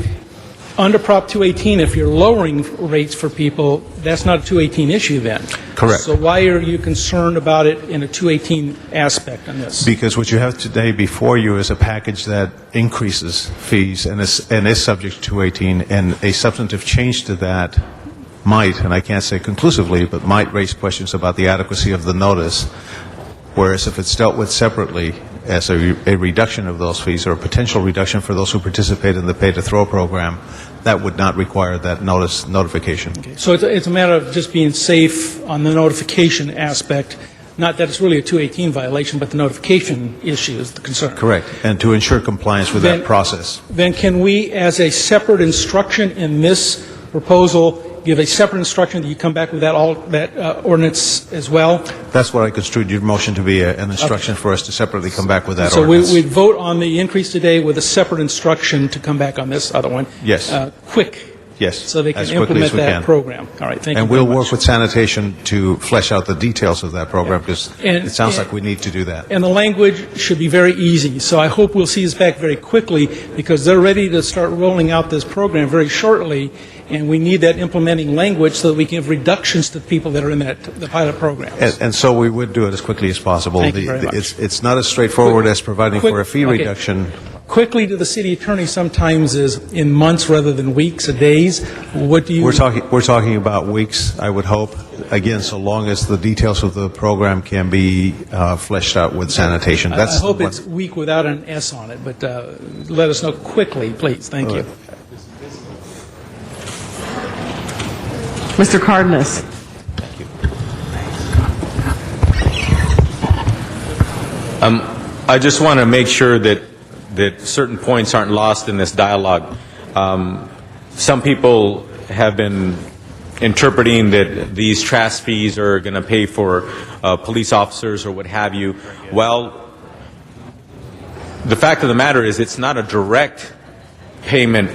under Prop 218, if you're lowering rates for people, that's not a 218 issue then. Correct. So why are you concerned about it in a 218 aspect on this? Because what you have today before you is a package that increases fees and is subject to 218, and a substantive change to that might, and I can't say conclusively, but might raise questions about the adequacy of the notice. Whereas if it's dealt with separately as a reduction of those fees or a potential reduction for those who participate in the pay-to-throw program, that would not require that notification. Okay. So it's a matter of just being safe on the notification aspect, not that it's really a 218 violation, but the notification issue is the concern. Correct, and to ensure compliance with that process. Then can we, as a separate instruction in this proposal, give a separate instruction that you come back with that ordinance as well? That's what I construed your motion to be, an instruction for us to separately come back with that so ordinance. So we'd vote on the increase today with a separate instruction to come back on this other one? Yes. Quick. Yes. So they can as quickly implement as we that can. program. All right, thank you and very we'll much. work with sanitation to flesh out the details of that program, because it sounds like we need to do that. And the language should be very easy. So I hope we'll see this back very quickly, because they're ready to start rolling out this program very shortly, and we need that implementing language so that we can give reductions to the people that are in the pilot program. And so we would do it as quickly as possible. Thank you very much. It's not as straightforward as providing for a fee okay. reduction. Quickly to the city attorney sometimes is in months rather than weeks or days. What do you? We're talking about weeks, I would hope. Again, so long as the details of the program can be fleshed out with sanitation. I hope it's week without an S on it, but let us know quickly, please. Thank you. Mr. Cardenas. I just want to make sure that certain points aren't lost in this dialogue. Some people have been interpreting that these trash fees are going to pay for police officers or what have you. Well, the fact of the matter is it's not a direct payment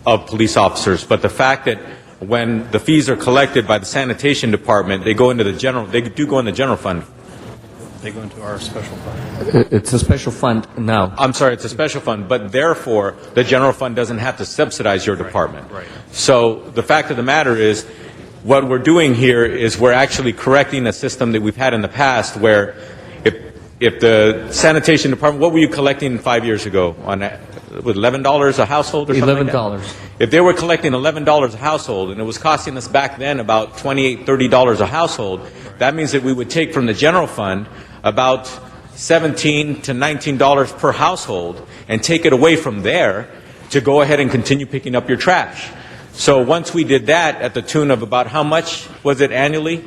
of police officers, but the fact that when the fees are collected by the sanitation department, they go into the general. They do go in the general fund. They go into our special fund. It's a special fund now. I'm sorry, it's a special fund, but therefore the general fund doesn't have to subsidize your department. Right. So the fact of the matter is, what we're doing here is we're actually correcting a system that we've had in the past, where if the sanitation department, what were you collecting 5 years ago on with $11 a household or something like that? $11. If they were collecting $11 a household and it was costing us back then about $28, $30 a household, that means that we would take from the general fund about $17 to $19 per household and take it away from there to go ahead and continue picking up your trash. So once we did that at the tune of about how much was it annually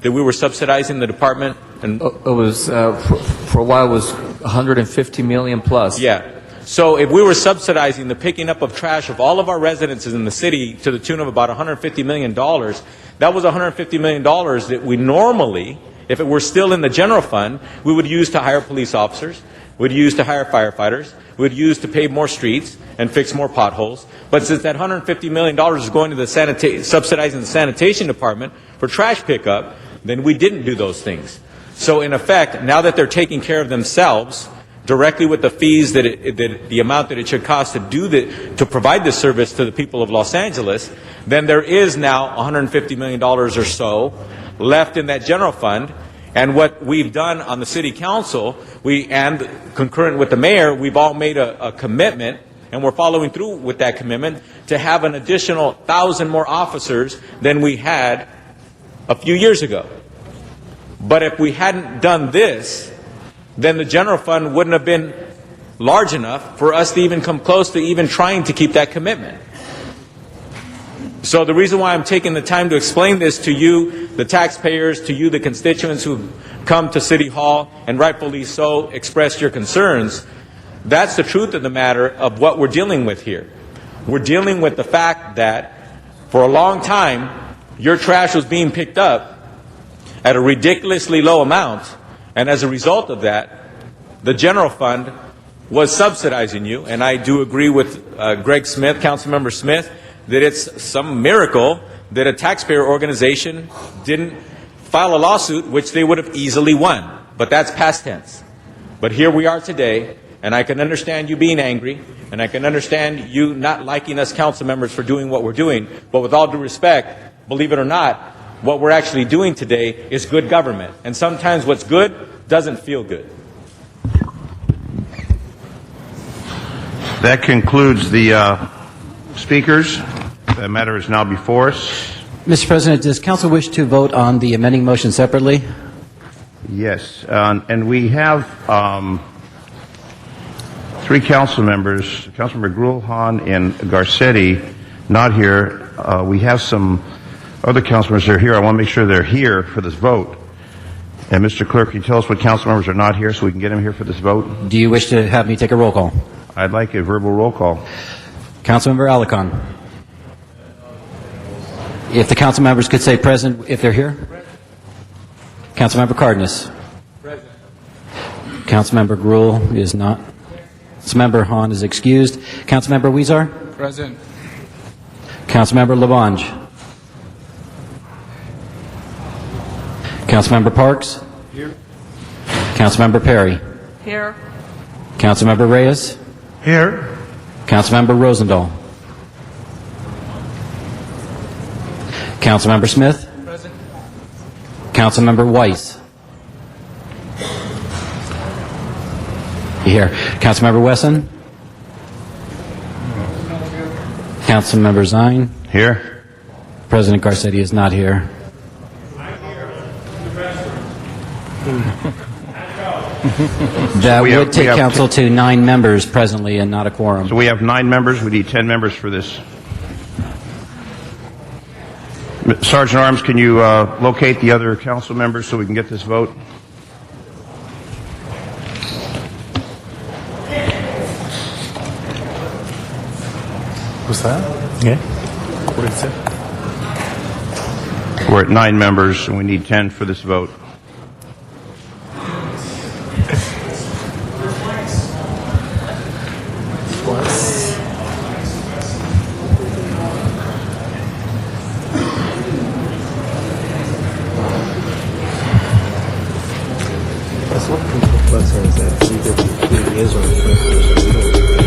that we were subsidizing the department? And It was, for a while, it was 150 million plus. yeah. So if we were subsidizing the picking up of trash of all of our residences in the city to the tune of about $150 million, that was $150 million that we normally, if it were still in the general fund, we would use to hire police officers, would use to hire firefighters, would use to pave more streets and fix more potholes. But since that $150 million is going to the subsidizing the sanitation department for trash pickup, then we didn't do those things. So in effect, now that they're taking care of themselves directly with the fees that the amount that it should cost to provide this service to the people of Los Angeles, then there is now $150 million or so left in that general fund. And what we've done on the city council, and concurrent with the mayor, we've all made a commitment, and we're following through with that commitment, to have an additional 1,000 more officers than we had a few years ago. But if we hadn't done this, then the general fund wouldn't have been large enough for us to even come close to even trying to keep that commitment. So the reason why I'm taking the time to explain this to you, the taxpayers, to you, the constituents who've come to City Hall and rightfully so expressed your concerns, that's the truth of the matter of what we're dealing with here. We're dealing with the fact that for a long time, your trash was being picked up at a ridiculously low amount, and as a result of that, the general fund was subsidizing you. And I do agree with Greg Smith, Councilmember Smith, that it's some miracle that a taxpayer organization didn't file a lawsuit, which they would have easily won. But that's past tense. But here we are today, and I can understand you being angry, and I can understand you not liking us council members for doing what we're doing. But with all due respect, believe it or not, what we're actually doing today is good government. And sometimes what's good doesn't feel good. That concludes the speakers. That matter is now before us. Mr. President, does council wish to vote on the amending motion separately? Yes, and we have three council members, Councilmember Gruelhan and Garcetti, not here. We have some other council members that are here. I want to make sure they're here for this vote. And Mr. Clerk, can you tell us what council members are not here so we can get them here for this vote? Do you wish to have me take a roll call? I'd like a verbal roll call. Councilmember Alarcon. If the council members could say present if they're here. Councilmember Cardenas. Present. Councilmember Gruel is not. Councilmember Hahn is excused. Councilmember Huizar. Present. Councilmember Labange. Councilmember Parks. Here. Councilmember Perry. Here. Councilmember Reyes. Here. Councilmember Rosendahl. Councilmember Smith. Present. Councilmember Weiss. Here. Councilmember Wesson. Councilmember Zine. Here. President Garcetti is not here. That we would have- take we have- council to 9 members presently and not a quorum. So we have 9 members. We need 10 members for this. Sergeant Arms, can you locate the other council members so we can get this vote? What's that? Yeah. What did it say? We're at 9 members, and we need 10 for this vote. That's what Control Plus says, that he is on the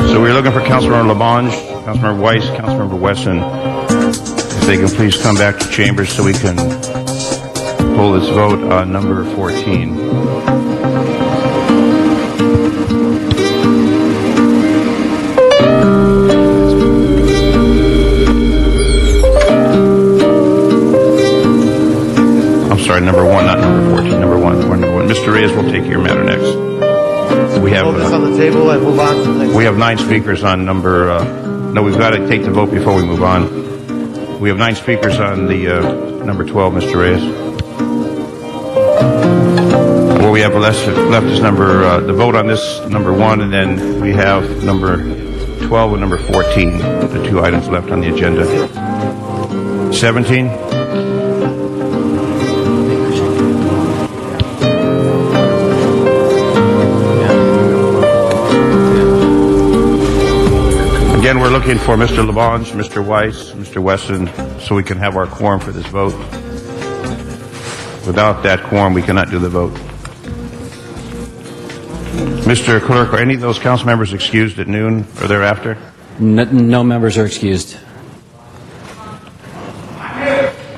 So we're looking for Councilmember Labange, Councilmember Weiss, Councilmember Wesson. If they can please come back to chambers so we can hold this vote on number 14. number 1, not number 14, number 1. Mr. Reyes will take your matter next. We have Hold this on the table and move on to the next. we have 9 speakers on number. No, we've got to take the vote before we move on. We have 9 speakers on the number 12, Mr. Reyes. What we have left is number the vote on this number 1, and then we have number 12 and number 14, the 2 items left on the agenda. 17. Again, we're looking for Mr. Labange, Mr. Weiss, Mr. Wesson, so we can have our quorum for this vote. Without that quorum, we cannot do the vote. Mr. Clerk, are any of those council members excused at noon or thereafter? No members are excused.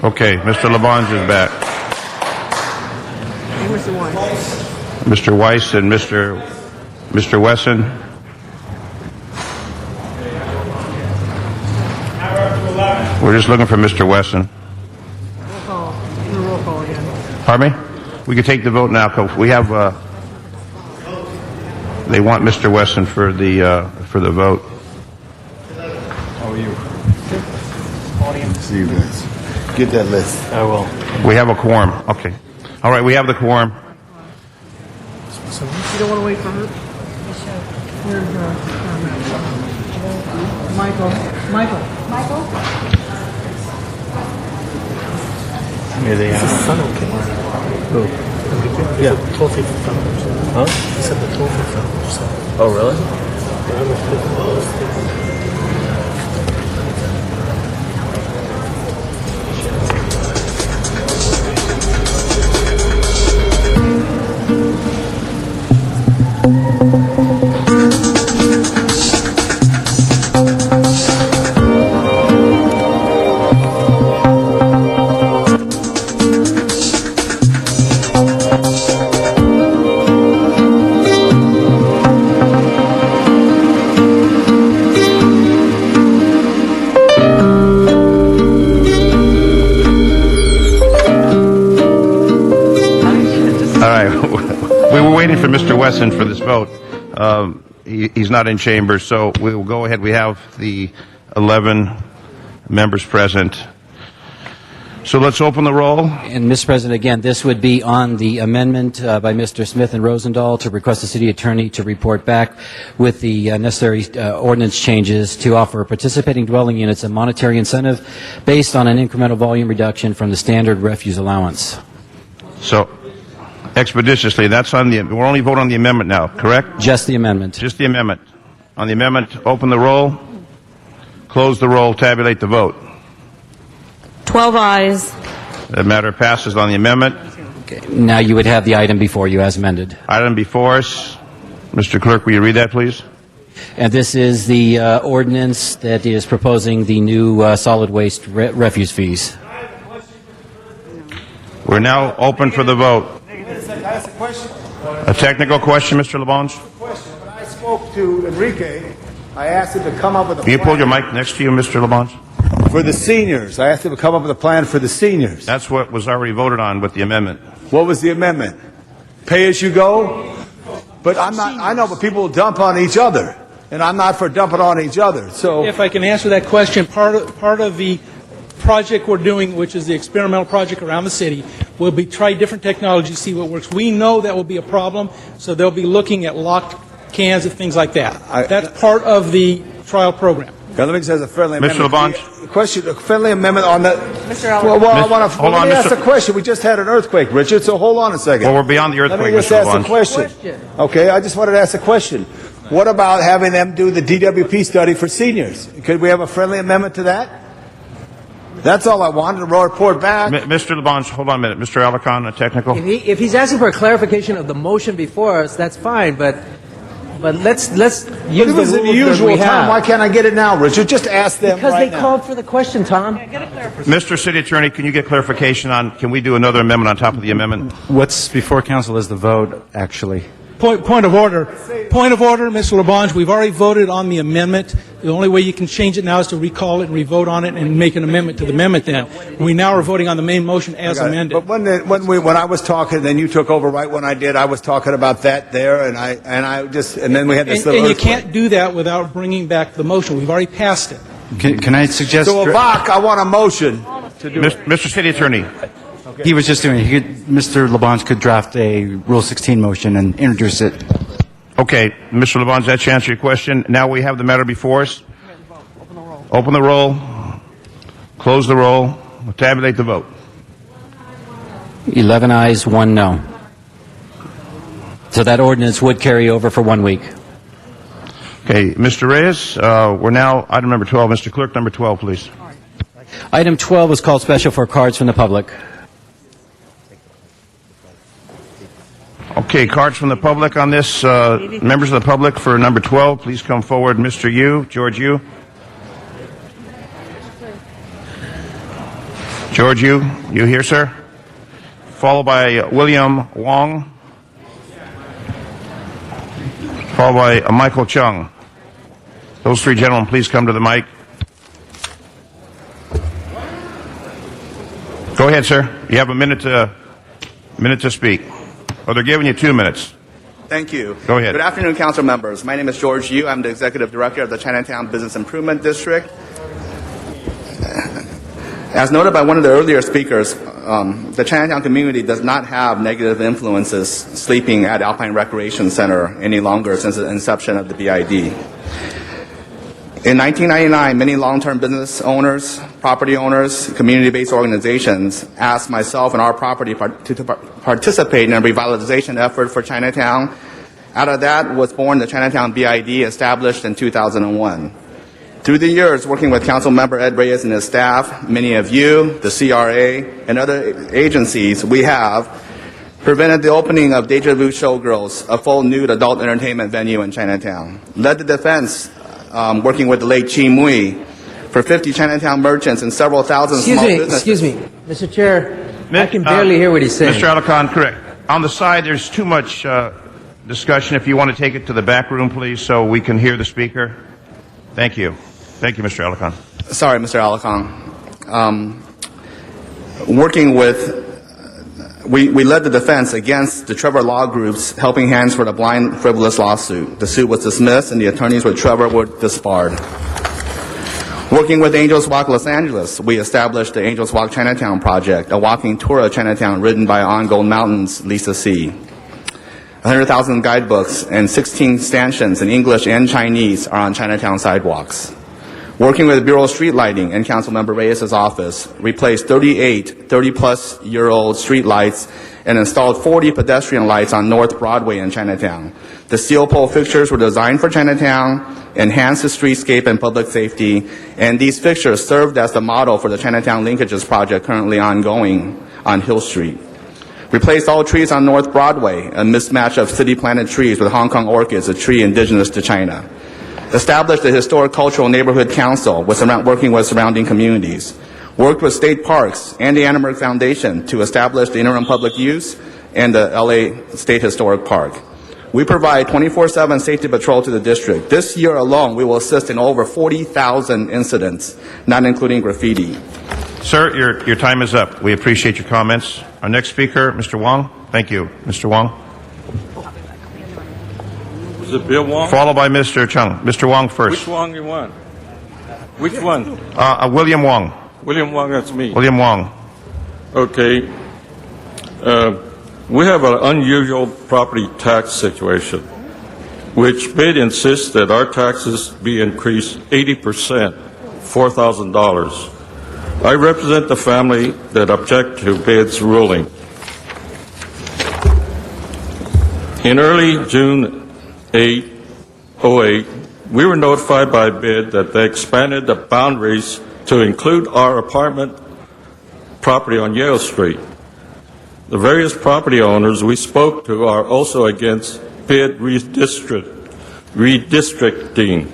Okay, Mr. Labange is back. Mr. Weiss and Mr. Wesson. We're just looking for Mr. Wesson. Roll call again. Pardon me? We can take the vote now. We have. They want Mr. Wesson for the vote. How are you? See you guys. Get that list. I will. We have a quorum. Okay. All right. We have the quorum. You don't want to wait for her? Here's Michael. Here they are. Who? Yeah, 1250. Huh? He said the 1250. Oh, really? For Mr. Wesson for this vote. He's not in chamber, so we will go ahead. We have the 11 members present. So let's open the roll. And, Mr. President, again, this would be on the amendment by Mr. Smith and Rosendahl to request the city attorney to report back with the necessary ordinance changes to offer participating dwelling units a monetary incentive based on an incremental volume reduction from the standard refuse allowance. So, expeditiously, that's on the. We're only voting on the amendment now, correct? Just the amendment. Just the amendment. On the amendment, open the roll, close the roll, tabulate the vote. 12 ayes. The matter passes on the amendment. Okay. Now you would have the item before you as amended. Item before us. Mr. Clerk, will you read that, please? And this is the ordinance that is proposing the new solid waste refuse fees. We're now open for the vote. A technical question, Mr. Labange? When I spoke to Enrique, I asked him to come up with a Can you plan pull your mic next to you, Mr. Labange? for the seniors. I asked him to come up with a plan for the seniors. That's what was already voted on with the amendment. What was the amendment? Pay as you go? But I'm not, I know, but people dump on each other. And I'm not for dumping on each other. So If I can answer that question, part of the project we're doing, which is the experimental project around the city, will be try different technologies, see what works. We know that will be a problem, so they'll be looking at locked cans and things like that. That's part of the trial program. Government has a friendly Mr. amendment. Labange? Question, a friendly amendment on the. Mr. Ellis. Well, I want to. Hold Let on, me ask Mr. the question. We just had an earthquake, Richard. So hold on a second. Well, we're beyond the earthquake, Let me just Mr. ask Labange. the question. Okay, I just wanted to ask a question. What about having them do the DWP study for seniors? Could we have a friendly amendment to that? That's all I wanted to report back. Mr. Labange, hold on a minute. Mr. Alicon, a technical. If he's asking for a clarification of the motion before us, that's fine, but let's use But the it was rules in the that usual we time. have. Why can't I get it now, Richard? Just ask them Because right they now. called for the question, Tom. Mr. City Attorney, can you get clarification on, can we do another amendment on top of the amendment? What's before council is the vote, actually. Point of order. Point of order, Mr. Labange. We've already voted on the amendment. The only way you can change it now is to recall it and re-vote on it and make an amendment to the amendment then. We now are voting on the main motion as amended. But when I was talking, then you took over right when I did. I was talking about that there, and then we had this little. And you can't do that without bringing back the motion. We've already passed it. Can I suggest? So, Avak, I want a motion to do it. Mr. City Attorney. He was just doing. Mr. Labange could draft a Rule 16 motion and introduce it. Okay, Mr. Labange, that should answer your question. Now we have the matter before us. Open the roll. Close the roll. Tabulate the vote. 11 ayes, 1 no. So that ordinance would carry over for 1 week. Okay, Mr. Reyes, we're now item number 12. Mr. Clerk, number 12, please. Item 12 is called special for cards from the public. Okay, cards from the public on this. Members of the public for number 12, please come forward. Mr. Yu, George Yu. George Yu, you here, sir? Followed by William Wong. Followed by Michael Chung. Those three gentlemen, please come to the mic. Go ahead, sir. You have a minute to speak. Oh, they're giving you 2 minutes. Thank you. Go ahead. Good afternoon, council members. My name is George Yu. I'm the executive director of the Chinatown Business Improvement District. As noted by one of the earlier speakers, the Chinatown community does not have negative influences sleeping at Alpine Recreation Center any longer since the inception of the BID. In 1999, many long-term business owners, property owners, community-based organizations asked myself and our property to participate in a revitalization effort for Chinatown. Out of that was born the Chinatown BID, established in 2001. Through the years, working with Council Member Ed Reyes and his staff, many of you, the CRA, and other agencies, we have prevented the opening of Deja Vu Showgirls, a full nude adult entertainment venue in Chinatown. Led the defense, working with the late Chi Mui, for 50 Chinatown merchants and several thousand small businesses. Excuse me, Mr. Chair, I can barely hear what he's saying. Mr. Alarcon, correct. On the side, there's too much discussion. If you want to take it to the back room, please, so we can hear the speaker. Thank you. Thank you, Mr. Alarcon. Sorry, Mr. Alarcon. Working with, we led the defense against the Trevor Law Group's Helping Hands for the Blind frivolous lawsuit. The suit was dismissed and the attorneys with Trevor were disbarred. Working with Angels Walk Los Angeles, we established the Angels Walk Chinatown Project, a walking tour of Chinatown written by On Gold Mountain's Lisa C. 100,000 guidebooks and 16 stanchions in English and Chinese are on Chinatown sidewalks. Working with Bureau of Street Lighting and Councilmember Reyes' office, replaced 38 30-plus-year-old street lights and installed 40 pedestrian lights on North Broadway in Chinatown. The steel pole fixtures were designed for Chinatown, enhanced the streetscape and public safety, and these fixtures served as the model for the Chinatown Linkages project currently ongoing on Hill Street. Replaced all trees on North Broadway, a mismatch of city-planted trees with Hong Kong orchids, a tree indigenous to China. Established the Historic Cultural Neighborhood Council working with surrounding communities. Worked with state parks and the Annenberg Foundation to establish the interim public use and the LA State Historic Park. We provide 24/7 safety patrol to the district. This year alone, we will assist in over 40,000 incidents, not including graffiti. Sir, your time is up. We appreciate your comments. Our next speaker, Mr. Wong. Thank you. Mr. Wong. Is it Bill Wong? Followed by Mr. Chung. Mr. Wong first. Which Wong you want? Which one? William Wong. William Wong, that's me. William Wong. Okay. We have an unusual property tax situation, which BID insists that our taxes be increased 80%, $4,000. I represent the family that object to BID's ruling. In early June 08, we were notified by BID that they expanded the boundaries to include our apartment property on Yale Street. The various property owners we spoke to are also against BID redistricting.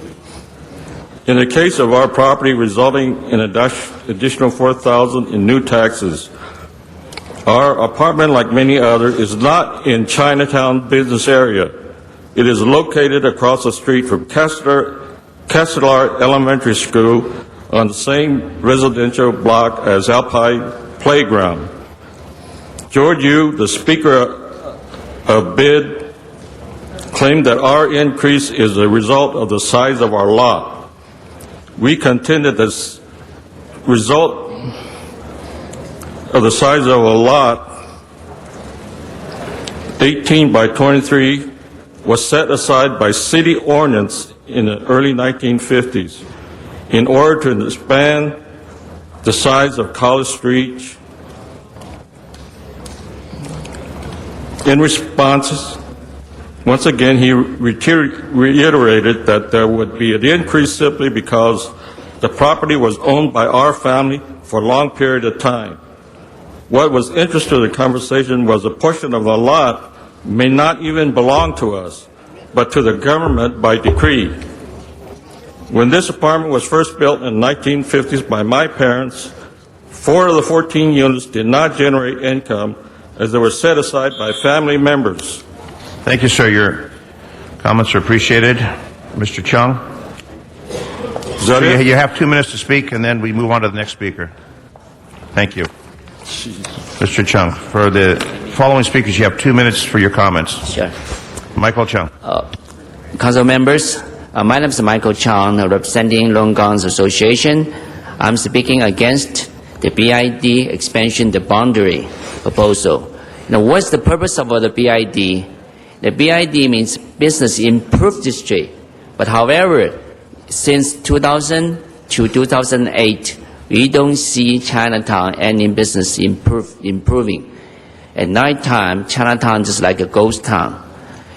In the case of our property resulting in additional $4,000 in new taxes, Our apartment, like many others, is not in Chinatown business area. It is located across the street from Kessler Elementary School on the same residential block as Alpine Playground. George Yu, the Speaker of BID, claimed that our increase is a result of the size of our lot. We contended this result of the size of a lot, 18 by 23, was set aside by city ordinance in the early 1950s in order to expand the size of College Street. In response, once again, he reiterated that there would be an increase simply because the property was owned by our family for a long period of time. What was interesting in the conversation was a portion of the lot may not even belong to us, but to the government by decree. When this apartment was first built in the 1950s by my parents, 4 of the 14 units did not generate income as they were set aside by family members. Thank you, sir. Your comments are appreciated. Mr. Chung? Is that it? You have 2 minutes to speak, and then we move on to the next speaker. Thank you. Mr. Chung, for the following speakers, you have 2 minutes for your comments. Sure. Michael Chung. Council members, my name is Michael Chung, representing Long Guns Association. I'm speaking against the BID expansion, the boundary proposal. Now, what's the purpose of the BID? The BID means Business Improved District. But however, since 2000 to 2008, we don't see Chinatown any business improving. At night time, Chinatown is like a ghost town.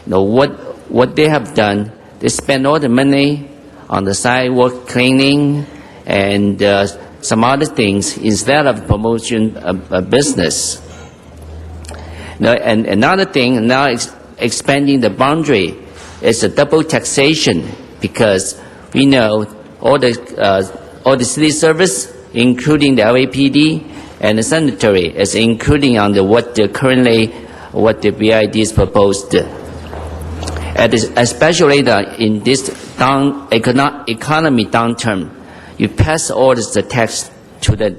You know, what they have done, they spend all the money on the sidewalk cleaning and some other things instead of promotion of business. Now, and another thing, now expanding the boundary is a double taxation because we know all the city service, including the LAPD and the sanitary, is including on what the BID is proposed. And especially in this economy downturn, you pass all the tax to the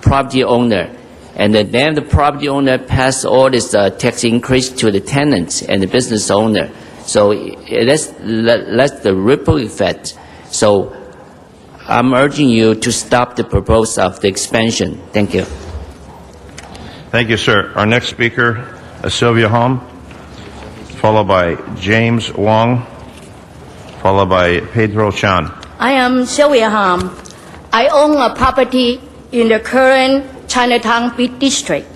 property owner, and then the property owner pass all this tax increase to the tenants and the business owner. So that's the ripple effect. So I'm urging you to stop the proposal of the expansion. Thank you. Thank you, sir. Our next speaker is Sylvia Hom, followed by James Wong, followed by Pedro Chan. I am Sylvia Hom. I own a property in the current Chinatown Beach District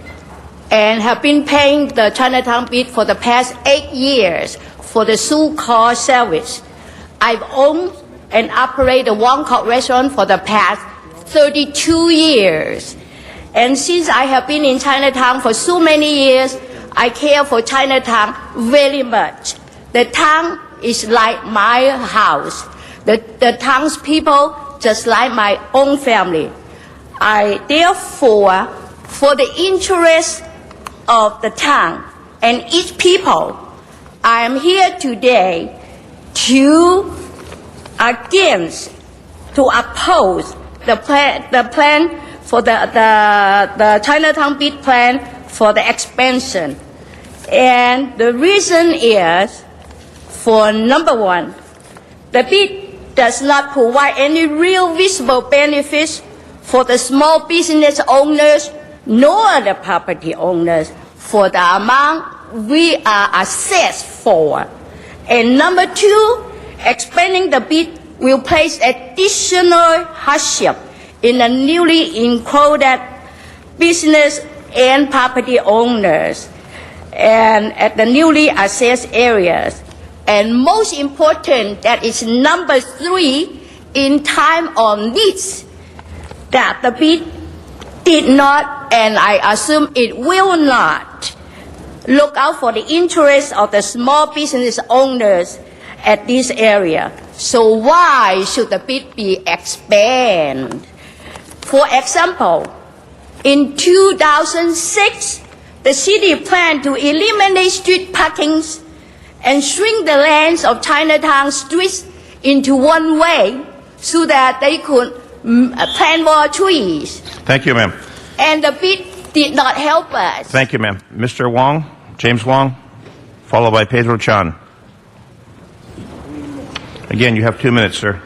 and have been paying the Chinatown Beach for the past 8 years for the so-called service. I've owned and operated a one-court restaurant for the past 32 years. And since I have been in Chinatown for so many years, I care for Chinatown very much. The town is like my house. The townspeople just like my own family. I therefore, for the interest of the town and each people, I am here today to oppose the plan for the Chinatown Beach plan for the expansion. And the reason is, for number one, the beach does not provide any real visible benefits for the small business owners nor the property owners for the amount we are assessed for. And number two, expanding the beach will place additional hardship in the newly enclosed business and property owners and at the newly assessed areas. And most important, that is number three, in time of needs, that the beach did not, and I assume it will not, look out for the interests of the small business owners at this area. So why should the beach be expanded? For example, In 2006, the city planned to eliminate street parkings and shrink the length of Chinatown streets into one way so that they could plant more trees. Thank you, ma'am. And the bid did not help us. Thank you, ma'am. Mr. Wong, James Wong, followed by Pedro Chan. Again, you have 2 minutes, sir.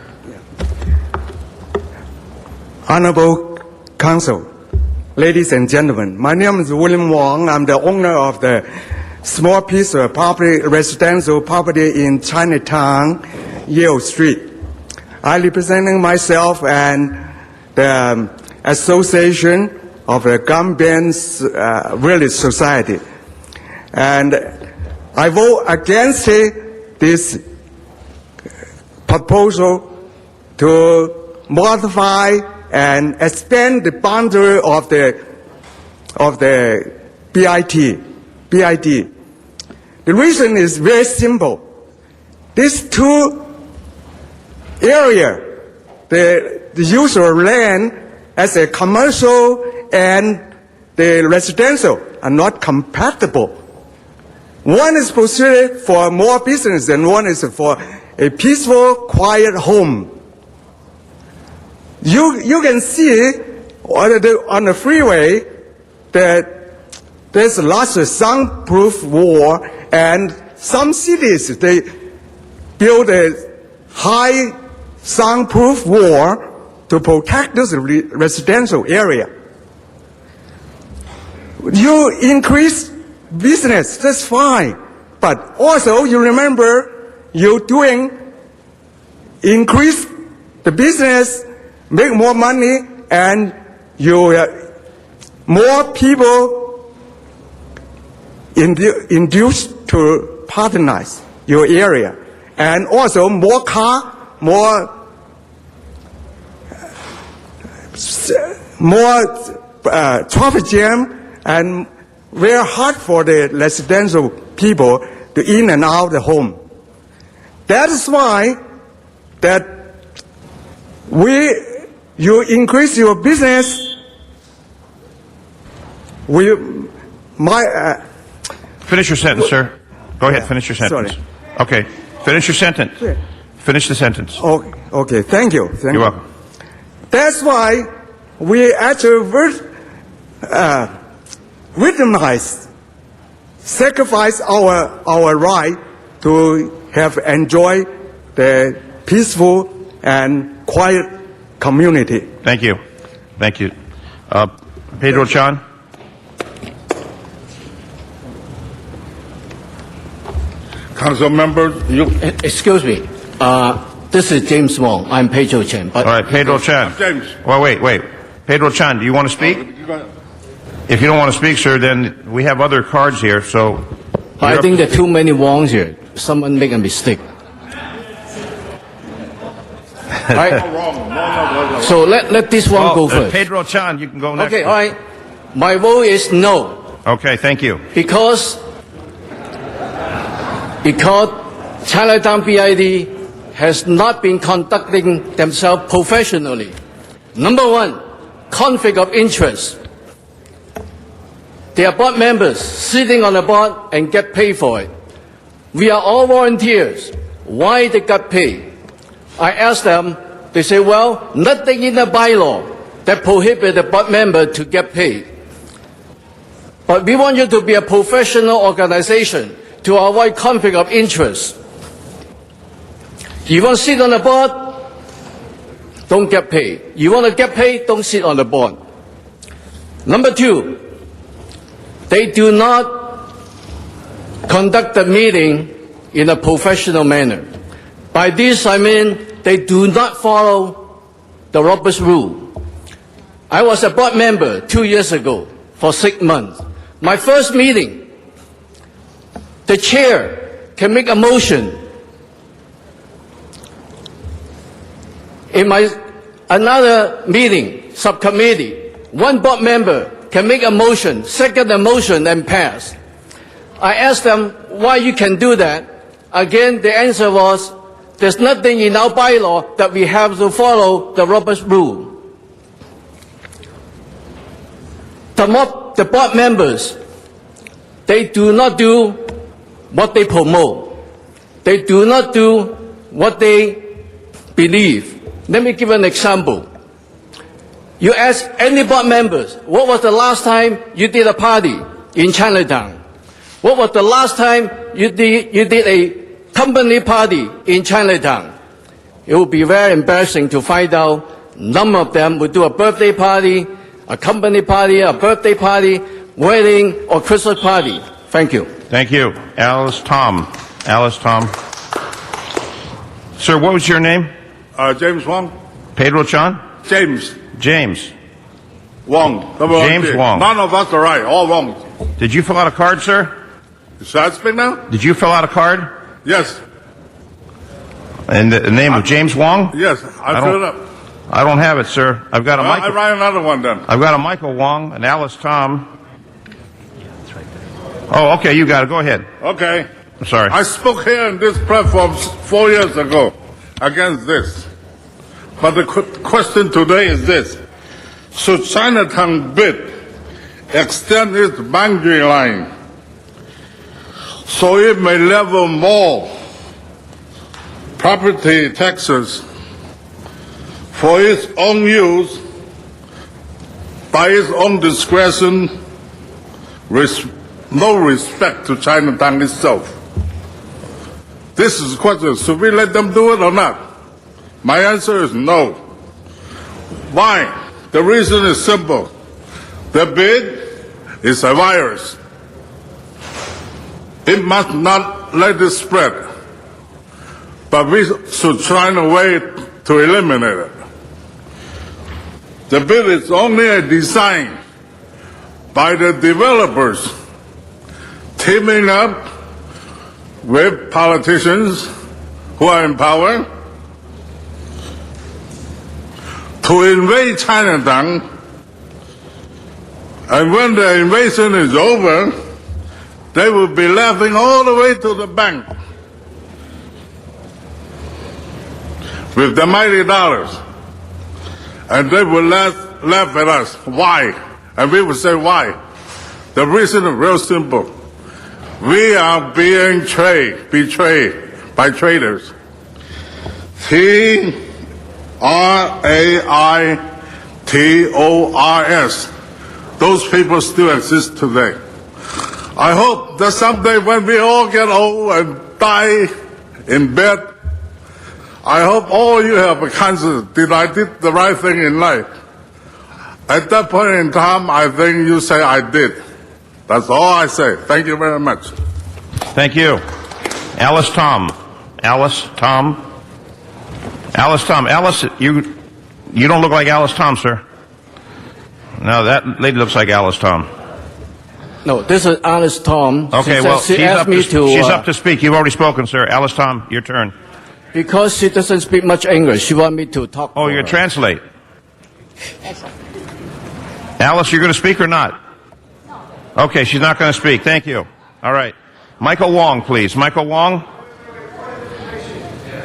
Honorable Council, ladies and gentlemen, my name is William Wong. I'm the owner of the small piece of property, residential property in Chinatown, Yale Street. I representing myself and the Association of the Gambians Village Society. And I vote against this proposal to modify and expand the boundary of the BID. The reason is very simple. These two areas, the use of land as a commercial and the residential are not compatible. One is pursued for more business and one is for a peaceful, quiet home. You can see on the freeway that there's lots of soundproof wall, and some cities, they build a high soundproof wall to protect this residential area. You increase business, that's fine. But also you remember you increase the business, make more money, and more people induced to patronize your area. And also more car, more traffic jam, and very hard for the residential people to in and out the home. That is why that you increase your business. Finish your sentence, sir. Go ahead, finish your sentence. Sorry. Okay, finish your sentence. Finish the sentence. Okay, thank you. You're welcome. That's why we actually recognize, sacrifice our right to have enjoy the peaceful and quiet community. Thank you. Thank you. Pedro Chan. Council members, excuse me. This is James Wong. I'm Pedro Chan. All right, Pedro Chan. James. Well, wait. Pedro Chan, do you want to speak? If you don't want to speak, sir, then we have other cards here, so... I think there are too many Wongs here. Someone make a mistake. Right? So let this one go first. Pedro Chan, you can go next. Okay, all right. My vote is no. Okay, thank you. Because Chinatown BID has not been conducting themselves professionally. Number one, conflict of interest. They are board members sitting on the board and get paid for it. We are all volunteers. Why they got paid? I asked them, they say, well, nothing in the bylaw that prohibits the board member to get paid. But we want you to be a professional organization to avoid conflict of interest. You want to sit on the board? Don't get paid. You want to get paid? Don't sit on the board. Number two, they do not conduct the meeting in a professional manner. By this, I mean they do not follow the Roberts Rule. I was a board member 2 years ago for 6 months. My first meeting, the chair can make a motion. In another meeting, subcommittee, one board member can make a motion, second the motion, and pass. I asked them why you can do that. Again, the answer was, there's nothing in our bylaw that we have to follow the Roberts Rule. some of the board members, they do not do what they promote. They do not do what they believe. Let me give an example. You ask any board members, what was the last time you did a party in Chinatown? What was the last time you did a company party in Chinatown? It would be very embarrassing to find out none of them would do a birthday party, a company party, a birthday party, wedding, or Christmas party. Thank you. Thank you. Alice Tom. Alice Tom. Sir, what was your name? James Wong. Pedro Chan? James. James. Wong. James Wong. None of us are right. All wrong. Did you fill out a card, sir? Should I speak now? Did you fill out a card? Yes. In the name of James Wong? Yes, I filled it up. I don't have it, sir. I've got a I Michael. write another one then. I've got a Michael Wong, an Alice Tom. Oh, okay, you got it. Go ahead. Okay. I'm sorry. I spoke here in this platform 4 years ago against this. But the question today is this. Should Chinatown bid extend its boundary line so it may level more property taxes for its own use by its own discretion, no respect to Chinatown itself? This is the question. Should we let them do it or not? My answer is no. Why? The reason is simple. The bid is a virus. It must not let it spread. But we should find a way to eliminate it. The bid is only a design by the developers teaming up with politicians who are in power to invade Chinatown, and when the invasion is over, they will be laughing all the way to the bank with the mighty dollars, and they will laugh at us. Why? And we will say why. The reason is real simple. We are being betrayed by traitors. TRAITORS. Those people still exist today. I hope that someday when we all get old and die in bed, I hope all you have a conscience that I did the right thing in life. At that point in time, I think you say I did. That's all I say. Thank you very much. Thank you. Alice Tom. Alice Tom. Alice Tom. Alice, you don't look like Alice Tom, sir. No, that lady looks like Alice Tom. No, this is Alice Tom. Okay, well, she's up to speak. You've already spoken, sir. Alice Tom, your turn. Because she doesn't speak much English, she wants me to talk. Oh, you're translate. Alice, you're going to speak or not? Okay, she's not going to speak. Thank you. All right. Michael Wong, please. Michael Wong.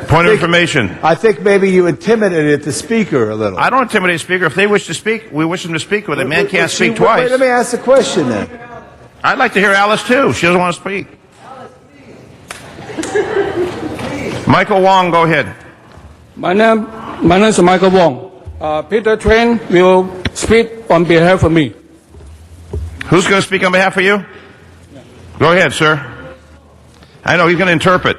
Point of information. I think maybe you intimidated the speaker a little. I don't intimidate the speaker. If they wish to speak, we wish them to speak with it. Man can't speak twice. Let me ask the question then. I'd like to hear Alice too. She doesn't want to speak. Michael Wong, go ahead. My name is Michael Wong. Peter Tran will speak on behalf of me. Who's going to speak on behalf of you? Go ahead, sir. I know he's going to interpret.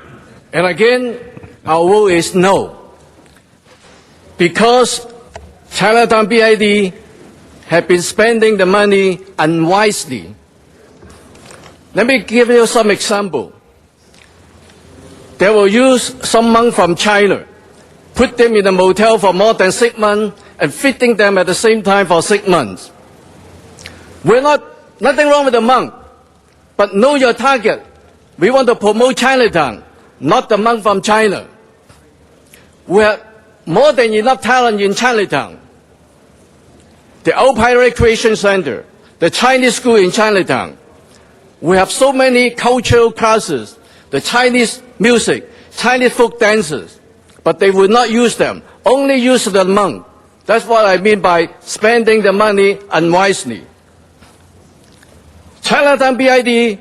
And again, our vote is no. Because Chinatown BID have been spending the money unwisely. Let me give you some example. They will use someone from China, put them in a motel for more than 6 months, and feeding them at the same time for 6 months. Nothing wrong with the monk, but know your target. We want to promote Chinatown, not the monk from China. We have more than enough talent in Chinatown. The Alpine Recreation Center, the Chinese school in Chinatown. We have so many cultural classes, the Chinese music, Chinese folk dances, but they will not use them, only use the monk. That's what I mean by spending the money unwisely. Chinatown BID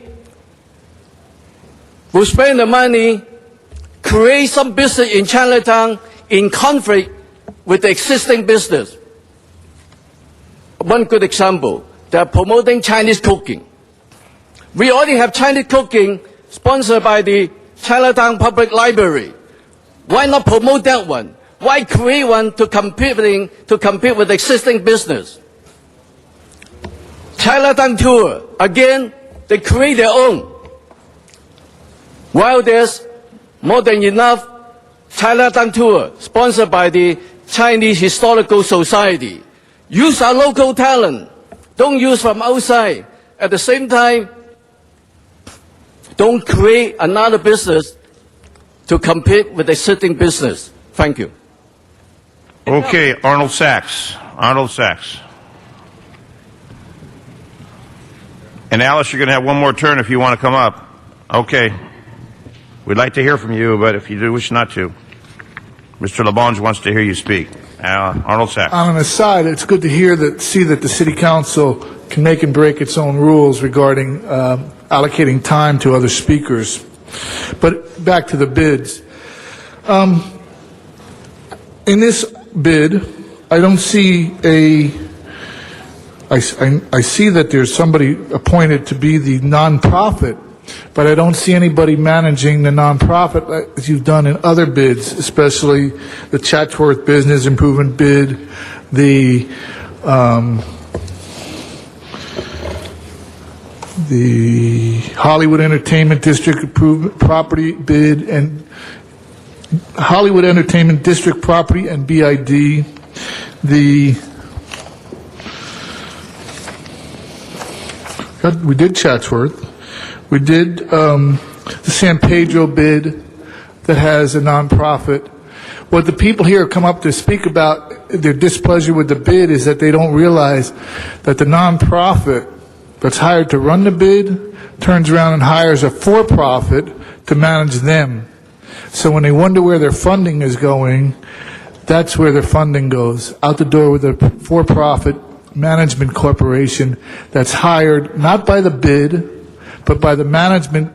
will spend the money, create some business in Chinatown in conflict with the existing business. One good example, they are promoting Chinese cooking. We already have Chinese cooking sponsored by the Chinatown Public Library. Why not promote that one? Why create one to compete with existing business? Chinatown Tour, again, they create their own. While there's more than enough Chinatown Tour sponsored by the Chinese Historical Society. Use our local talent. Don't use from outside. At the same time, don't create another business to compete with existing business. Thank you. Okay, Arnold Sachs. Arnold Sachs. And Alice, you're going to have one more turn if you want to come up. Okay. We'd like to hear from you, but if you do wish not to. Mr. Labange wants to hear you speak. Arnold Sachs. On an aside, it's good to see that the City Council can make and break its own rules regarding allocating time to other speakers. But back to the bids. In this bid, I don't see I see that there's somebody appointed to be the nonprofit, but I don't see anybody managing the nonprofit as you've done in other bids, especially the Chatsworth Business Improvement bid, the Hollywood Entertainment District Improvement Property bid, and Hollywood Entertainment District Property and BID, we did Chatsworth. We did the San Pedro bid that has a nonprofit. What the people here come up to speak about their displeasure with the bid is that they don't realize that the nonprofit that's hired to run the bid turns around and hires a for-profit to manage them. So when they wonder where their funding is going, that's where their funding goes, out the door with a for-profit management corporation that's hired not by the bid, but by the management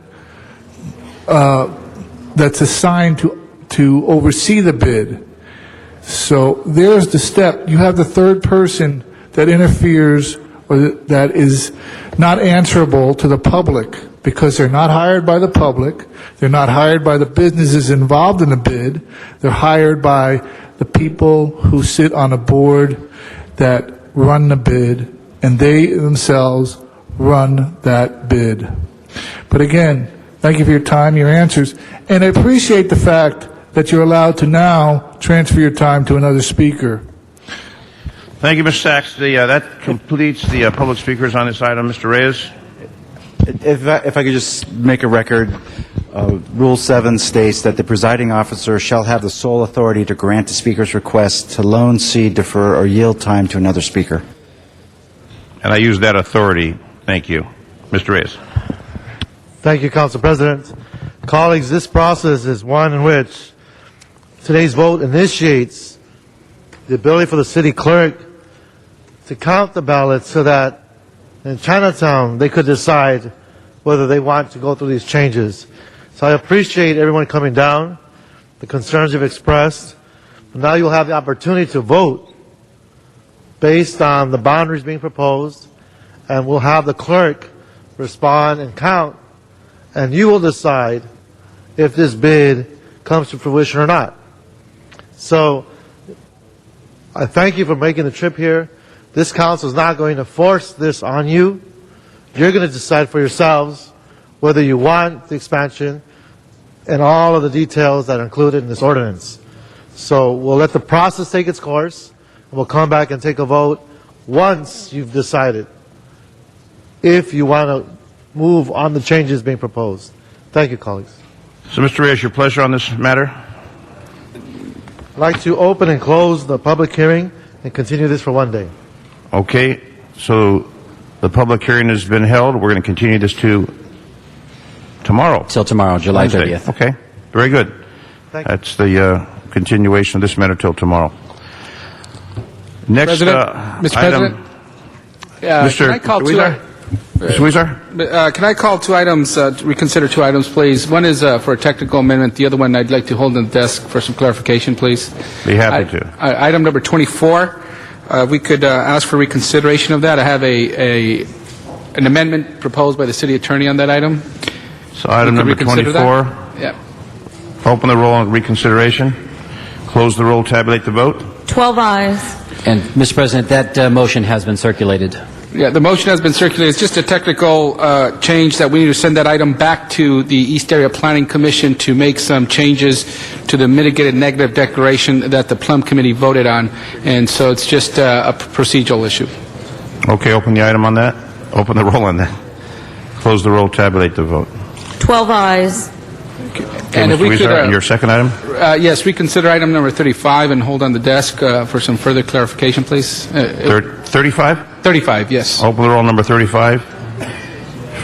that's assigned to oversee the bid. So there's the step. You have the third person that interferes or that is not answerable to the public because they're not hired by the public, they're not hired by the businesses involved in the bid, they're hired by the people who sit on a board that run the bid, and they themselves run that bid. But again, thank you for your time, your answers, and I appreciate the fact that you're allowed to now transfer your time to another speaker. Thank you, Mr. Sachs. That completes the public speakers on this item. Mr. Reyes? If I could just make a record, Rule 7 states that the presiding officer shall have the sole authority to grant the speaker's request to loan, cede, defer, or yield time to another speaker. And I use that authority. Thank you. Mr. Reyes. Thank you, Council President. Colleagues, this process is one in which today's vote initiates the ability for the city clerk to count the ballots so that in Chinatown they could decide whether they want to go through these changes. So I appreciate everyone coming down, the concerns you've expressed. Now you'll have the opportunity to vote based on the boundaries being proposed, and we'll have the clerk respond and count, and you will decide if this bid comes to fruition or not. So I thank you for making the trip here. This council is not going to force this on you. You're going to decide for yourselves whether you want the expansion and all of the details that are included in this ordinance. So we'll let the process take its course, and we'll come back and take a vote once you've decided if you want to move on the changes being proposed. Thank you, colleagues. So, Mr. Reyes, your pleasure on this matter? I'd like to open and close the public hearing and continue this for one day. Okay, so the public hearing has been held. We're going to continue this to tomorrow. Till tomorrow, July Wednesday. 30th. Okay, very good. That's the continuation of this matter till tomorrow. Next President, Mr. item, President, can I call Mr. two? Mr. Weezer? Can I call two items, reconsider two items, please? One is for a technical amendment. The other one I'd like to hold on the desk for some clarification, please. Be happy to. Item number 24, we could ask for reconsideration of that. I have an amendment proposed by the city attorney on that item. So item We number could reconsider 24. that? Yeah. Open the roll on reconsideration. Close the roll, tabulate the vote. 12 ayes. And, Mr. President, that motion has been circulated. Yeah, the motion has been circulated. It's just a technical change that we need to send that item back to the East Area Planning Commission to make some changes to the mitigated negative declaration that the Plum Committee voted on. And so it's just a procedural issue. Okay, open the item on that. Open the roll on that. Close the roll, tabulate the vote. 12 ayes. Okay, And if Mr. we could, Weezer, and your second item? Yes, reconsider item number 35 and hold on the desk for some further clarification, please. 35? 35, yes. Open the roll number 35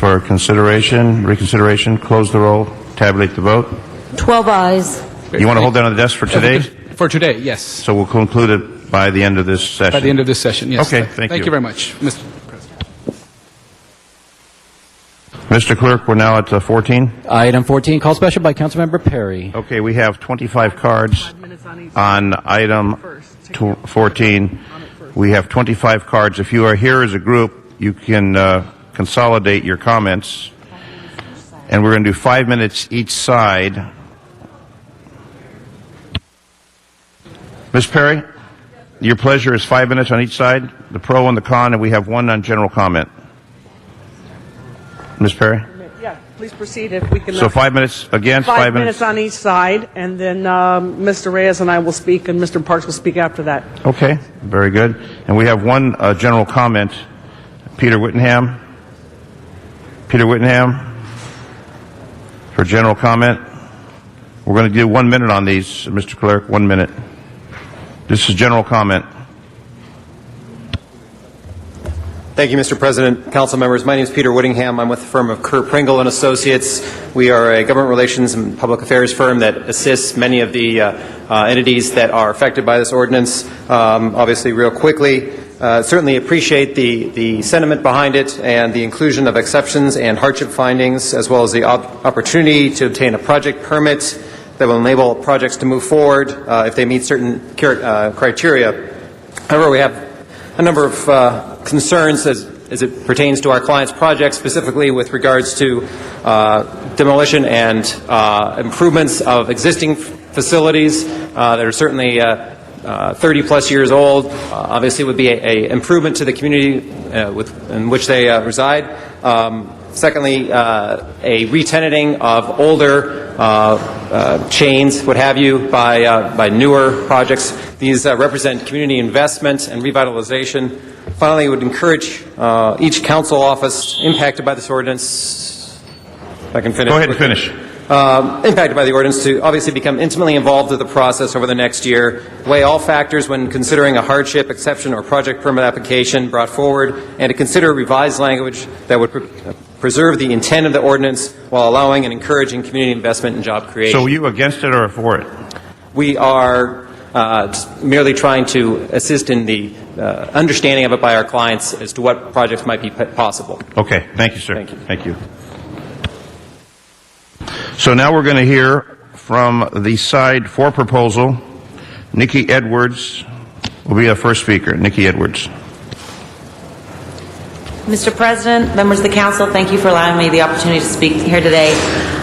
for reconsideration. Close the roll, tabulate the vote. 12 ayes. You want to hold that on the desk for today? For today, yes. So we'll conclude it by the end of this session. By the end of this session, yes. Okay, thank you. Thank you very much, Mr. Mr. Clerk, we're now at 14. Item 14, call special by Councilmember Perry. Okay, we have 25 cards on item 14. We have 25 cards. If you are here as a group, you can consolidate your comments. And we're going to do 5 minutes each side. Ms. Perry, your pleasure is 5 minutes on each side, the pro and the con, and we have one on general comment. Ms. Perry? Yeah, please proceed if we can. So 5 minutes again, 5 minutes on each side, and then Mr. Reyes and I will speak, and Mr. Parks will speak after that. Okay, very good. And we have one general comment. Peter Whittingham. Peter Whittingham for general comment. We're going to do 1 minute on these, Mr. Clerk, 1 minute. This is general comment. Thank you, Mr. President, council members. My name is Peter Whittingham. I'm with the firm of Kurt Pringle and Associates. We are a government relations and public affairs firm that assists many of the entities that are affected by this ordinance. Obviously, real quickly, certainly appreciate the sentiment behind it and the inclusion of exceptions and hardship findings, as well as the opportunity to obtain a project permit that will enable projects to move forward if they meet certain criteria. However, we have a number of concerns as it pertains to our clients' projects, specifically with regards to demolition and improvements of existing facilities that are certainly 30-plus years old. Obviously, would be an improvement to the community in which they reside. Secondly, a re-tenanting of older chains, what have you, by newer projects. These represent community investment and revitalization. Finally, would encourage each council office impacted by this ordinance, if I can finish. Go ahead and finish. Impacted by the ordinance to obviously become intimately involved with the process over the next year, weigh all factors when considering a hardship, exception, or project permit application brought forward, and to consider revised language that would preserve the intent of the ordinance while allowing and encouraging community investment and job creation. So are you against it or for it? We are merely trying to assist in the understanding of it by our clients as to what projects might be possible. Okay. Thank you, sir. Thank you. Thank you. So now we're going to hear from the side for proposal. Nikki Edwards will be our first speaker. Nikki Edwards. Mr. President, members of the council, thank you for allowing me the opportunity to speak here today.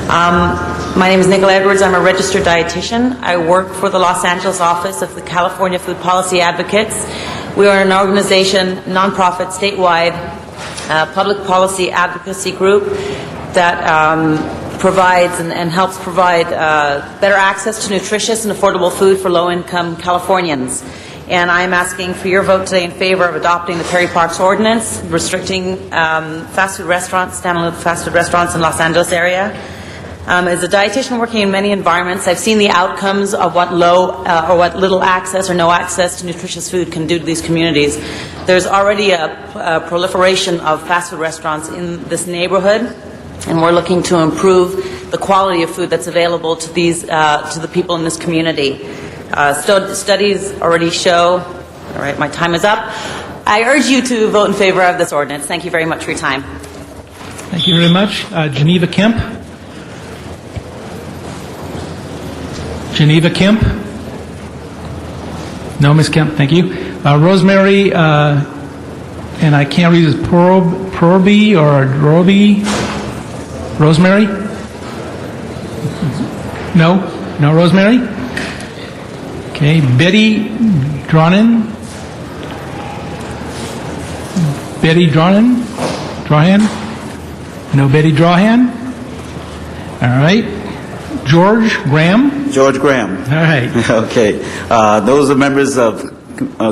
My name is Nicola Edwards. I'm a registered dietitian. I work for the Los Angeles office of the California Food Policy Advocates. We are an organization, nonprofit, statewide, public policy advocacy group that provides and helps provide better access to nutritious and affordable food for low-income Californians. And I'm asking for your vote today in favor of adopting the Perry Parks Ordinance, restricting fast food restaurants, standalone fast food restaurants in Los Angeles area. As a dietitian working in many environments, I've seen the outcomes of what low or what little access or no access to nutritious food can do to these communities. There's already a proliferation of fast food restaurants in this neighborhood, and we're looking to improve the quality of food that's available to these to the people in this community. Studies already show, all right, my time is up. I urge you to vote in favor of this ordinance. Thank you very much for your time. Thank you very much. Geneva Kemp. Geneva Kemp. No, Ms. Kemp, thank you. Rosemary, and I can't read this, Proby or Droby? Rosemary? No? No Rosemary? Okay, Betty Dronan? Betty Dronan? Drawhan? No Betty Drawhan? All right. George Graham? George Graham. All right. Okay. Those are members of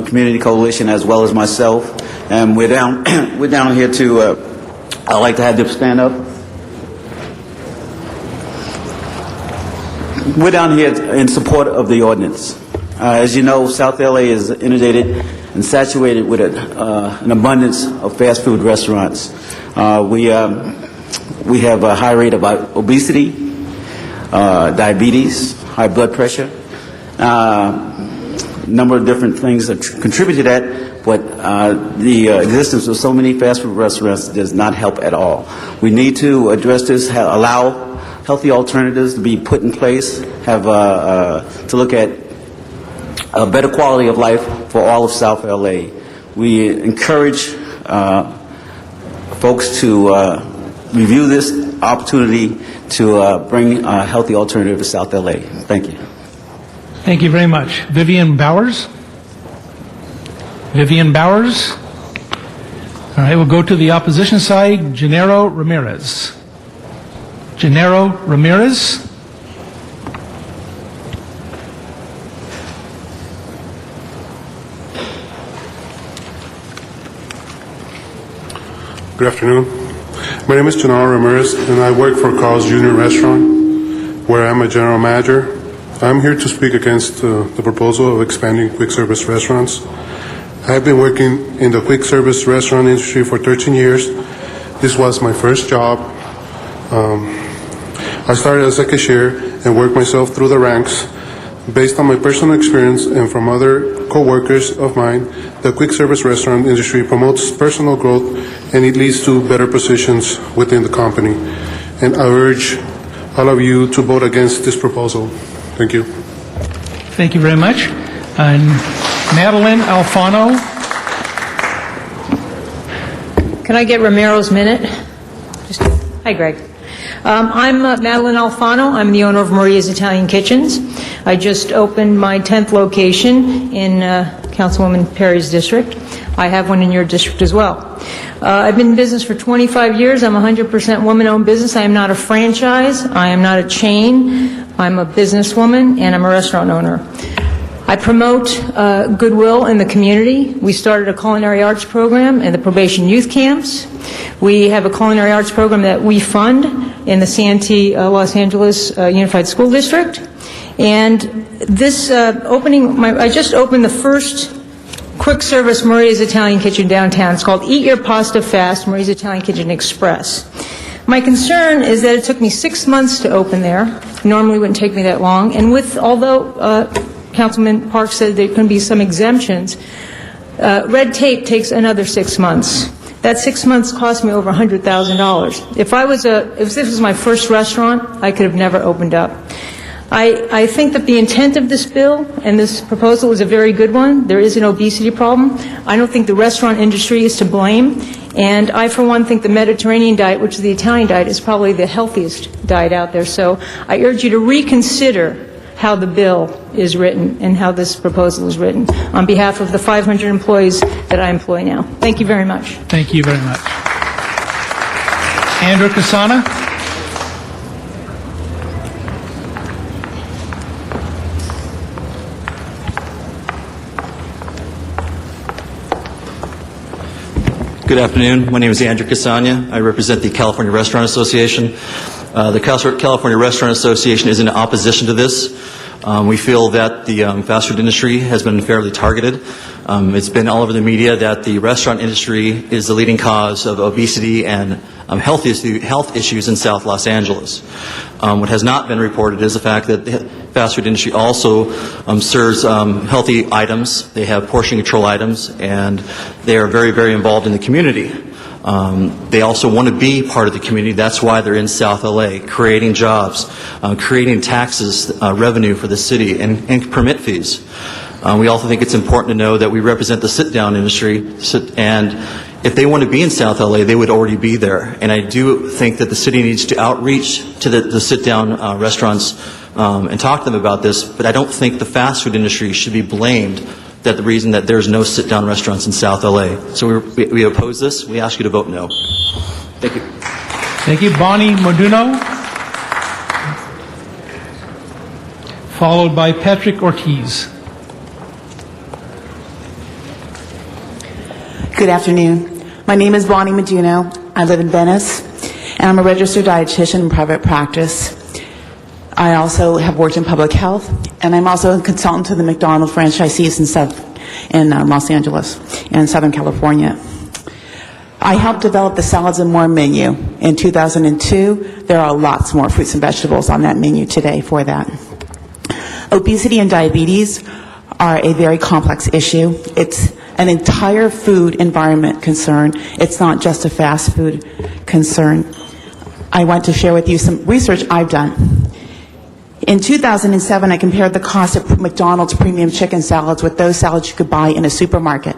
Community Coalition as well as myself, and we're down here to. I'd like to have them stand up. We're down here in support of the ordinance. As you know, South LA is inundated and saturated with an abundance of fast food restaurants. We have a high rate of obesity, diabetes, high blood pressure, number of different things that contribute to that, but the existence of so many fast food restaurants does not help at all. We need to address this, allow healthy alternatives to be put in place, have to look at a better quality of life for all of South LA. We encourage folks to review this opportunity to bring a healthy alternative to South LA. Thank you. Thank you very much. Vivian Bowers? Vivian Bowers? All right, we'll go to the opposition side. Gennaro Ramirez. Gennaro Ramirez? Good afternoon. My name is Gennaro Ramirez, and I work for Carl's Jr. Restaurant, where I'm a general manager. I'm here to speak against the proposal of expanding quick service restaurants. I've been working in the quick service restaurant industry for 13 years. This was my first job. I started as a cashier and worked myself through the ranks. Based on my personal experience and from other co-workers of mine, the quick service restaurant industry promotes personal growth and it leads to better positions within the company. And I urge all of you to vote against this proposal. Thank you. Thank you very much. And Madeline Alfano. Can I get Ramiro's minute? Hi, Greg. I'm Madeline Alfano. I'm the owner of Maria's Italian Kitchens. I just opened my 10th location in Councilwoman Perry's district. I have one in your district as well. I've been in business for 25 years. I'm a 100% woman-owned business. I am not a franchise. I am not a chain. I'm a businesswoman, and I'm a restaurant owner. I promote goodwill in the community. We started a culinary arts program in the probation youth camps. We have a culinary arts program that we fund in the Santee, Los Angeles Unified School District. And this I just opened the first quick service Maria's Italian Kitchen downtown. It's called Eat Your Pasta Fast, Maria's Italian Kitchen Express. My concern is that it took me 6 months to open there. Normally it wouldn't take me that long. And although Councilman Park said there can be some exemptions, red tape takes another 6 months. That 6 months cost me over $100,000. If this was my first restaurant, I could have never opened up. I think that the intent of this bill and this proposal is a very good one. There is an obesity problem. I don't think the restaurant industry is to blame. And I, for one, think the Mediterranean diet, which is the Italian diet, is probably the healthiest diet out there. So I urge you to reconsider how the bill is written and how this proposal is written on behalf of the 500 employees that I employ now. Thank you very much. Thank you very much. Andrew Casana. Good afternoon. My name is Andrew Casania. I represent the California Restaurant Association. The California Restaurant Association is in opposition to this. We feel that the fast food industry has been fairly targeted. It's been all over the media that the restaurant industry is the leading cause of obesity and health issues in South Los Angeles. What has not been reported is the fact that the fast food industry also serves healthy items. They have portion control items, and they are very, very involved in the community. They also want to be part of the community. That's why they're in South LA, creating jobs, creating taxes, revenue for the city, and permit fees. We also think it's important to know that we represent the sit-down industry, and if they want to be in South LA, they would already be there. And I do think that the city needs to outreach to the sit-down restaurants and talk to them about this, but I don't think the fast food industry should be blamed that the reason that there's no sit-down restaurants in South LA. So we oppose this. We ask you to vote no. Thank you. Thank you. Bonnie Moduno, followed by Patrick Ortiz. Good afternoon. My name is Bonnie Moduno. I live in Venice, and I'm a registered dietitian in private practice. I also have worked in public health, and I'm also a consultant to the McDonald's franchisees in Los Angeles and Southern California. I helped develop the Salads and More menu in 2002. There are lots more fruits and vegetables on that menu today for that. Obesity and diabetes are a very complex issue. It's an entire food environment concern. It's not just a fast food concern. I want to share with you some research I've done. In 2007, I compared the cost of McDonald's premium chicken salads with those salads you could buy in a supermarket.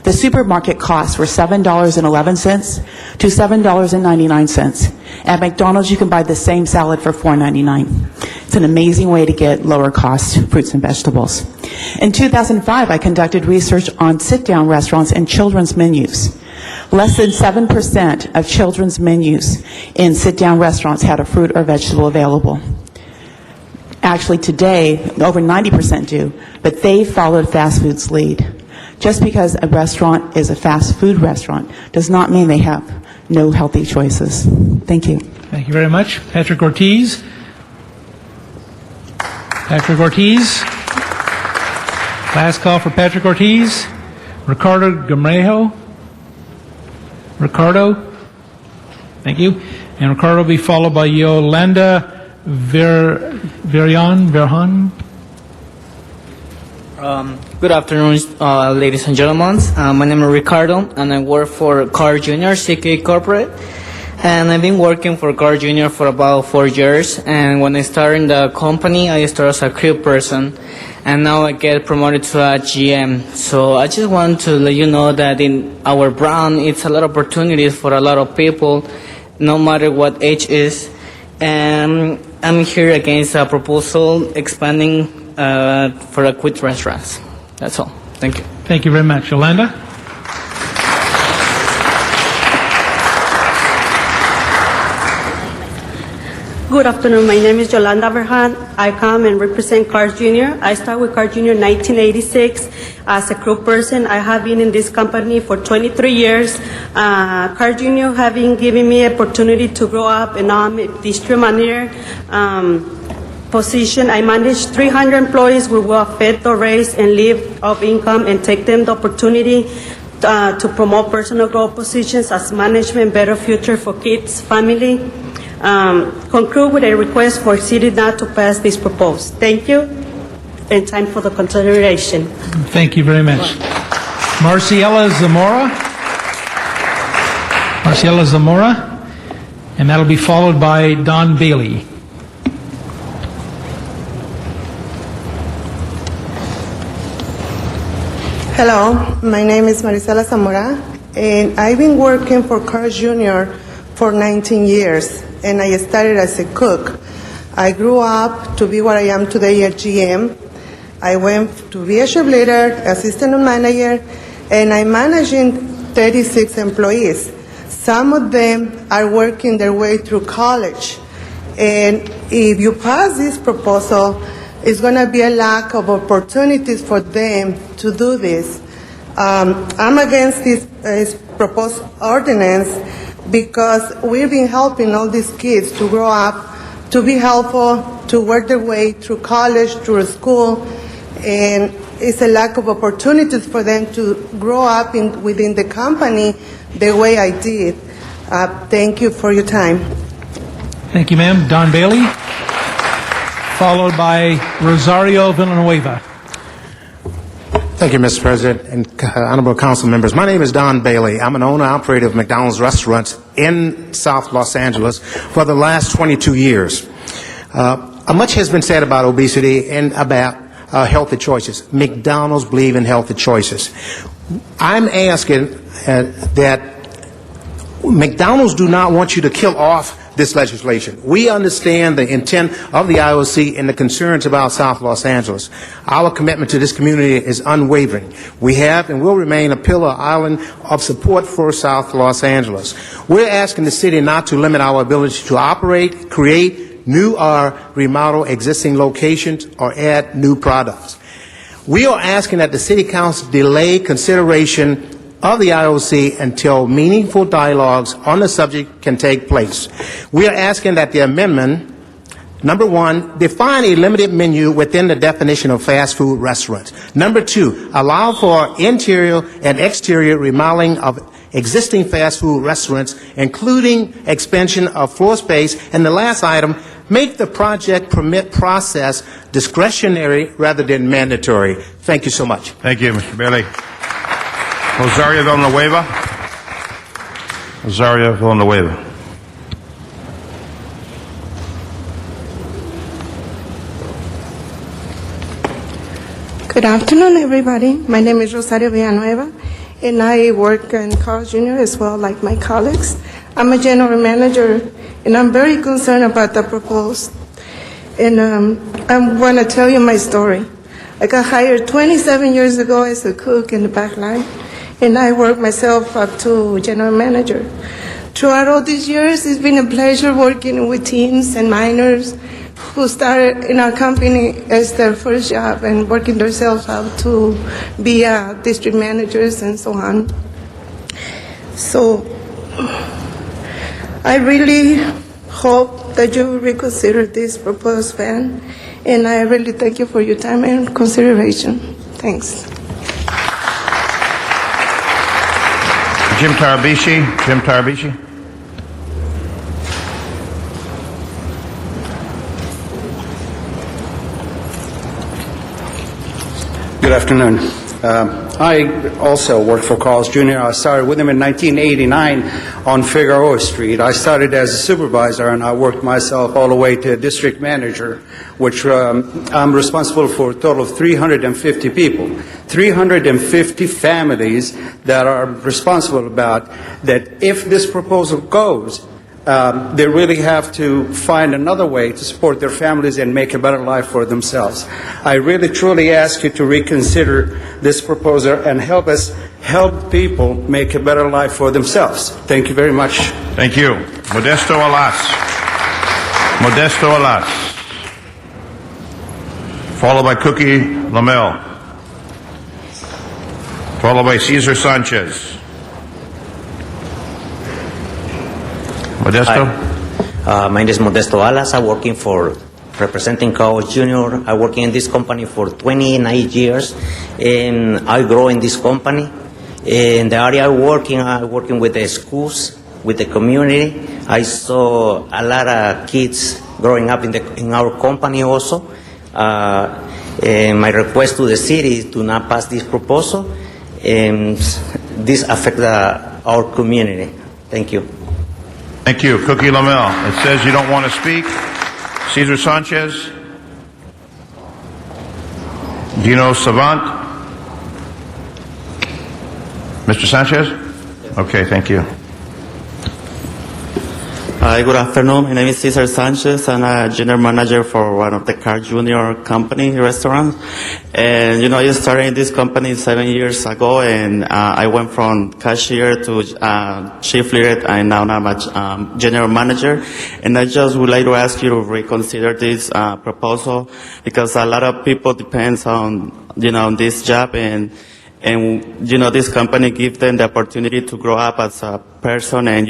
The supermarket costs were $7.11 to $7.99. At McDonald's, you can buy the same salad for $4.99. It's an amazing way to get lower cost fruits and vegetables. In 2005, I conducted research on sit-down restaurants and children's menus. Less than 7% of children's menus in sit-down restaurants had a fruit or vegetable available. Actually, today, over 90% do, but they followed fast food's lead. Just because a restaurant is a fast food restaurant does not mean they have no healthy choices. Thank you. Thank you very much. Patrick Ortiz. Patrick Ortiz. Last call for Patrick Ortiz. Ricardo Gamrejo. Ricardo. Thank you. And Ricardo will be followed by Yolanda Verhan. Good afternoon, ladies and gentlemen. My name is Ricardo, and I work for Carl Jr. CK Corporate. And I've been working for Carl Jr. for about 4 years. And when I started in the company, I started as a crew person. And now I get promoted to a GM. So I just want to let you know that in our brand, it's a lot of opportunities for a lot of people, no matter what age is. And I'm here against a proposal expanding for a quick restaurants. That's all. Thank you. Thank you very much. Yolanda? Good afternoon. My name is Yolanda Verhan. I come and represent Carl Jr. I started with Carl Jr. in 1986 as a crew person. I have been in this company for 23 years. Carl Jr. having given me opportunity to grow up, and now I'm a district manager position. I manage 300 employees. We will fed or raise and live off income and take them the opportunity to promote personal growth positions as management, better future for kids, family. Conclude with a request for city not to pass this proposal. Thank you, and time for the consideration. Thank you very much. Marciela Zamora. Marciela Zamora, and that'll be followed by Don Bailey. Hello, my name is Maricela Zamora, and I've been working for Carl Jr. for 19 years, and I started as a cook. I grew up to be what I am today at GM. I went to be a chef leader, assistant manager, and I'm managing 36 employees. Some of them are working their way through college, and if you pass this proposal, it's going to be a lack of opportunities for them to do this. I'm against this proposed ordinance because we've been helping all these kids to grow up, to be helpful, to work their way through college, through school, and it's a lack of opportunities for them to grow up within the company the way I did. Thank you for your time. Thank you, ma'am. Don Bailey, followed by Rosario Villanueva. Thank you, Mr. President and honorable council members. My name is Don Bailey. I'm an owner-operator of McDonald's restaurants in South Los Angeles for the last 22 years. Much has been said about obesity and about healthy choices. McDonald's believe in healthy choices. I'm asking that McDonald's do not want you to kill off this legislation. We understand the intent of the IOC and the concerns about South Los Angeles. Our commitment to this community is unwavering. We have and will remain a pillar island of support for South Los Angeles. We're asking the city not to limit our ability to operate, create new or remodel existing locations or add new products. We are asking that the City Council delay consideration of the IOC until meaningful dialogues on the subject can take place. We are asking that the amendment, number one, define a limited menu within the definition of fast food restaurants. Number two, allow for interior and exterior remodeling of existing fast food restaurants, including expansion of floor space. And the last item, make the project permit process discretionary rather than mandatory. Thank you so much. Thank you, Mr. Bailey. Rosario Villanueva. Rosario Villanueva. Good afternoon, everybody. My name is Rosario Villanueva, and I work in Carl Jr. as well, like my colleagues. I'm a general manager, and I'm very concerned about the proposal. And I want to tell you my story. I got hired 27 years ago as a cook in the back line, and I worked myself up to general manager. Throughout all these years, it's been a pleasure working with teens and minors who started in our company as their first job and working themselves out to be district managers and so on. So I really hope that you reconsider this proposed ban, and I really thank you for your time and consideration. Thanks. Jim Tarabishi. Jim Tarabishi. Good afternoon. I also worked for Carl's Jr. I started with him in 1989 on Figueroa Street. I started as a supervisor, and I worked myself all the way to district manager, which I'm responsible for a total of 350 people. 350 families that are responsible about that if this proposal goes, they really have to find another way to support their families and make a better life for themselves. I really truly ask you to reconsider this proposal and help us help people make a better life for themselves. Thank you very much. Thank you. Modesto Alas. Modesto Alas. Followed by Cookie Lamel. Followed by Cesar Sanchez. Modesto? My name is Modesto Alas. I'm working for representing Carl Jr. I'm working in this company for 29 years, and I grow in this company. In the area I'm working with the schools, with the community. I saw a lot of kids growing up in our company also. And my request to the city is to not pass this proposal, and this affects our community. Thank you. Thank you. Cookie Lamel. It says you don't want to speak. Cesar Sanchez. Dino Savant. Mr. Sanchez? Okay, thank you. Hi, good afternoon. My name is Cesar Sanchez. I'm a general manager for one of the Carl Jr. company restaurants. And, I started in this company 7 years ago, and I went from cashier to chief leader, and now I'm a general manager. And I just would like to ask you to reconsider this proposal, because a lot of people depends on, on this job, and this company gives them the opportunity to grow up as a person, and,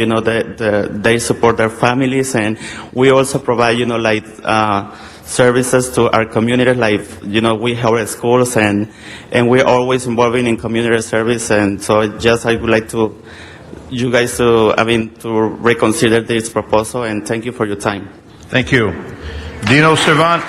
they support their families, and we also provide, services to our community, we have our schools, and we're always involving in community service, and so I would like you guys to reconsider this proposal, and thank you for your time. Thank you. Dino Servant.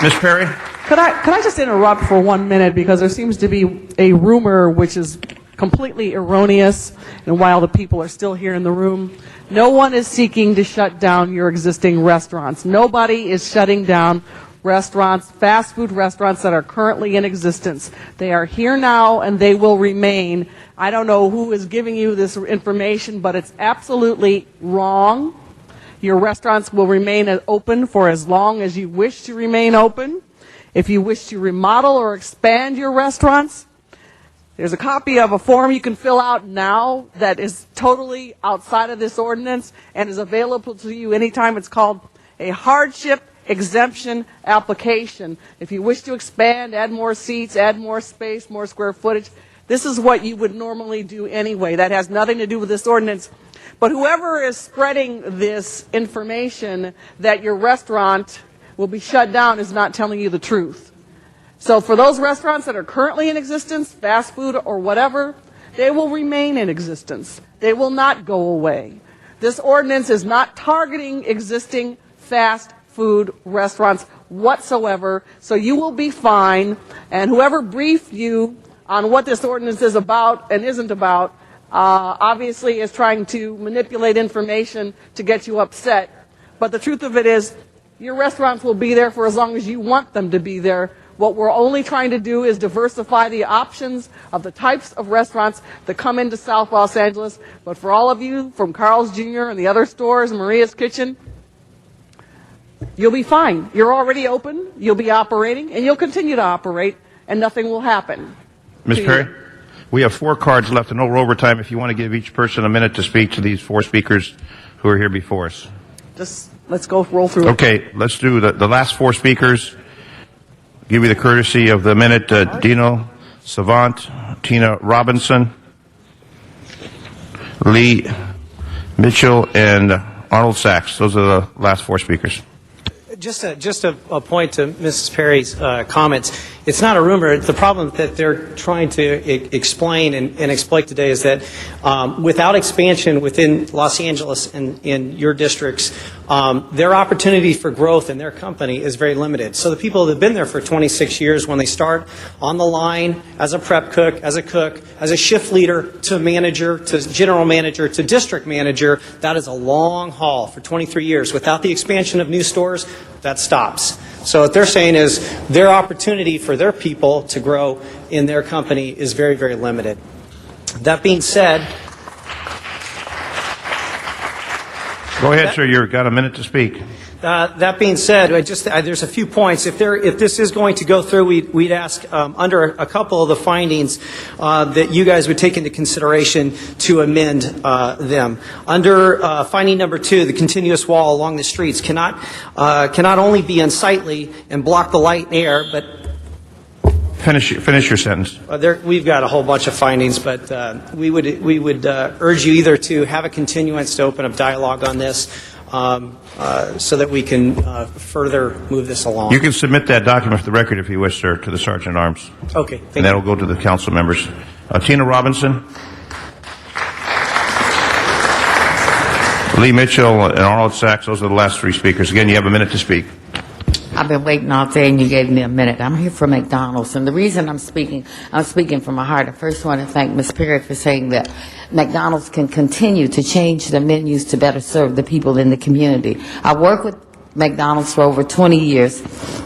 Ms. Perry? Could I just interrupt for 1 minute, because there seems to be a rumor which is completely erroneous, and while the people are still here in the room, no one is seeking to shut down your existing restaurants. Nobody is shutting down restaurants, fast food restaurants that are currently in existence. They are here now and they will remain. I don't know who is giving you this information, but it's absolutely wrong. Your restaurants will remain open for as long as you wish to remain open. If you wish to remodel or expand your restaurants, there's a copy of a form you can fill out now that is totally outside of this ordinance and is available to you anytime. It's called a hardship exemption application. If you wish to expand, add more seats, add more space, more square footage, this is what you would normally do anyway. That has nothing to do with this ordinance. But whoever is spreading this information that your restaurant will be shut down is not telling you the truth. So for those restaurants that are currently in existence, fast food or whatever, they will remain in existence. They will not go away. This ordinance is not targeting existing fast food restaurants whatsoever, so you will be fine. And whoever briefed you on what this ordinance is about and isn't about, obviously is trying to manipulate information to get you upset. But the truth of it is, your restaurants will be there for as long as you want them to be there. What we're only trying to do is diversify the options of the types of restaurants that come into South Los Angeles. But for all of you from Carl's Jr. and the other stores, Maria's Kitchen, you'll be fine. You're already open, you'll be operating, and you'll continue to operate, and nothing will happen. Ms. Perry, we have 4 cards left and no overtime. If you want to give each person a minute to speak to these 4 speakers who are here before us. Just let's go roll through it. Okay, let's do the last 4 speakers. Give you the courtesy of the minute. Dino Savant, Tina Robinson, Lee Mitchell, and Arnold Sachs. Those are the last 4 speakers. Just a point to Mrs. Perry's comments. It's not a rumor. The problem that they're trying to explain and exploit today is that without expansion within Los Angeles and in your districts, their opportunity for growth in their company is very limited. So the people that have been there for 26 years, when they start on the line as a prep cook, as a shift leader, to manager, to general manager, to district manager, that is a long haul for 23 years. Without the expansion of new stores, that stops. So what they're saying is their opportunity for their people to grow in their company is very, very limited. That being said... Go ahead, sir. You've got a minute to speak. That being said, there's a few points. If this is going to go through, we'd ask under a couple of the findings that you guys would take into consideration to amend them. Under finding number 2, the continuous wall along the streets cannot only be unsightly and block the light and air, but Finish your sentence. We've got a whole bunch of findings, but we would urge you either to have a continuance to open up dialogue on this, so that we can further move this along. You can submit that document for the record if you wish, sir, to the Sergeant at Arms. Okay, thank and that will go to the council members. Tina Robinson, Lee Mitchell, and Arnold Sachs. Those are the last 3 speakers. Again, you have a minute to speak. I've been waiting all day, and you gave me a minute. I'm here for McDonald's, and the reason I'm speaking from my heart. I first want to thank Ms. Perry for saying that McDonald's can continue to change the menus to better serve the people in the community. I work with McDonald's for over 20 years.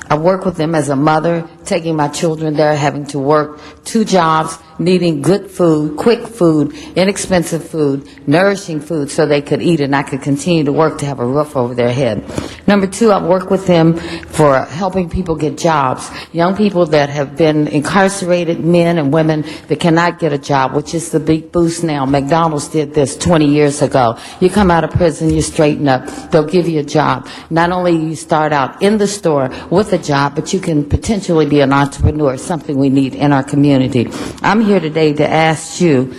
I work with them as a mother, taking my children there, having to work 2 jobs, needing good food, quick food, inexpensive food, nourishing food so they could eat and I could continue to work to have a roof over their head. Number 2, I work with them for helping people get jobs. Young people that have been incarcerated, men and women that cannot get a job, which is the big boost now. McDonald's did this 20 years ago. You come out of prison, you straighten up, they'll give you a job. Not only you start out in the store with a job, but you can potentially be an entrepreneur, something we need in our community. I'm here today to ask you,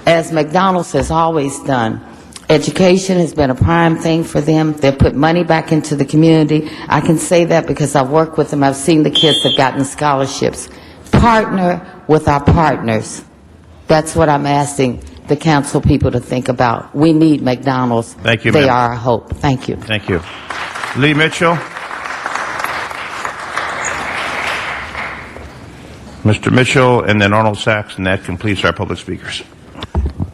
as McDonald's has always done, education has been a prime thing for them. They've put money back into the community. I can say that because I've worked with them. I've seen the kids have gotten scholarships. Partner with our partners. That's what I'm asking the council people to think about. We need McDonald's. Thank you, They ma'am. are our hope. Thank you. Thank you. Lee Mitchell. Mr. Mitchell, and then Arnold Sachs, and that completes our public speakers.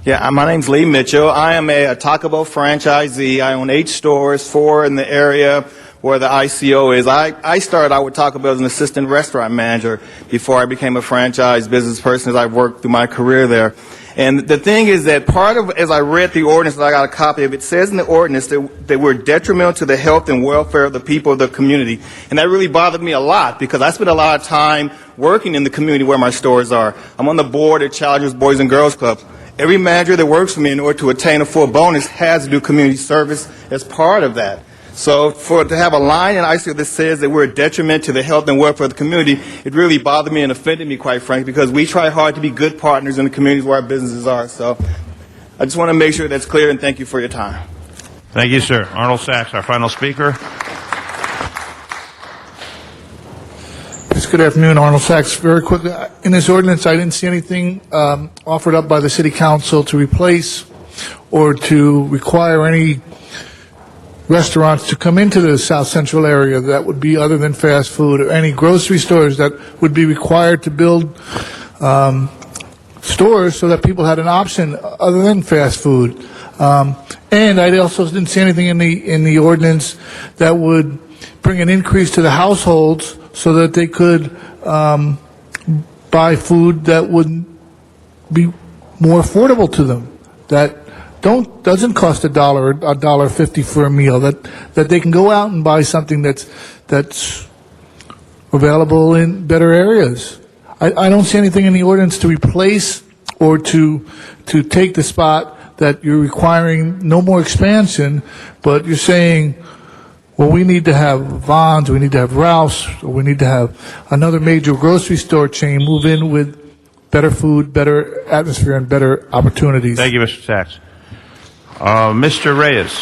Yeah, my name's Lee Mitchell. I am a Taco Bell franchisee. I own 8 stores, 4 in the area where the ICO is. I started out with Taco Bell as an assistant restaurant manager before I became a franchise business person as I worked through my career there. And the thing is that part of, as I read the ordinance, and I got a copy of it, says in the ordinance that we're detrimental to the health and welfare of the people of the community. And that really bothered me a lot because I spent a lot of time working in the community where my stores are. I'm on the board at Challengers Boys and Girls Club. Every manager that works for me in order to attain a full bonus has to do community service as part of that. So to have a line in ICO that says that we're a detriment to the health and welfare of the community, it really bothered me and offended me, quite frankly, because we try hard to be good partners in the communities where our businesses are. So I just want to make sure that's clear, and thank you for your time. Thank you, sir. Arnold Sachs, our final speaker. Yes, good afternoon, Arnold Sachs. Very quickly, in this ordinance, I didn't see anything offered up by the City Council to replace or to require any restaurants to come into the South Central area that would be other than fast food, or any grocery stores that would be required to build stores so that people had an option other than fast food. And I also didn't see anything in the ordinance that would bring an increase to the households so that they could buy food that would be more affordable to them, that doesn't cost $1 or $1.50 for a meal, that they can go out and buy something that's available in better areas. I don't see anything in the ordinance to replace or to take the spot that you're requiring no more expansion, but you're saying, well, we need to have Vons, we need to have Ralph's, or we need to have another major grocery store chain move in with better food, better atmosphere, and better opportunities. Thank you, Mr. Sachs. Mr. Reyes.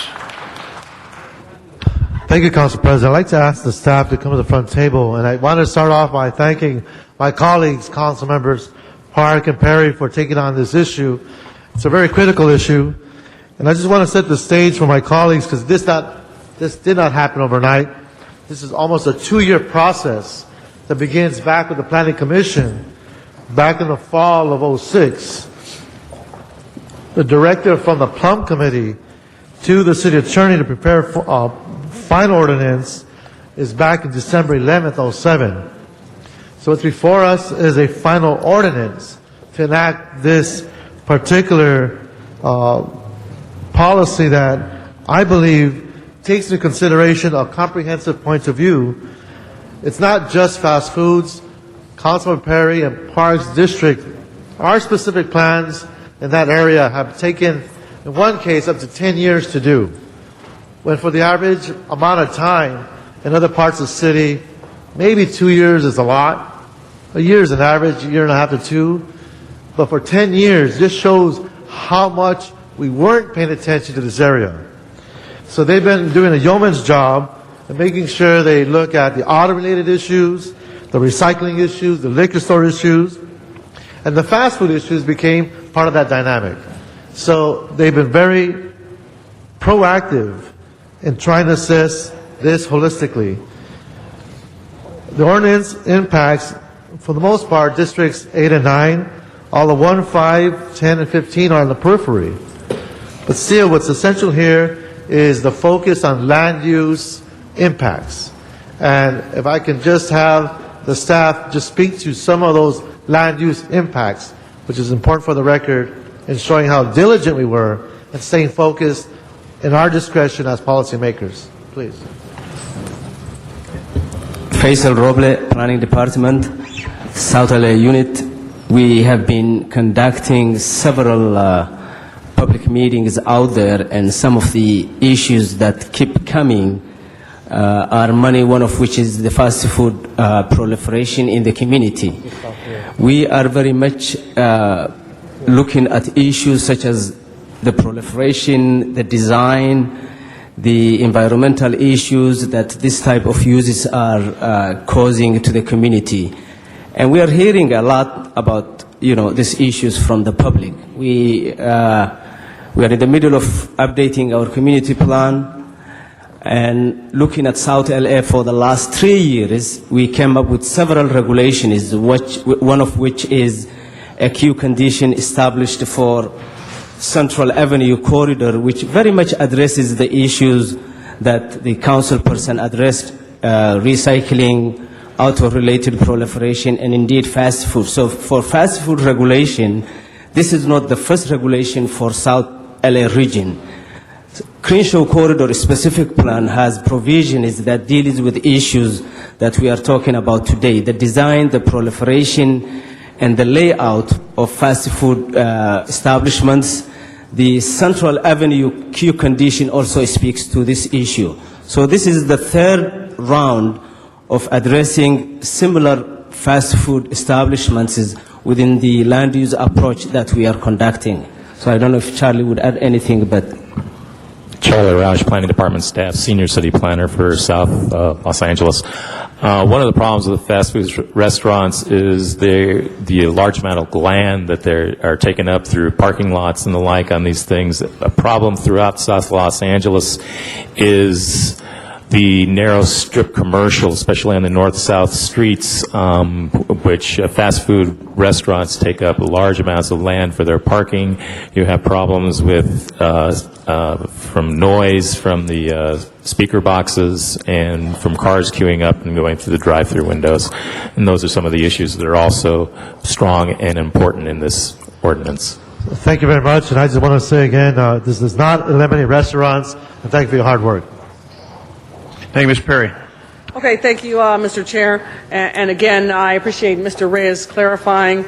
Thank you, Council President. I'd like to ask the staff to come to the front table, and I want to start off by thanking my colleagues, Council Members Park and Perry, for taking on this issue. It's a very critical issue, and I just want to set the stage for my colleagues because this did not happen overnight. This is almost a 2-year process that begins back with the Planning Commission back in the fall of '06. The directive from the Plum Committee to the City Attorney to prepare final ordinance is back in December 11th, '07. So what's before us is a final ordinance to enact this particular policy that I believe takes into consideration a comprehensive point of view. It's not just fast foods. Councilman Perry and Parks District, our specific plans in that area have taken, in one case, up to 10 years to do. When for the average amount of time in other parts of the city, maybe 2 years is a lot. A year is an average, a year and a half to 2. But for 10 years, this shows how much we weren't paying attention to this area. So they've been doing a yeoman's job and making sure they look at the auto-related issues, the recycling issues, the liquor store issues, and the fast food issues became part of that dynamic. So they've been very proactive in trying to assess this holistically. The ordinance impacts, for the most part, districts 8 and 9. All the 1, 5, 10, and 15 are in the periphery. But still, what's essential here is the focus on land use impacts. And if I can just have the staff just speak to some of those land use impacts, which is important for the record, in showing how diligent we were and staying focused in our discretion as policymakers. Please. Faisal Roble, Planning Department, South LA Unit. We have been conducting several public meetings out there, and some of the issues that keep coming are many, one of which is the fast food proliferation in the community. We are very much looking at issues such as the proliferation, the design, the environmental issues that this type of uses are causing to the community. And we are hearing a lot about, these issues from the public. We are in the middle of updating our community plan, And looking at South LA for the last 3 years, we came up with several regulations, one of which is a queue condition established for Central Avenue corridor, which very much addresses the issues that the council person addressed, recycling, auto-related proliferation, and indeed fast food. So for fast food regulation, this is not the first regulation for South LA region. Crenshaw Corridor specific plan has provisions that deals with issues that we are talking about today, the design, the proliferation, and the layout of fast food establishments. The Central Avenue queue condition also speaks to this issue. So this is the third round of addressing similar fast food establishments within the land use approach that we are conducting. So I don't know if Charlie would add anything, but... Charlie Rausch, Planning Department staff, Senior City Planner for South Los Angeles. One of the problems with fast food restaurants is the large amount of land that they are taken up through parking lots and the like on these things. A problem throughout South Los Angeles is the narrow strip commercial, especially on the north-south streets, which fast food restaurants take up large amounts of land for their parking. You have problems with from noise from the speaker boxes and from cars queuing up and going through the drive-through windows. And those are some of the issues that are also strong and important in this ordinance. Thank you very much. And I just want to say again, this does not eliminate restaurants. And thank you for your hard work. Thank you, Mr. Perry. Okay, thank you, Mr. Chair. And again, I appreciate Mr. Reyes clarifying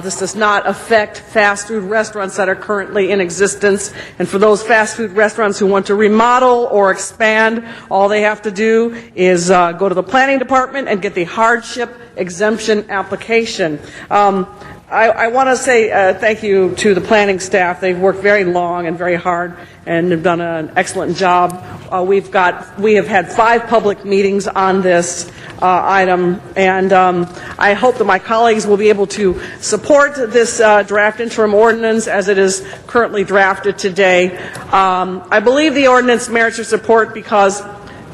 this does not affect fast food restaurants that are currently in existence. And for those fast food restaurants who want to remodel or expand, all they have to do is go to the planning department and get the hardship exemption application. I want to say thank you to the planning staff. They've worked very long and very hard and have done an excellent job. We have had 5 public meetings on this item, and I hope that my colleagues will be able to support this draft interim ordinance as it is currently drafted today. I believe the ordinance merits your support because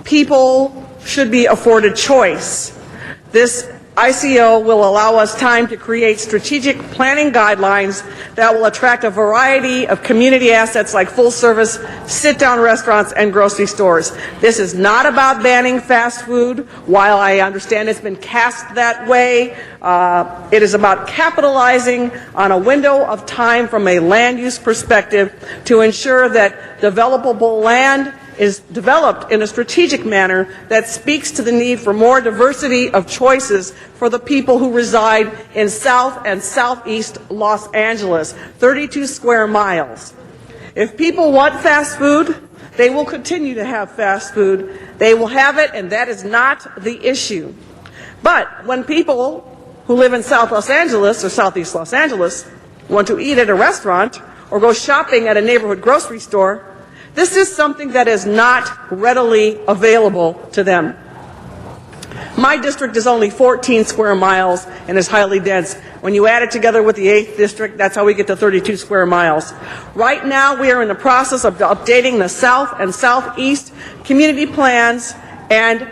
people should be afforded choice. This ICO will allow us time to create strategic planning guidelines that will attract a variety of community assets like full-service, sit-down restaurants and grocery stores. This is not about banning fast food, while I understand it's been cast that way. It is about capitalizing on a window of time from a land use perspective to ensure that developable land is developed in a strategic manner that speaks to the need for more diversity of choices for the people who reside in South and Southeast Los Angeles, 32 square miles. If people want fast food, they will continue to have fast food. They will have it, and that is not the issue. But when people who live in South Los Angeles or Southeast Los Angeles want to eat at a restaurant or go shopping at a neighborhood grocery store, this is something that is not readily available to them. My district is only 14 square miles and is highly dense. When you add it together with the 8th district, that's how we get to 32 square miles. Right now, we are in the process of updating the South and Southeast community plans, and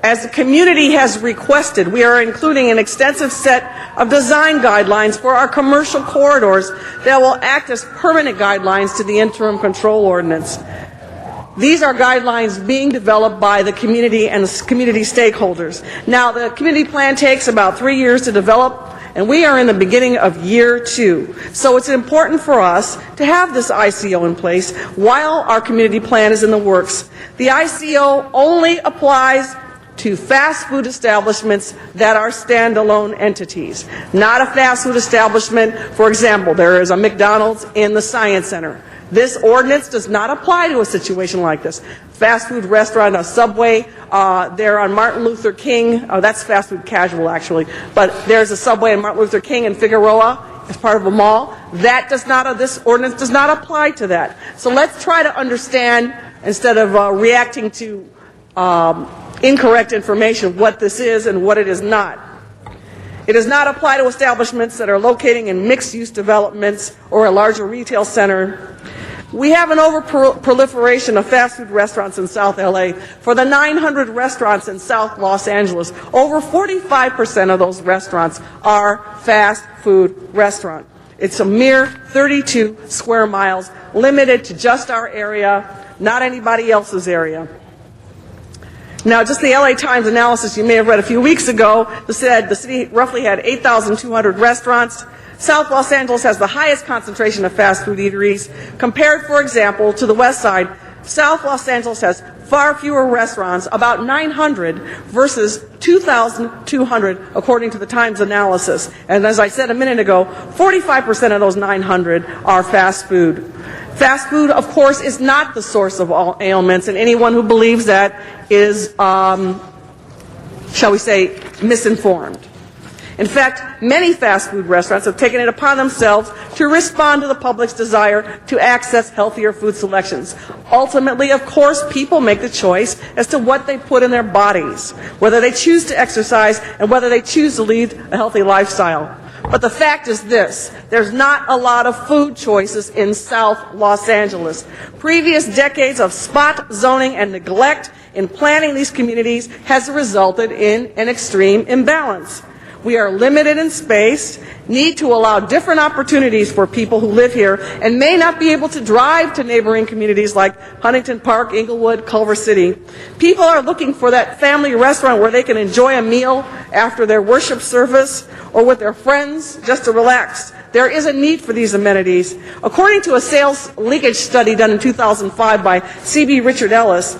as the community has requested, we are including an extensive set of design guidelines for our commercial corridors that will act as permanent guidelines to the interim control ordinance. These are guidelines being developed by the community and the community stakeholders. Now, the community plan takes about 3 years to develop, and we are in the beginning of year 2. So it's important for us to have this ICO in place while our community plan is in the works. The ICO only applies to fast food establishments that are standalone entities, not a fast food establishment. For example, there is a McDonald's in the Science Center. This ordinance does not apply to a situation like this. Fast food restaurant, a Subway, there on Martin Luther King, that's fast food casual actually, but there's a Subway on Martin Luther King in Figueroa as part of a mall. That does not, this ordinance does not apply to that. So let's try to understand, instead of reacting to incorrect information, what this is and what it is not. It does not apply to establishments that are locating in mixed-use developments or a larger retail center. We have an over-proliferation of fast food restaurants in South LA. For the 900 restaurants in South Los Angeles, over 45% of those restaurants are fast food restaurants. It's a mere 32 square miles, limited to just our area, not anybody else's area. Now, just the LA Times analysis you may have read a few weeks ago said the city roughly had 8,200 restaurants. South Los Angeles has the highest concentration of fast food eateries. Compared, for example, to the west side, South Los Angeles has far fewer restaurants, about 900 versus 2,200 according to the Times analysis. And as I said a minute ago, 45% of those 900 are fast food. Fast food, of course, is not the source of all ailments, and anyone who believes that is, shall we say, misinformed. In fact, many fast food restaurants have taken it upon themselves to respond to the public's desire to access healthier food selections. Ultimately, of course, people make the choice as to what they put in their bodies, whether they choose to exercise and whether they choose to lead a healthy lifestyle. But the fact is this, there's not a lot of food choices in South Los Angeles. Previous decades of spot zoning and neglect in planning these communities has resulted in an extreme imbalance. We are limited in space, need to allow different opportunities for people who live here, and may not be able to drive to neighboring communities like Huntington Park, Inglewood, Culver City. People are looking for that family restaurant where they can enjoy a meal after their worship service or with their friends just to relax. There is a need for these amenities. According to a sales leakage study done in 2005 by C.B. Richard Ellis,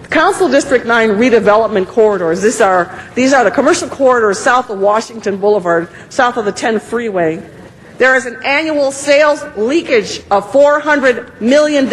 Council District 9 redevelopment corridors, these are the commercial corridors south of Washington Boulevard, south of the 10 freeway. There is an annual sales leakage of $400 million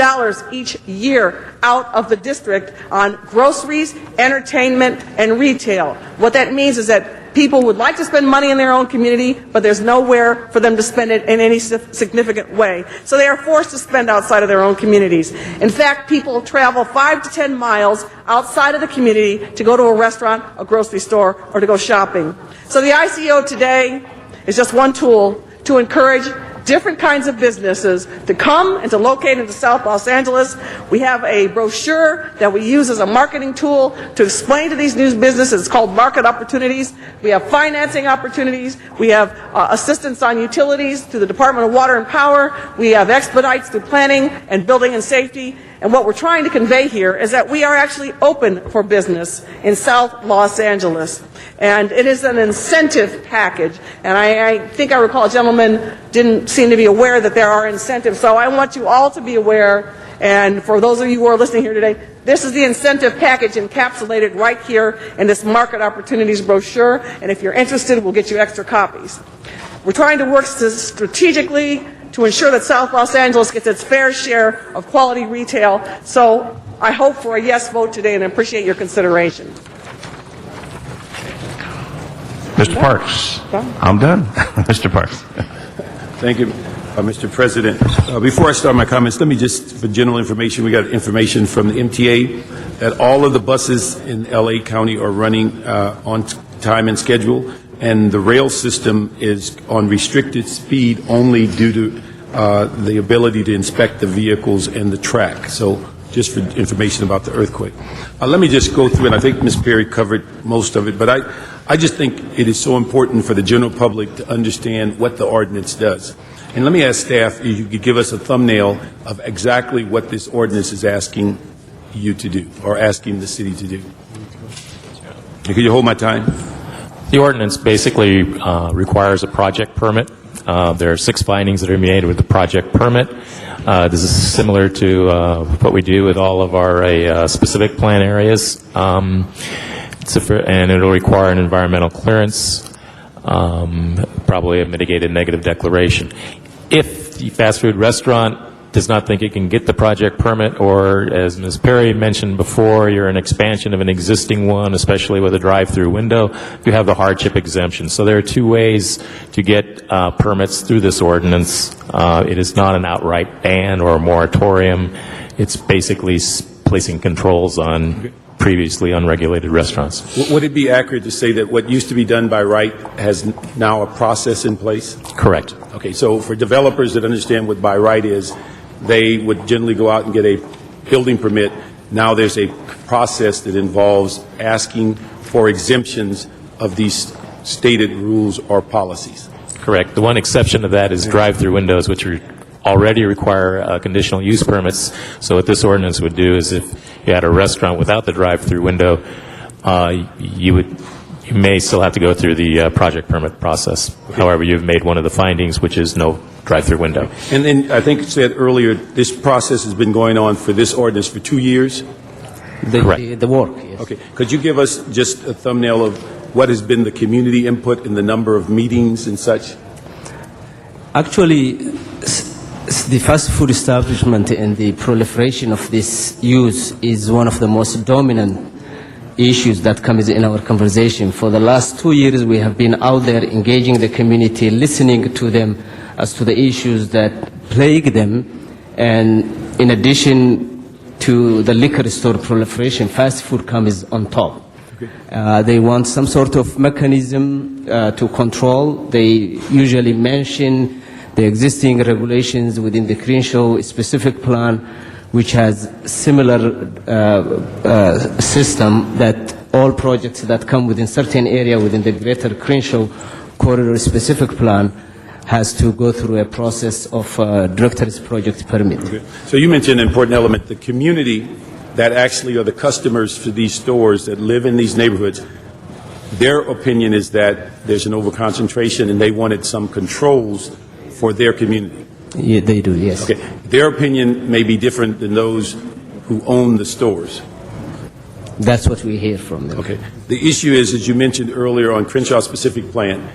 each year out of the district on groceries, entertainment, and retail. What that means is that people would like to spend money in their own community, but there's nowhere for them to spend it in any significant way. So they are forced to spend outside of their own communities. In fact, people travel 5 to 10 miles outside of the community to go to a restaurant, a grocery store, or to go shopping. So the ICO today is just one tool to encourage different kinds of businesses to come and to locate into South Los Angeles. We have a brochure that we use as a marketing tool to explain to these new businesses. It's called Market Opportunities. We have financing opportunities. We have assistance on utilities through the Department of Water and Power. We have expedites through planning and building and safety. And what we're trying to convey here is that we are actually open for business in South Los Angeles. And it is an incentive package. And I think I recall a gentleman didn't seem to be aware that there are incentives. So I want you all to be aware. And for those of you who are listening here today, this is the incentive package encapsulated right here in this Market Opportunities brochure. And if you're interested, we'll get you extra copies. We're trying to work strategically to ensure that South Los Angeles gets its fair share of quality retail. So I hope for a yes vote today and appreciate your consideration. Mr. Parks. I'm done. Mr. Parks. Thank you, Mr. President. Before I start my comments, let me just, for general information, we got information from the MTA that all of the buses in LA County are running on time and schedule, and the rail system is on restricted speed only due to the ability to inspect the vehicles and the track. So just for information about the earthquake. Let me just go through it. I think Ms. Perry covered most of it, but I just think it is so important for the general public to understand what the ordinance does. And let me ask staff if you could give us a thumbnail of exactly what this ordinance is asking you to do, or asking the city to do. Could you hold my time? The ordinance basically requires a project permit. There are 6 findings that are made with the project permit. This is similar to what we do with all of our specific plan areas. And it will require an environmental clearance, probably a mitigated negative declaration. If the fast food restaurant does not think it can get the project permit, or as Ms. Perry mentioned before, you're an expansion of an existing one, especially with a drive-through window, you have the hardship exemption. So there are 2 ways to get permits through this ordinance. It is not an outright ban or a moratorium. It's basically placing controls on previously unregulated restaurants. Would it be accurate to say that what used to be done by right has now a process in place? Correct. Okay, so for developers that understand what by right is, they would generally go out and get a building permit. Now there's a process that involves asking for exemptions of these stated rules or policies. Correct. The one exception to that is drive-through windows, which already require conditional use permits. So what this ordinance would do is if you had a restaurant without the drive-through window, you may still have to go through the project permit process. However, you've made one of the findings, which is no drive-through window. And then I think you said earlier, this process has been going on for this ordinance for 2 years? Correct. The work, yes. Okay. Could you give us just a thumbnail of what has been the community input in the number of meetings and such? Actually, the fast food establishment and the proliferation of this use is one of the most dominant issues that comes in our conversation. For the last 2 years, we have been out there engaging the community, listening to them as to the issues that plague them, and in addition to the liquor store proliferation, fast food comes on top. They want some sort of mechanism to control. They usually mention the existing regulations within the Crenshaw specific plan, which has similar system that all projects that come within certain area within the greater Crenshaw corridor specific plan has to go through a process of director's project permit. Okay. So you mentioned an important element, the community that actually are the customers for these stores that live in these neighborhoods. Their opinion is that there's an overconcentration and they wanted some controls for their community. Yeah, they do, yes. Okay. Their opinion may be different than those who own the stores. That's what we hear from them. Okay. The issue is, as you mentioned earlier on Crenshaw specific plan,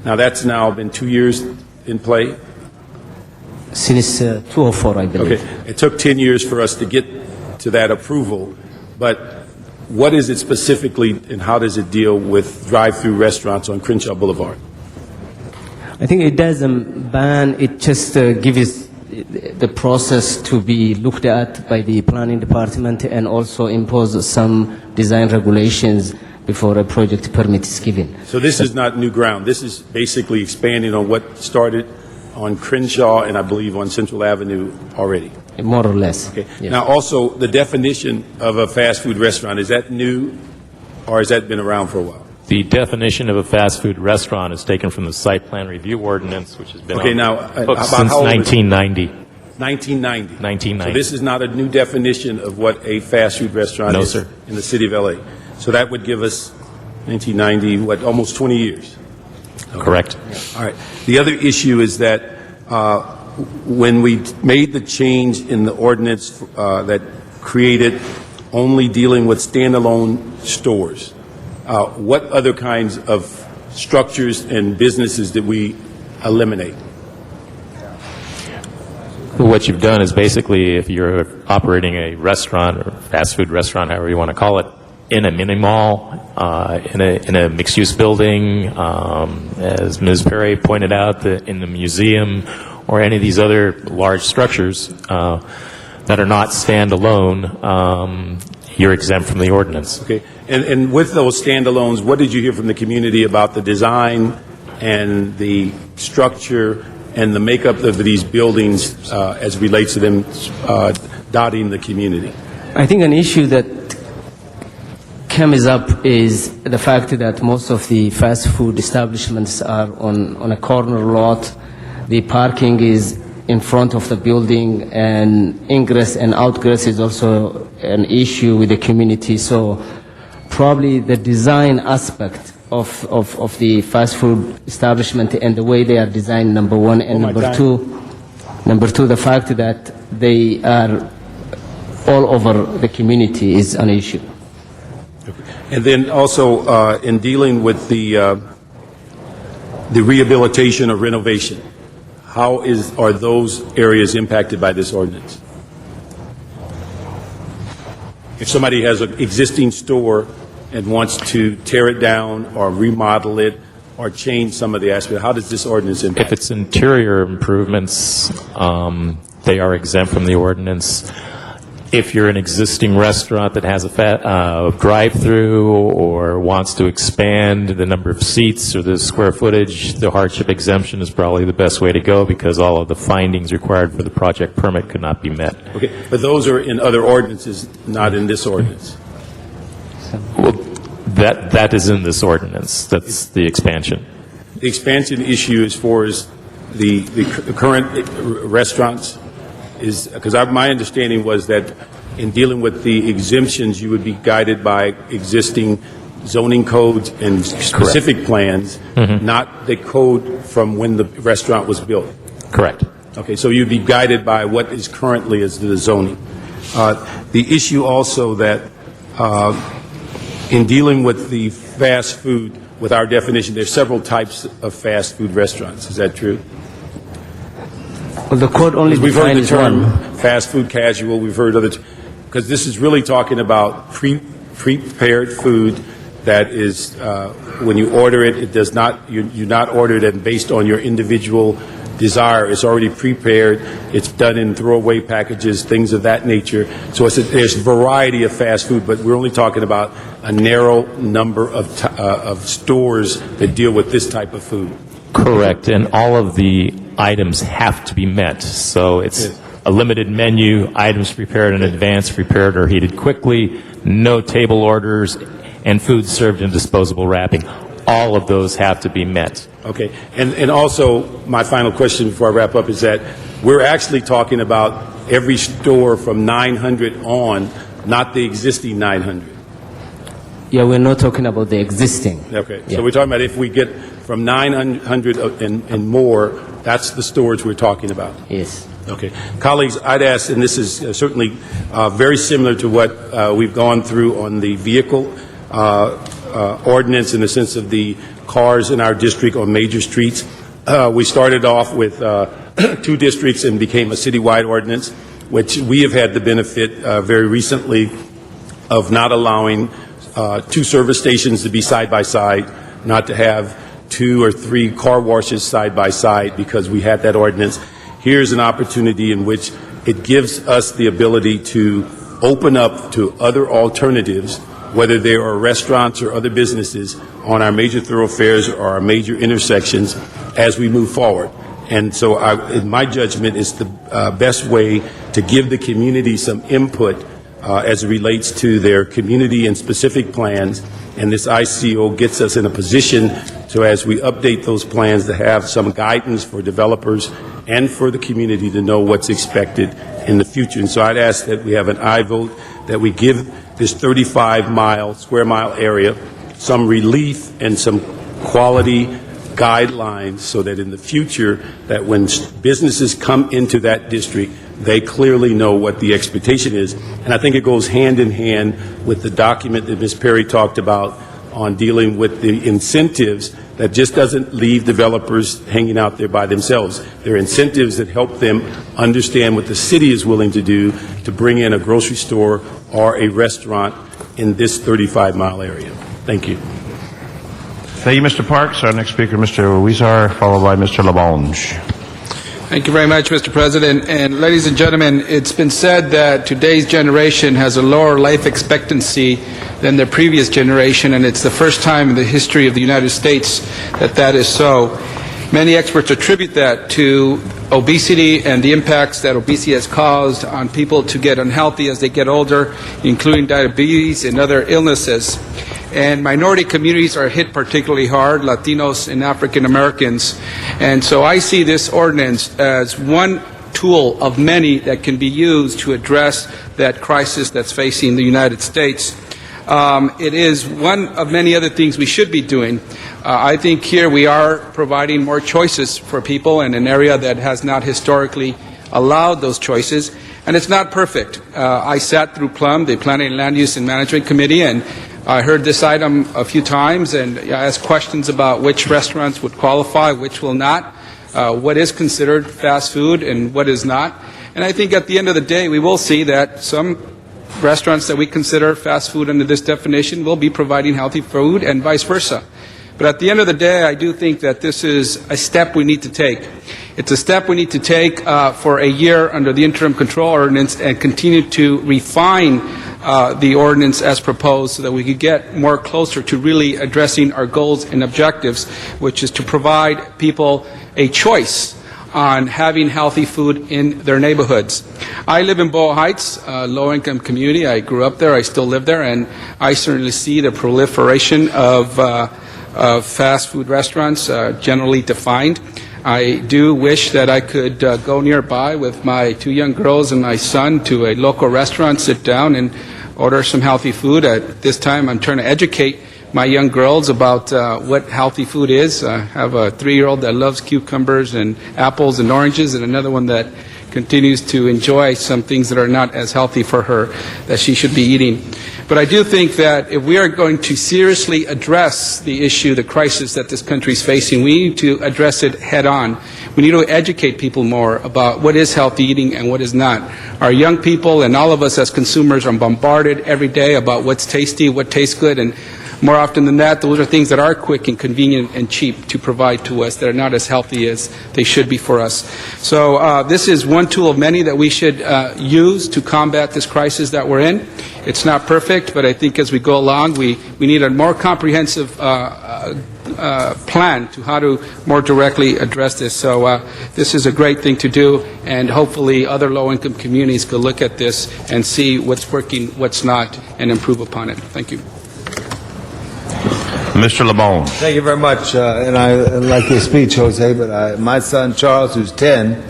now that's now been 2 years in play? Since 2004, I believe. Okay. It took 10 years for us to get to that approval, but what is it specifically and how does it deal with drive-through restaurants on Crenshaw Boulevard? I think it doesn't ban, it just gives the process to be looked at by the planning department and also impose some design regulations before a project permit is given. So this is not new ground. This is basically expanding on what started on Crenshaw and I believe on Central Avenue already. More or less. Okay. Yes. Now also the definition of a fast food restaurant, is that new or has that been around for a while? The definition of a fast food restaurant is taken from the site plan review ordinance, which has been Okay, on now, the books about since how old is it? 1990. 1990. 1990. So this is not a new definition of what a fast food restaurant No, is sir. in the city of LA. So that would give us 1990, what, almost 20 years. Correct. All right. The other issue is that when we made the change in the ordinance that created only dealing with standalone stores, what other kinds of structures and businesses did we eliminate? What you've done is basically if you're operating a restaurant or fast food restaurant, however you want to call it, in a mini mall, in a mixed-use building, as Ms. Perry pointed out, in the museum or any of these other large structures that are not standalone, you're exempt from the ordinance. Okay. And with those standalones, what did you hear from the community about the design and the structure and the makeup of these buildings as it relates to them dotting the community? I think an issue that comes up is the fact that most of the fast food establishments are on a corner lot. The parking is in front of the building, and ingress and outgress is also an issue with the community. So probably the design aspect of the fast food establishment and the way they are designed, number one, and number two, the fact that they are all over the community is an issue. And then also in dealing with the rehabilitation or renovation, how are those areas impacted by this ordinance? If somebody has an existing store and wants to tear it down or remodel it or change some of the aspects, how does this ordinance impact? If it's interior improvements, they are exempt from the ordinance. if you're an existing restaurant that has a drive-through or wants to expand the number of seats or the square footage, the hardship exemption is probably the best way to go because all of the findings required for the project permit could not be met. Okay, but those are in other ordinances, not in this ordinance. Well, that is in this ordinance. That's the expansion. The expansion issue as far as the current restaurants is, because my understanding was that in dealing with the exemptions, you would be guided by existing zoning codes and specific plans, not the code from when the restaurant was built. Correct. Okay, so you'd be guided by what is currently as the zoning. The issue also that in dealing with the fast food, with our definition, there's several types of fast food restaurants. Is that true? Well, the code only We've heard the defines term one. fast food casual. We've heard other, because this is really talking about prepared food that is, when you order it, it does not, you're not ordered it based on your individual desire. It's already prepared. It's done in throwaway packages, things of that nature. So there's a variety of fast food, but we're only talking about a narrow number of stores that deal with this type of food. Correct, and all of the items have to be met. So it's a limited menu, items prepared in advance, prepared or heated quickly, no table orders, and food served in disposable wrapping. All of those have to be met. Okay, and also, my final question before I wrap up is that we're actually talking about every store from 900 on, not the existing 900. Yeah, we're not talking about the existing. Okay, Yeah. so we're talking about if we get from 900 and more, that's the stores we're talking about. Yes. Okay. Colleagues, I'd ask, and this is certainly very similar to what we've gone through on the vehicle ordinance in the sense of the cars in our district on major streets. We started off with 2 districts and became a citywide ordinance, which we have had the benefit very recently of not allowing 2 service stations to be side by side, not to have 2 or 3 car washes side by side because we had that ordinance. Here's an opportunity in which it gives us the ability to open up to other alternatives, whether they are restaurants or other businesses on our major thoroughfares or our major intersections as we move forward. And so in my judgment, it's the best way to give the community some input as it relates to their community and specific plans. And this ICO gets us in a position so as we update those plans to have some guidance for developers and for the community to know what's expected in the future. And so I'd ask that we have an aye vote, that we give this 35 square mile area some relief and some quality guidelines so that in the future, that when businesses come into that district, they clearly know what the expectation is. And I think it goes hand in hand with the document that Ms. Perry talked about on dealing with the incentives that just doesn't leave developers hanging out there by themselves. There are incentives that help them understand what the city is willing to do to bring in a grocery store or a restaurant in this 35-mile area. Thank you. Thank you, Mr. Parks. Our next speaker, Mr. Huizar, followed by Mr. Labange. Thank you very much, Mr. President. And ladies and gentlemen, it's been said that today's generation has a lower life expectancy than their previous generation, and it's the first time in the history of the United States that that is so. Many experts attribute that to obesity and the impacts that obesity has caused on people to get unhealthy as they get older, including diabetes and other illnesses. And minority communities are hit particularly hard, Latinos and African Americans. And so I see this ordinance as one tool of many that can be used to address that crisis that's facing the United States. It is one of many other things we should be doing. I think here we are providing more choices for people in an area that has not historically allowed those choices. And it's not perfect. I sat through PLUM, the Planning, Land Use and Management Committee, and I heard this item a few times, and I asked questions about which restaurants would qualify, which will not, what is considered fast food and what is not. And I think at the end of the day, we will see that some restaurants that we consider fast food under this definition will be providing healthy food and vice versa. But at the end of the day, I do think that this is a step we need to take. It's a step we need to take for a year under the interim control ordinance and continue to refine the ordinance as proposed so that we could get more closer to really addressing our goals and objectives, which is to provide people a choice on having healthy food in their neighborhoods. I live in Boa Heights, a low-income community. I grew up there. I still live there, and I certainly see the proliferation of fast food restaurants, generally defined. I do wish that I could go nearby with my 2 young girls and my son to a local restaurant, sit down, and order some healthy food. At this time, I'm trying to educate my young girls about what healthy food is. I have a 3-year-old that loves cucumbers and apples and oranges, and another one that continues to enjoy some things that are not as healthy for her that she should be eating. But I do think that if we are going to seriously address the issue, the crisis that this country is facing, we need to address it head on. We need to educate people more about what is healthy eating and what is not. Our young people and all of us as consumers are bombarded every day about what's tasty, what tastes good, and more often than that, those are things that are quick and convenient and cheap to provide to us that are not as healthy as they should be for us. So this is one tool of many that we should use to combat this crisis that we're in. It's not perfect, but I think as we go along, we need a more comprehensive plan to how to more directly address this. So this is a great thing to do, and hopefully other low-income communities could look at this and see what's working, what's not, and improve upon it. Thank you. Mr. LeBon. Thank you very much. And I like your speech, Jose, but my son Charles, who's 10,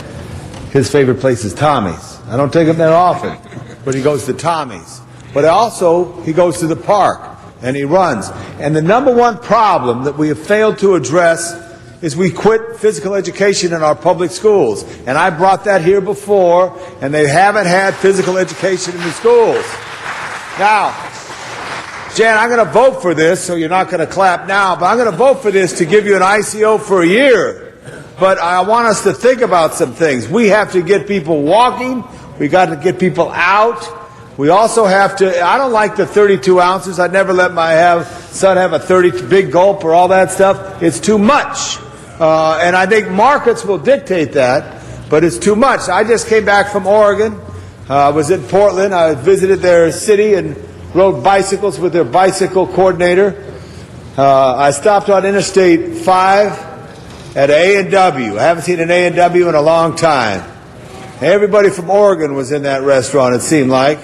his favorite place is Tommy's. I don't take him there often, but he goes to Tommy's. But also, he goes to the park, and he runs. And the number one problem that we have failed to address is we quit physical education in our public schools. And I brought that here before, and they haven't had physical education in the schools. Now, Jan, I'm going to vote for this, so you're not going to clap now, but I'm going to vote for this to give you an ICO for a year. But I want us to think about some things. We have to get people walking. We got to get people out. We also have to, I don't like the 32 ounces. I'd never let my son have a 30 big gulp or all that stuff. It's too much. And I think markets will dictate that, but it's too much. I just came back from Oregon. I was in Portland. I visited their city and rode bicycles with their bicycle coordinator. I stopped on Interstate 5 at A&W. I haven't seen an A&W in a long time. Everybody from Oregon was in that restaurant, it seemed like.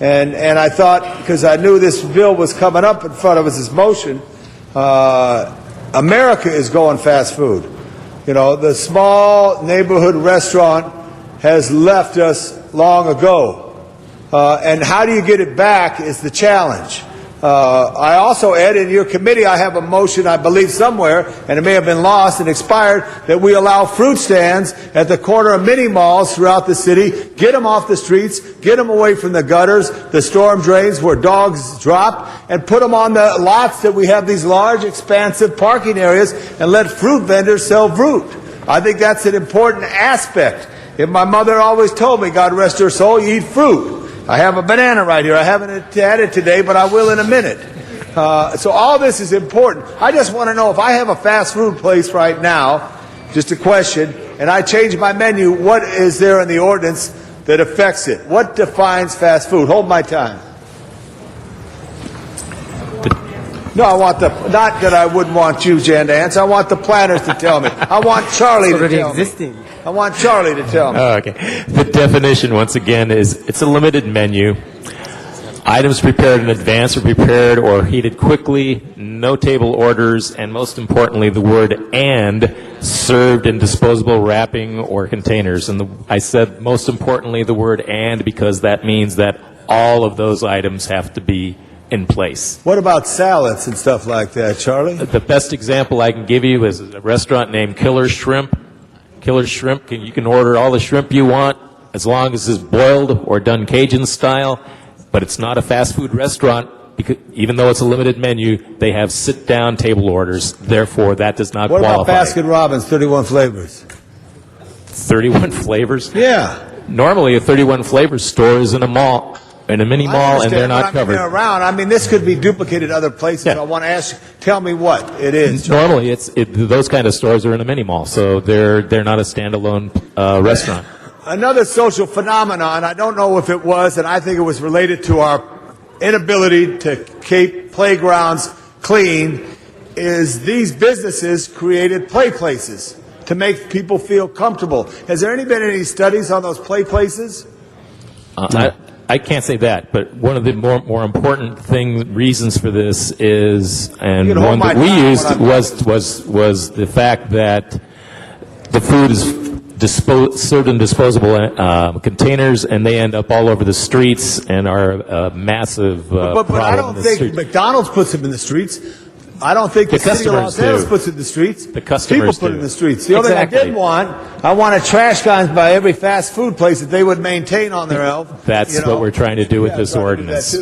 And I thought, because I knew this bill was coming up in front of us, this motion, America is going fast food. You know, the small neighborhood restaurant has left us long ago. And how do you get it back is the challenge. I also, Ed, in your committee, I have a motion, I believe somewhere, and it may have been lost and expired, that we allow fruit stands at the corner of mini malls throughout the city, get them off the streets, get them away from the gutters, the storm drains where dogs drop, and put them on the lots that we have these large, expansive parking areas, and let fruit vendors sell fruit. I think that's an important aspect. If my mother always told me, God rest her soul, you eat fruit. I have a banana right here. I haven't had it today, but I will in a minute. So all this is important. I just want to know, if I have a fast food place right now, just a question, and I change my menu, what is there in the ordinance that affects it? What defines fast food? Hold my time. No, I want not that I wouldn't want you, Jan, to answer. I want the planners to tell me. I want Charlie to tell me. I want Charlie to tell me. Okay. The definition, once again, is it's a limited menu. Items prepared in advance or prepared or heated quickly, no table orders, and most importantly, the word "and" served in disposable wrapping or containers. And I said most importantly the word "and" because that means that all of those items have to be in place. What about salads and stuff like that, Charlie? The best example I can give you is a restaurant named Killer Shrimp. Killer Shrimp, you can order all the shrimp you want as long as it's boiled or done Cajun style, but it's not a fast food restaurant because even though it's a limited menu, they have sit-down table orders. Therefore, that does not qualify. What about Baskin-Robbins, 31 flavors? 31 flavors? Yeah. Normally, a 31 flavors store is in a mall. in a mini I mall, and they're understand, but not I mean, covered. they're around. I mean, this could be duplicated other places. I want to ask, tell me what it is. Normally, those kind of stores are in a mini mall, so they're not a standalone restaurant. Another social phenomenon, I don't know if it was, and I think it was related to our inability to keep playgrounds clean, is these businesses created play places to make people feel comfortable. Has there been any studies on those play places? I can't say that, but one of the more important reasons for this is, and one that we used was the fact that the food is served in disposable containers, and they end up all over the streets and are a massive But I problem don't in the think streets. McDonald's puts them in the streets. I don't think the city of Los customers Angeles do. puts it in the streets. The customers People put it do. in the streets. The only thing Exactly. I did want, I wanted trash cans by every fast food place that they would maintain on their own. That's what we're trying to do with this ordinance.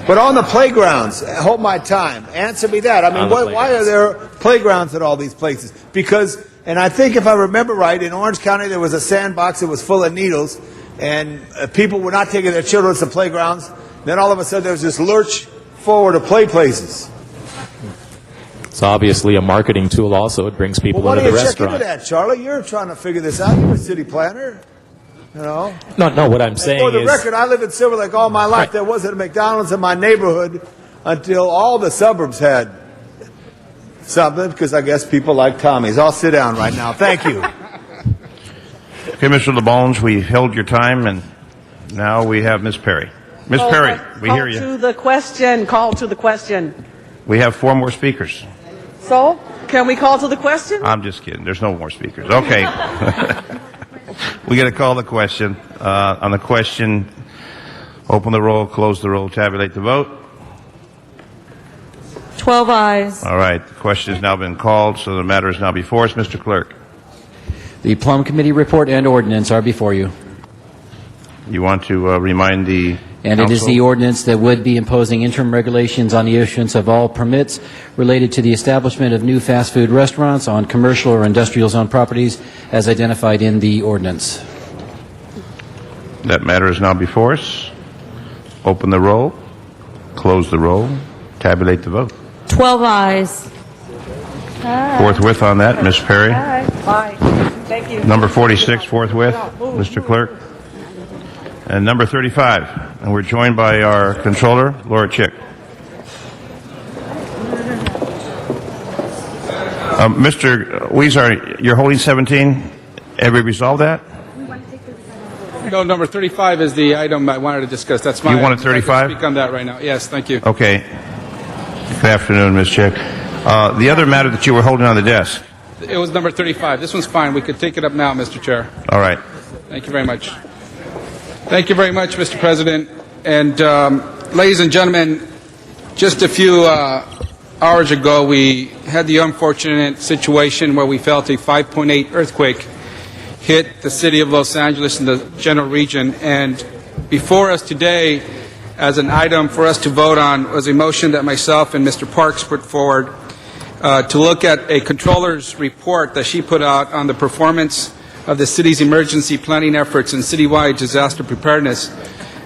But on the playgrounds, hold my time. Answer me that. I mean, On the why are there playgrounds at all these places? Because, and I think if I remember right, in Orange County there was a sandbox that was full of needles, and people were not taking their children to playgrounds. Then all of a sudden there was this lurch forward to play places. It's obviously a marketing tool also. It brings people Well, why into don't the you check into restaurant. that, Charlie? You're trying to figure this out. You're a city planner. You know. No, what I'm saying For the is... record, I lived in Silver Lake all my life. There wasn't a McDonald's in my neighborhood until all the suburbs had something, because I guess people like Tommy's. I'll sit down right now. Thank you. Okay, Mr. LeBones, we held your time, and now we have Ms. Perry. Ms. Perry, we hear you. Call to the question. Call to the question. We have 4 more speakers. So, can we call to the question? I'm just kidding. There's no more speakers. Okay. We got to call the question. On the question, open the roll, close the roll, tabulate the vote. 12 ayes. All right. The question has now been called, so the matter is now before us. Mr. Clerk, The Plum Committee report and ordinance are before you. you want to remind the And it is council? the ordinance that would be imposing interim regulations on the issuance of all permits related to the establishment of new fast food restaurants on commercial or industrial zone properties as identified in the ordinance. That matter is now before us. Open the roll, close the roll, tabulate the vote. 12 ayes. Forthwith on that, Ms. Perry. Bye. Thank you. Number 46, forthwith, Mr. Clerk. And number 35. And we're joined by our controller, Laura Chick. Mr. Weezer, you're holding 17. Have we resolved that? No, number 35 is the item I wanted to discuss. That's my. You wanted I'd like to 35? Speak on that right now. Yes, thank you. Okay. Good afternoon, Ms. Chick. The other matter that you were holding on the desk. It was number 35. This one's fine. We could take it up now, Mr. Chair. All right. Thank you very much. Thank you very much, Mr. President. And ladies and gentlemen, just a few hours ago, we had the unfortunate situation where we felt a 5.8 earthquake hit the city of Los Angeles and the general region. And before us today, as an item for us to vote on, was a motion that myself and Mr. Parks put forward to look at a controller's report that she put out on the performance of the city's emergency planning efforts and citywide disaster preparedness.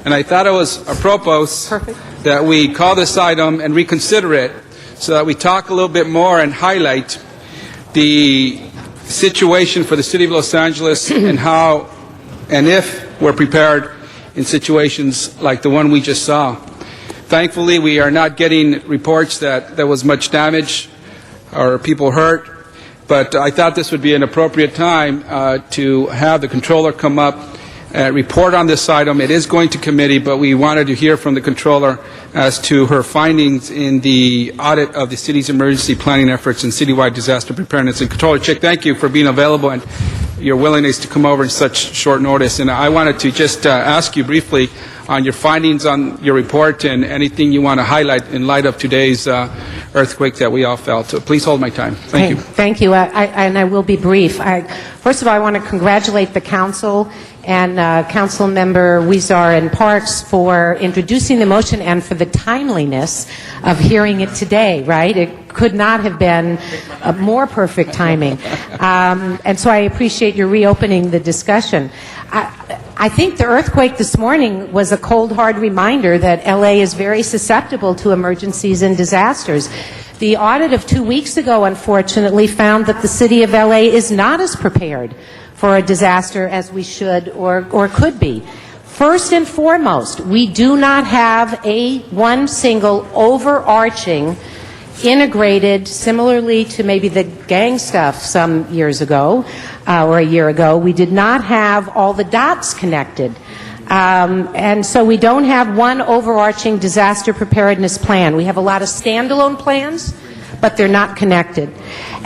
And I thought it was apropos that we call this item and reconsider it so that we talk a little bit more and highlight the situation for the city of Los Angeles and how and if we're prepared in situations like the one we just saw. Thankfully, we are not getting reports that there was much damage or people hurt, but I thought this would be an appropriate time to have the controller come up and report on this item. It is going to committee, but we wanted to hear from the controller as to her findings in the audit of the city's emergency planning efforts and citywide disaster preparedness. And Controller Chick, thank you for being available and your willingness to come over in such short notice. And I wanted to just ask you briefly on your findings on your report and anything you want to highlight in light of today's earthquake that we all felt. So please hold my time. Thank you. Thank you, and I will be brief. First of all, I want to congratulate the council and Council Member Weezer and Parks for introducing the motion and for the timeliness of hearing it today, right? It could not have been more perfect timing. And so I appreciate your reopening the discussion. I think the earthquake this morning was a cold, hard reminder that LA is very susceptible to emergencies and disasters. The audit of 2 weeks ago, unfortunately, found that the city of LA is not as prepared for a disaster as we should or could be. First and foremost, we do not have one single overarching, integrated, similarly to maybe the gang stuff some years ago, or a year ago, we did not have all the dots connected. And so we don't have one overarching disaster preparedness plan. We have a lot of standalone plans, but they're not connected.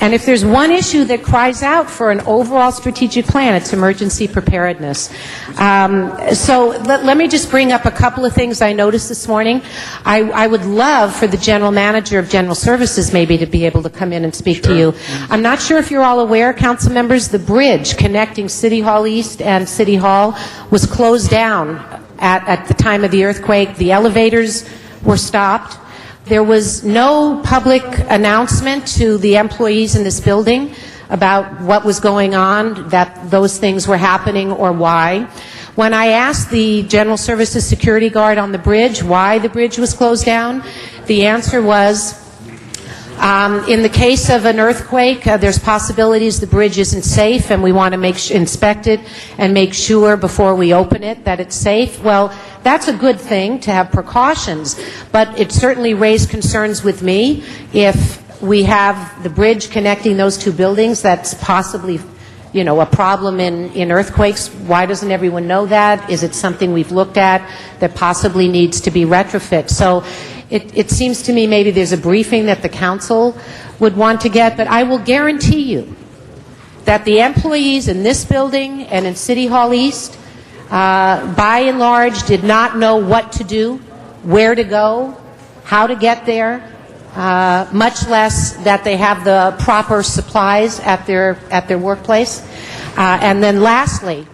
And if there's one issue that cries out for an overall strategic plan, it's emergency preparedness. So let me just bring up a couple of things I noticed this morning. I would love for the general manager of General Services maybe to be able to come in and speak to you. I'm not sure if you're all aware, council members, the bridge connecting City Hall East and City Hall was closed down at the time of the earthquake. The elevators were stopped. There was no public announcement to the employees in this building about what was going on, that those things were happening, or why. When I asked the General Services security guard on the bridge why the bridge was closed down, the answer was, in the case of an earthquake, there's possibilities the bridge isn't safe, and we want to inspect it and make sure before we open it that it's safe. Well, that's a good thing to have precautions, but it certainly raised concerns with me. If we have the bridge connecting those two buildings, that's possibly, you know, a problem in earthquakes. Why doesn't everyone know that? Is it something we've looked at that possibly needs to be retrofit? So it seems to me maybe there's a briefing that the council would want to get, but I will guarantee you that the employees in this building and in City Hall East, by and large, did not know what to do, where to go, how to get there, much less that they have the proper supplies at their workplace. And then lastly,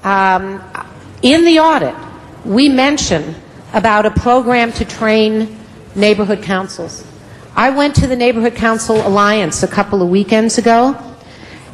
in the audit, we mention about a program to train neighborhood councils. I went to the Neighborhood Council Alliance a couple of weekends ago,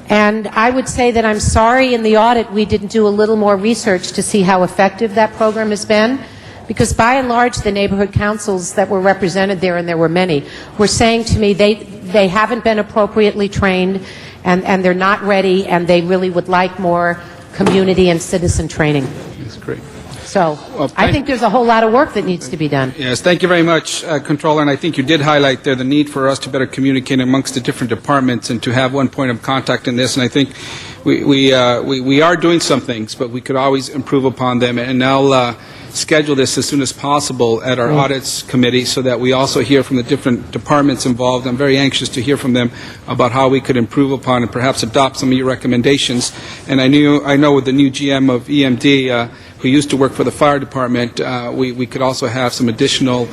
and I would say that I'm sorry in the audit we didn't do a little more research to see how effective that program has been, because by and large the neighborhood councils that were represented there, and there were many, were saying to me they haven't been appropriately trained, and they're not ready, and they really would like more community and citizen training. That's great. So I think there's a whole lot of work that needs to be done. Yes, thank you very much, Controller. And I think you did highlight there the need for us to better communicate amongst the different departments and to have one point of contact in this. And I think we are doing some things, but we could always improve upon them. And I'll schedule this as soon as possible at our audits committee so that we also hear from the different departments involved. I'm very anxious to hear from them about how we could improve upon and perhaps adopt some of your recommendations. And I know with the new GM of EMD, who used to work for the fire department, we could also have some additional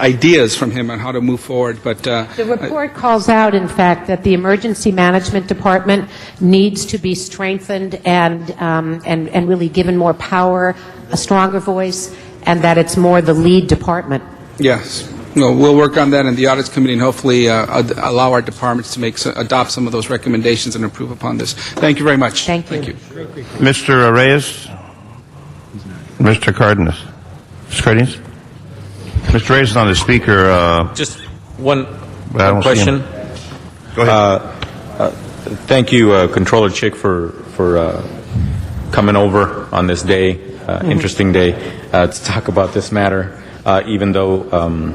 ideas from him on how to move forward. But the report calls out, in fact, that the emergency management department needs to be strengthened and really given more power, a stronger voice, and that it's more the lead department. yes. No, we'll work on that in the audits committee and hopefully allow our departments to adopt some of those recommendations and improve upon this. Thank you very much. Thank you. Mr. Reyes? Mr. Cardenas? Mr. Cardenas? Mr. Reyes is on the speaker. Just one I don't see question. him. Go ahead. Thank you, Controller Chick, for coming over on this day, interesting day, to talk about this matter, even though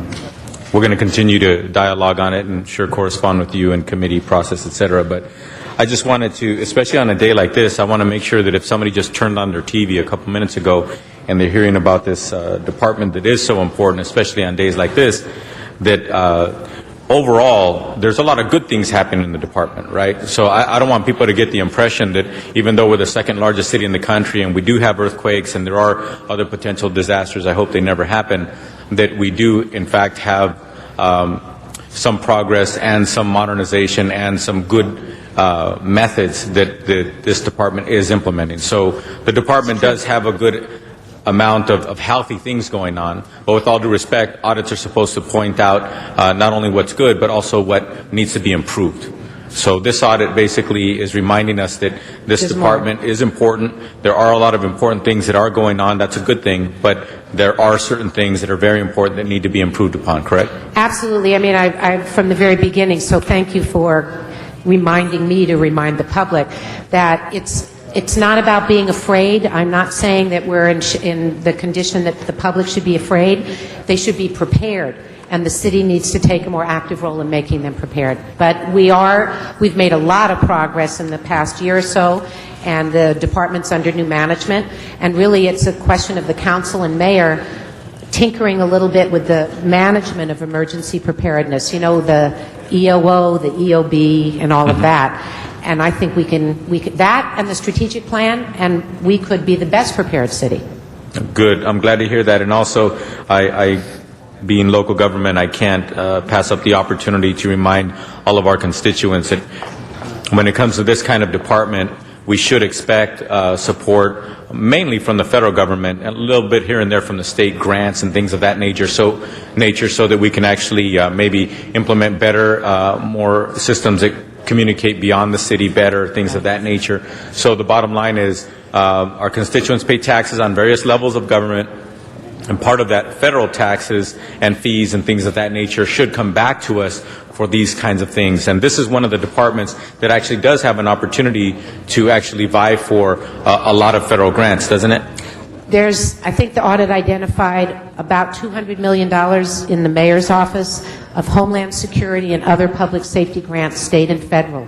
we're going to continue to dialogue on it and sure correspond with you in committee process, et cetera. But I just wanted to, especially on a day like this, I want to make sure that if somebody just turned on their TV a couple minutes ago and they're hearing about this department that is so important, especially on days like this, that overall, there's a lot of good things happening in the department, right? So I don't want people to get the impression that even though we're the second largest city in the country and we do have earthquakes and there are other potential disasters, I hope they never happen, that we do in fact have some progress and some modernization and some good methods that this department is implementing. So the department does have a good amount of healthy things going on, but with all due respect, audits are supposed to point out not only what's good, but also what needs to be improved. So this audit basically is reminding us that this department is important. There are a lot of important things that are going on. That's a good thing. But there are certain things that are very important that need to be improved upon, correct? Absolutely. I mean, I from the very beginning, so thank you for reminding me to remind the public that it's not about being afraid. I'm not saying that we're in the condition that the public should be afraid. They should be prepared, and the city needs to take a more active role in making them prepared. But we've made a lot of progress in the past year or so, and the department's under new management, and really it's a question of the council and mayor tinkering a little bit with the management of emergency preparedness, you know, the EOO, the EOB, and all of that. And I think we can that and the strategic plan, and we could be the best prepared city. Good. I'm glad to hear that. And also, I being local government, I can't pass up the opportunity to remind all of our constituents that when it comes to this kind of department, we should expect support mainly from the federal government, a little bit here and there from the state grants and things of that nature, so that we can actually maybe implement better, more systems that communicate beyond the city better, things of that nature. So the bottom line is our constituents pay taxes on various levels of government, and part of that federal taxes and fees and things of that nature should come back to us for these kinds of things. And this is one of the departments that actually does have an opportunity to actually vie for a lot of federal grants, doesn't it? I think the audit identified about $200 million in the mayor's office of Homeland Security and other public safety grants, state and federal.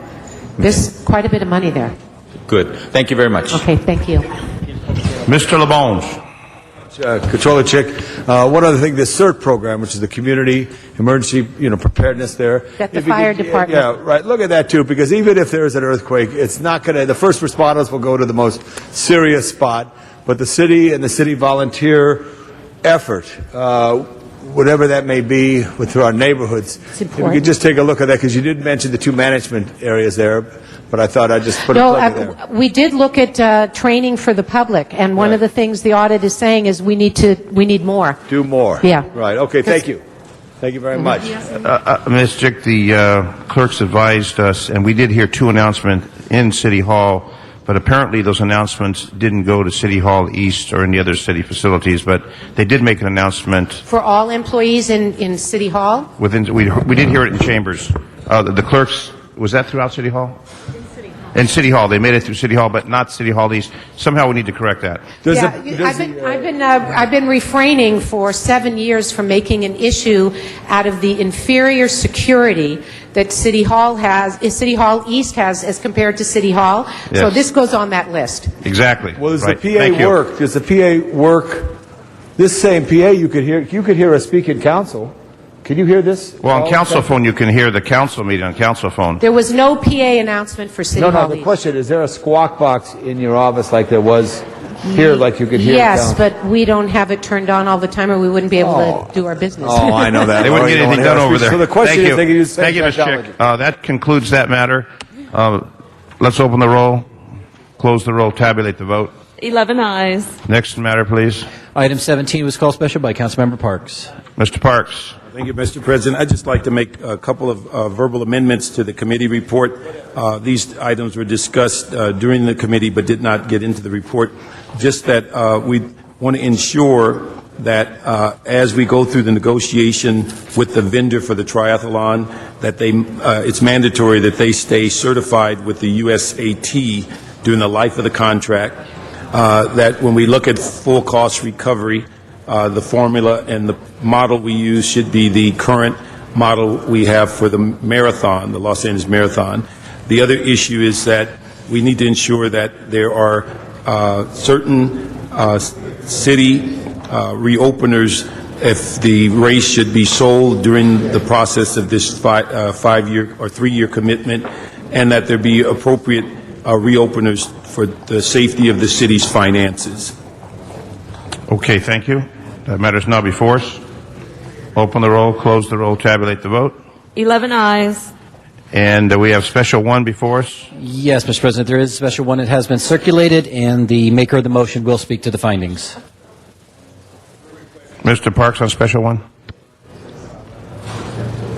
There's quite a bit of money there. Good. Thank you very much. Okay, thank you. Mr. LeBons. Controller Chick, one other thing, this CERT program, which is the community emergency, preparedness there. That the fire department. Yeah, right. Look at that too, because even if there is an earthquake, it's not going to. The first responders will go to the most serious spot, but the city and the city volunteer effort, whatever that may be, through our neighborhoods. If we could just take a look at that, because you did mention the two management areas there. But I thought I'd just put a plug in there. We did look at training for the public, and one of the things the audit is saying is we need more. Do more. Yeah. Right. Okay. Thank you. Thank you very much. Ms. Chick, the clerks advised us, and we did hear two announcements in City Hall, but apparently those announcements didn't go to City Hall East or any other city facilities, but they did make an announcement. For all employees in City Hall? We did hear it in chambers. The clerks, was that throughout City Hall? In City Hall. They made it through City Hall, but not City Hall East. Somehow we need to correct that. I've been refraining for 7 years from making an issue out of the inferior security that City Hall East has as compared to City Hall. Yes. So this goes on that list. Exactly. Well, does right. the PA work? Does the PA work? This same PA, you could hear us speak in council. Can you hear this? Well, on council phone, you can hear the council meeting on council phone. There was no PA announcement for City Hall No, the East. question, is there a squawk box in your office like there was here, like you could hear Yes, the council? but we don't have it turned on all the time, or we wouldn't be able to do our business. Oh, I know that. They wouldn't get anything done over there. So the question Thank is, you. they can use the same Thank you, Ms. technology. Chick. That concludes that matter. Let's open the roll, close the roll, tabulate the vote. 11 ayes. Next matter, please. Item 17 was called special by Councilmember Parks. Mr. Parks. Thank you, Mr. President. I'd just like to make a couple of verbal amendments to the committee report. These items were discussed during the committee but did not get into the report. Just that we want to ensure that as we go through the negotiation with the vendor for the triathlon, that it's mandatory that they stay certified with the USAT during the life of the contract. That when we look at full cost recovery, the formula and the model we use should be the current model we have for the marathon, the Los Angeles Marathon. The other issue is that we need to ensure that there are certain city reopeners if the race should be sold during the process of this 5-year or 3-year commitment, and that there be appropriate reopeners for the safety of the city's finances. Okay, thank you. That matter is now before us. Open the roll, close the roll, tabulate the vote. 11 ayes. And we have special one before us. Yes, Mr. President, there is a special one. It has been circulated, and the maker of the motion will speak to the findings. Mr. Parks on special one.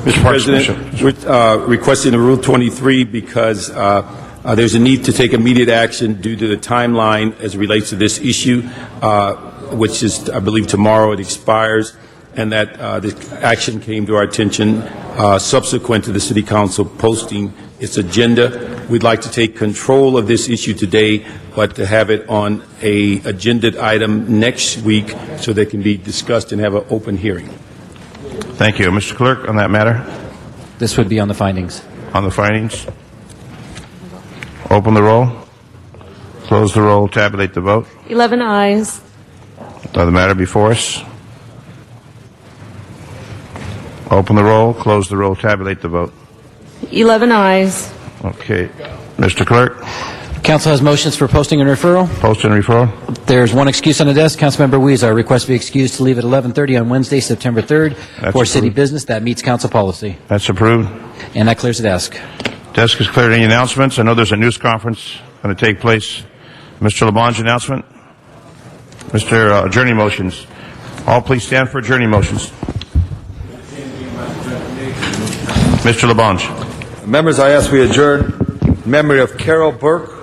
Mr. President, we're requesting a Rule 23 because there's a need to take immediate action due to the timeline as it relates to this issue, which is, I believe, tomorrow it expires, and that the action came to our attention subsequent to the City Council posting its agenda. We'd like to take control of this issue today, but to have it on a agenda item next week so that it can be discussed and have an open hearing. Thank you. Mr. Clerk, on that matter? This would be on the findings. On the findings? Open the roll. Close the roll. Tabulate the vote. 11 ayes. On the matter before us? Open the roll. Close the roll. Tabulate the vote. 11 ayes. Okay. Mr. Clerk? Council has motions for posting and referral. Post and referral. There's one excuse on the desk. Councilmember Weezer, request to be excused to leave at 11:30 on Wednesday, September 3rd for city business. That meets council policy. That's approved. And that clears the desk. Desk is cleared. Any announcements? I know there's a news conference going to take place. Mr. Labange, announcement? Mr. Adjourning motions. All please stand for adjourning motions. Mr. Labange. Members, I ask we adjourn in memory of Carol Burke,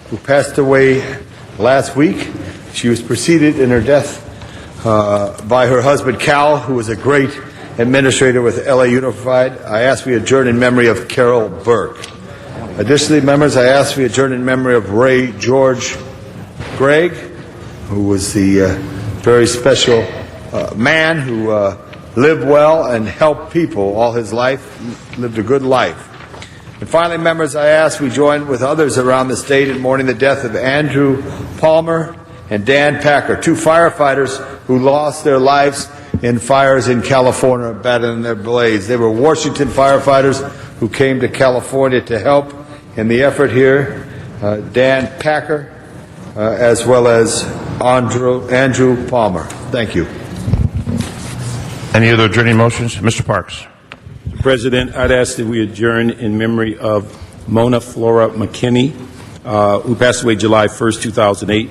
who passed away last week. She was preceded in her death by her husband, Cal, who was a great administrator with LA Unified. I ask we adjourn in memory of Carol Burke. Additionally, members, I ask we adjourn in memory of Ray George Gregg, who was the very special man who lived well and helped people all his life, lived a good life. And finally, members, I ask we join with others around the state in mourning the death of Andrew Palmer and Dan Packer, two firefighters who lost their lives in fires in California, battling their blaze. They were Washington firefighters who came to California to help in the effort here. Dan Packer, as well as Andrew Palmer. Thank you. Any other adjourning motions? Mr. Parks. President, I'd ask that we adjourn in memory of Mona Flora McKinney, who passed away July 1st, 2008.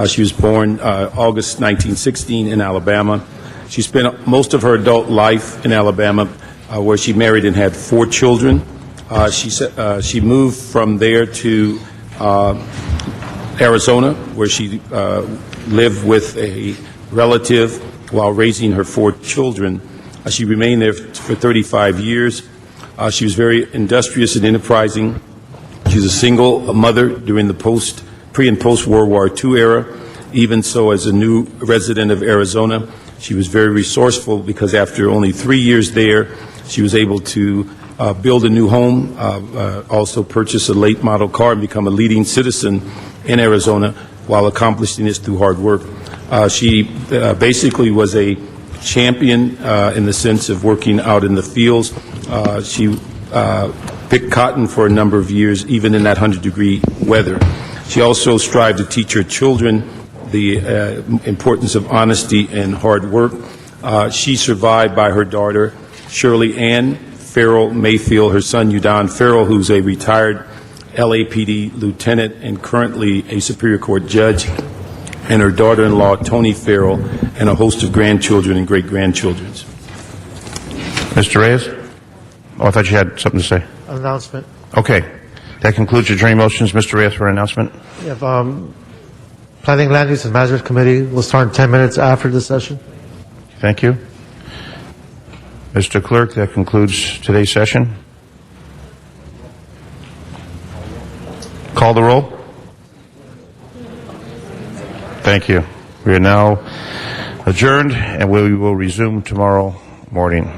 She was born August 1916 in Alabama. She spent most of her adult life in Alabama, where she married and had 4 children. She moved from there to Arizona, where she lived with a relative while raising her 4 children. She remained there for 35 years. She was very industrious and enterprising. She was a single mother during the pre- and post-World War II era. Even so, as a new resident of Arizona, she was very resourceful because after only 3 years there, she was able to build a new home, also purchase a late model car, and become a leading citizen in Arizona while accomplishing this through hard work. She basically was a champion in the sense of working out in the fields. She picked cotton for a number of years, even in that 100-degree weather. She also strived to teach her children the importance of honesty and hard work. She survived by her daughter, Shirley Ann Farrell Mayfield, her son, Udon Farrell, who's a retired LAPD lieutenant and currently a Superior Court judge, and her daughter-in-law, Tony Farrell, and a host of grandchildren and great-grandchildren. Mr. Reyes? Oh, I thought you had something to say. Announcement. Okay. That concludes your adjourning motions. Mr. Reyes for an announcement. We have, Planning, Land Use, and Management Committee will start in 10 minutes after the session. Thank you. Mr. Clerk, that concludes today's session. Call the roll. Thank you. We are now adjourned, and we will resume tomorrow morning.